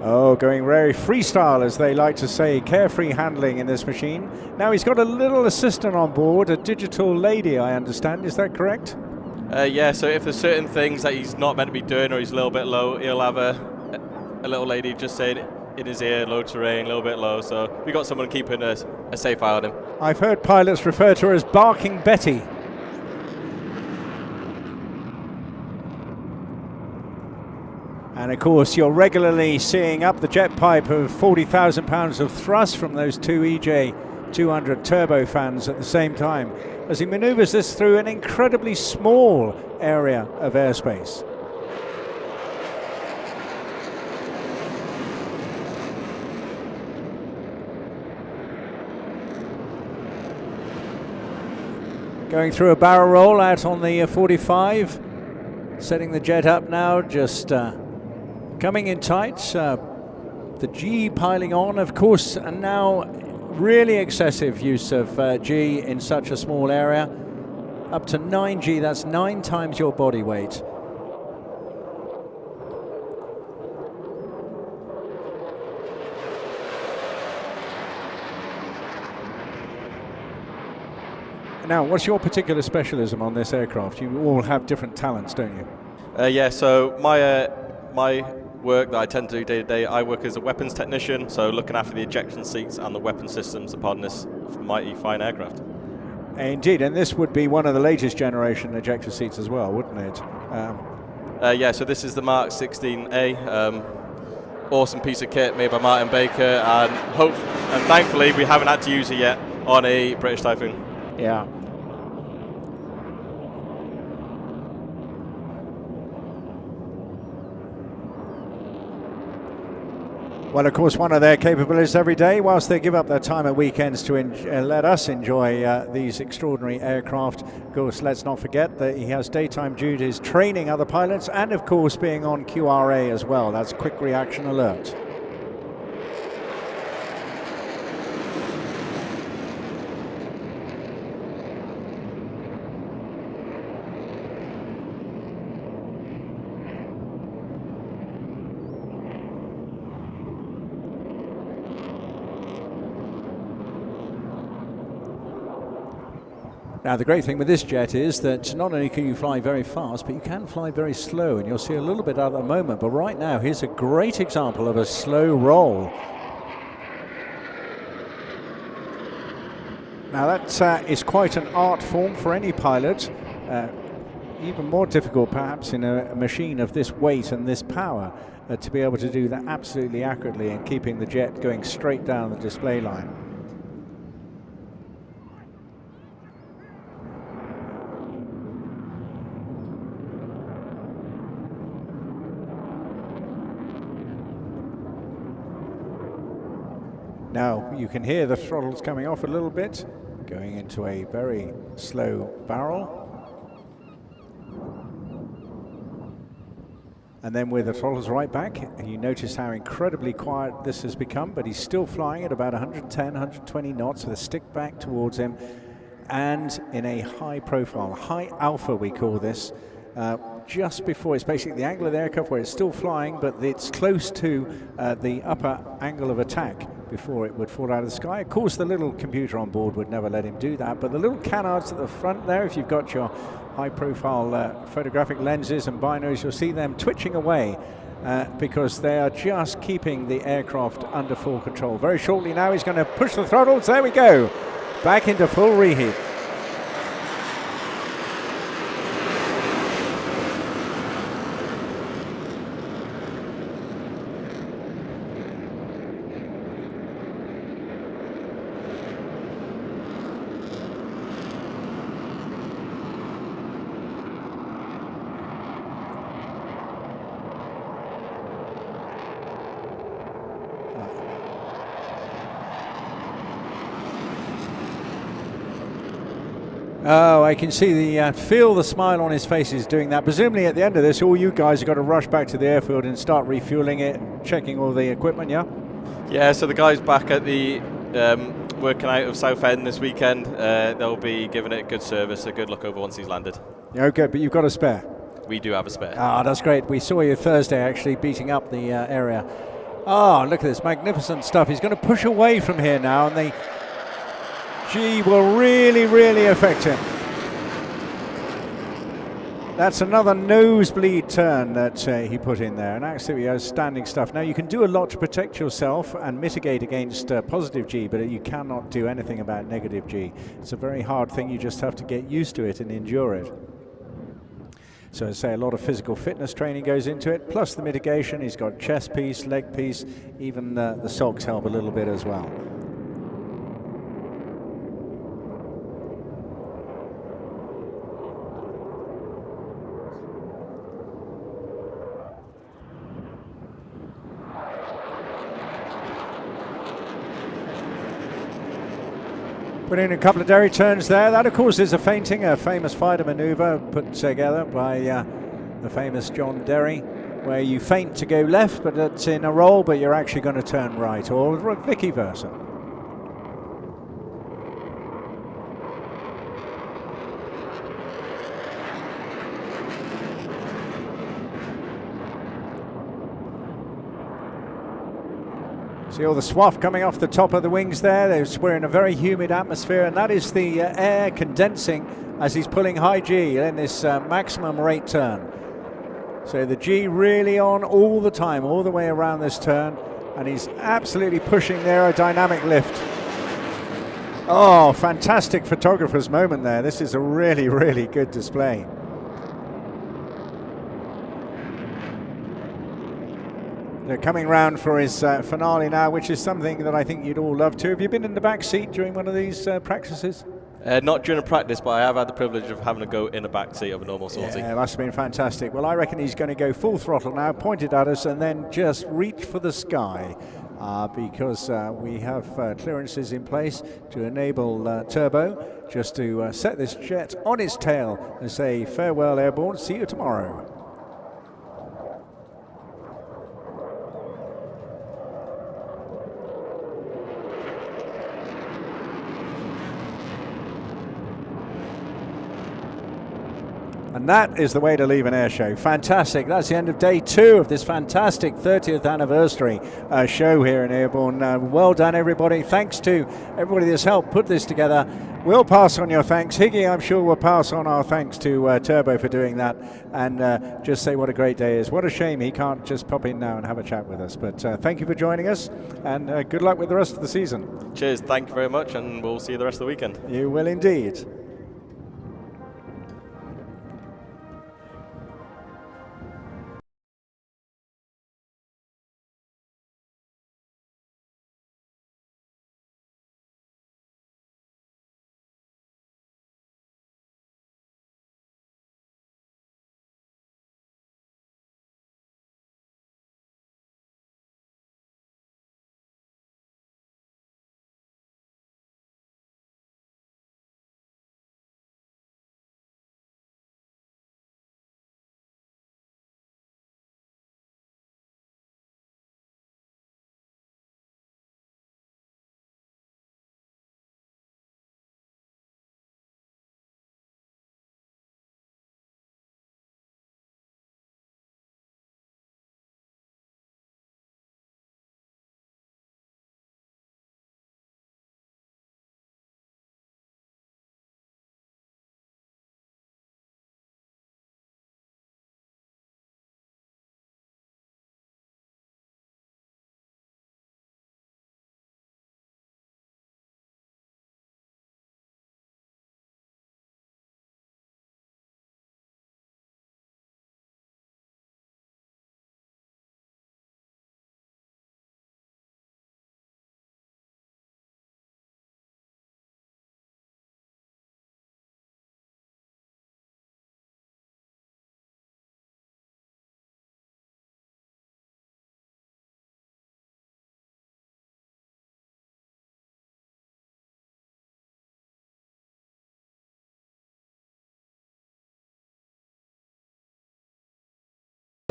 Oh, going very freestyle, as they like to say, carefree handling in this machine. Now he's got a little assistant on board, a digital lady, I understand. Is that correct? Yeah, so if there's certain things that he's not meant to be doing or he's a little bit low, he'll have a little lady just saying in his ear, low terrain, a little bit low. So we got someone keeping a safe eye on him. I've heard pilots refer to her as Barking Betty. And of course, you're regularly seeing up the jet pipe of 40,000 pounds of thrust from those two EJ200 turbofans at the same time, as he maneuvers this through an incredibly small area of airspace. Going through a barrel roll out on the 45, setting the jet up now, just coming in tight, the G piling on, of course, and now really excessive use of G in such a small area. Up to 9G, that's 9 times your body weight. Now, what's your particular specialism on this aircraft? You all have different talents, don't you? Yeah, so my work that I tend to do day to day, I work as a weapons technician, so looking after the ejection seats and the weapon systems upon this mighty fine aircraft. Indeed, and this would be one of the latest generation ejector seats as well, wouldn't it? Yeah, so this is the Mark 16A. Awesome piece of kit made by Martin Baker, and thankfully we haven't had to use it yet on a British Typhoon. Yeah. Well, of course, one of their capabilities every day, whilst they give up their time at weekends to let us enjoy these extraordinary aircraft. Of course, let's not forget that he has daytime duties training other pilots and, of course, being on QRA as well. That's Quick Reaction Alert. Now, the great thing with this jet is that not only can you fly very fast, but you can fly very slow, and you'll see a little bit at the moment. But right now, here's a great example of a slow roll. Now, that is quite an art form for any pilot. Even more difficult, perhaps, in a machine of this weight and this power, to be able to do that absolutely accurately and keeping the jet going straight down the display line. Now you can hear the throttles coming off a little bit, going into a very slow barrel. And then with the throttles right back, and you notice how incredibly quiet this has become, but he's still flying at about 110, 120 knots with a stick back towards him, and in a high profile, high alpha we call this, just before, it's basically the angle of the aircraft where it's still flying, but it's close to the upper angle of attack before it would fall out of the sky. Of course, the little computer on board would never let him do that, but the little canards at the front there, if you've got your high-profile photographic lenses and binos, you'll see them twitching away because they are just keeping the aircraft under full control. Very shortly now, he's going to push the throttles. There we go. Back into full reheat. Oh, I can see feel the smile on his face is doing that. Presumably at the end of this, all you guys have got to rush back to the airfield and start refueling it and checking all the equipment, yeah? Yeah, so the guys back at the working out of Southend this weekend, they'll be giving it a good service, a good look over once he's landed. Okay, but you've got a spare? We do have a spare. Ah, that's great. We saw you Thursday actually beating up the area. Oh, look at this magnificent stuff. He's going to push away from here now, and the G will really, really affect him. That's another nosebleed turn that he put in there, and absolutely outstanding stuff. Now, you can do a lot to protect yourself and mitigate against positive G, but you cannot do anything about negative G. It's a very hard thing. You just have to get used to it and endure it. So as I say, a lot of physical fitness training goes into it, plus the mitigation. He's got chest piece, leg piece, even the socks help a little bit as well. Put in a couple of derry turns there. That, of course, is a fainting, a famous fighter maneuver put together by the famous John Derry, where you feint to go left, but it's in a roll, but you're actually going to turn right, or vice versa. See all the swath coming off the top of the wings there. We're in a very humid atmosphere, and that is the air condensing as he's pulling high G in this maximum rate turn. So the G really on all the time, all the way around this turn, and he's absolutely pushing the aerodynamic lift. Oh, fantastic photographer's moment there. This is a really, really good display. They're coming round for his finale now, which is something that I think you'd all love to. Have you been in the back seat during one of these practices? Not during a practice, but I have had the privilege of having to go in the back seat of a normal sortie. Yeah, it must have been fantastic. Well, I reckon he's going to go full throttle now, pointed at us, and then just reach for the sky. Because we have clearances in place to enable turbo, just to set this jet on its tail and say farewell Airborne, see you tomorrow. And that is the way to leave an air show. Fantastic. That's the end of day 2 of this fantastic 30th anniversary show here in Airbourne. Well done, everybody. Thanks to everybody that's helped put this together. We'll pass on your thanks. Higgy, I'm sure, will pass on our thanks to Turbo for doing that, and just say what a great day it is. What a shame he can't just pop in now and have a chat with us. But thank you for joining us, and good luck with the rest of the season. Cheers. Thank you very much, and we'll see you the rest of the weekend. You will indeed.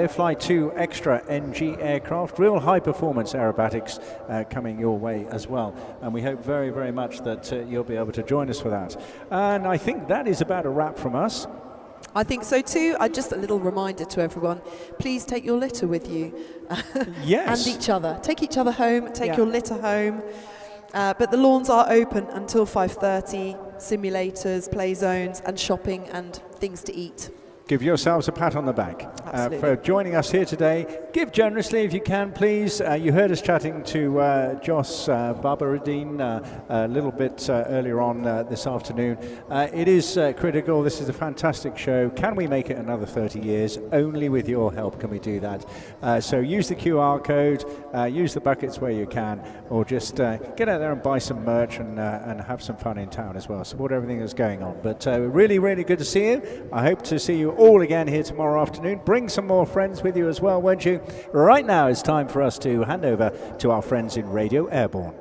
Fly 2 extra NG aircraft, real high performance aerobatics coming your way as well, and we hope very, very much that you'll be able to join us for that. And I think that is about a wrap from us. I think so too. Just a little reminder to everyone, please take your litter with you. Yes. And each other. Take each other home, take your litter home. But the lawns are open until 5:30, simulators, play zones, and shopping and things to eat. Give yourselves a pat on the back for joining us here today. Give generously if you can, please. You heard us chatting to Jos Barbaradine a little bit earlier on this afternoon. It is critical. This is a fantastic show. Can we make it another 30 years? Only with your help can we do that. So use the QR code, use the buckets where you can, or just get out there and buy some merch and have some fun in town as well. Support everything that's going on. But really, really good to see you. I hope to see you all again here tomorrow afternoon. Bring some more friends with you as well, won't you? Right now it's time for us to hand over to our friends in Radio Airborne.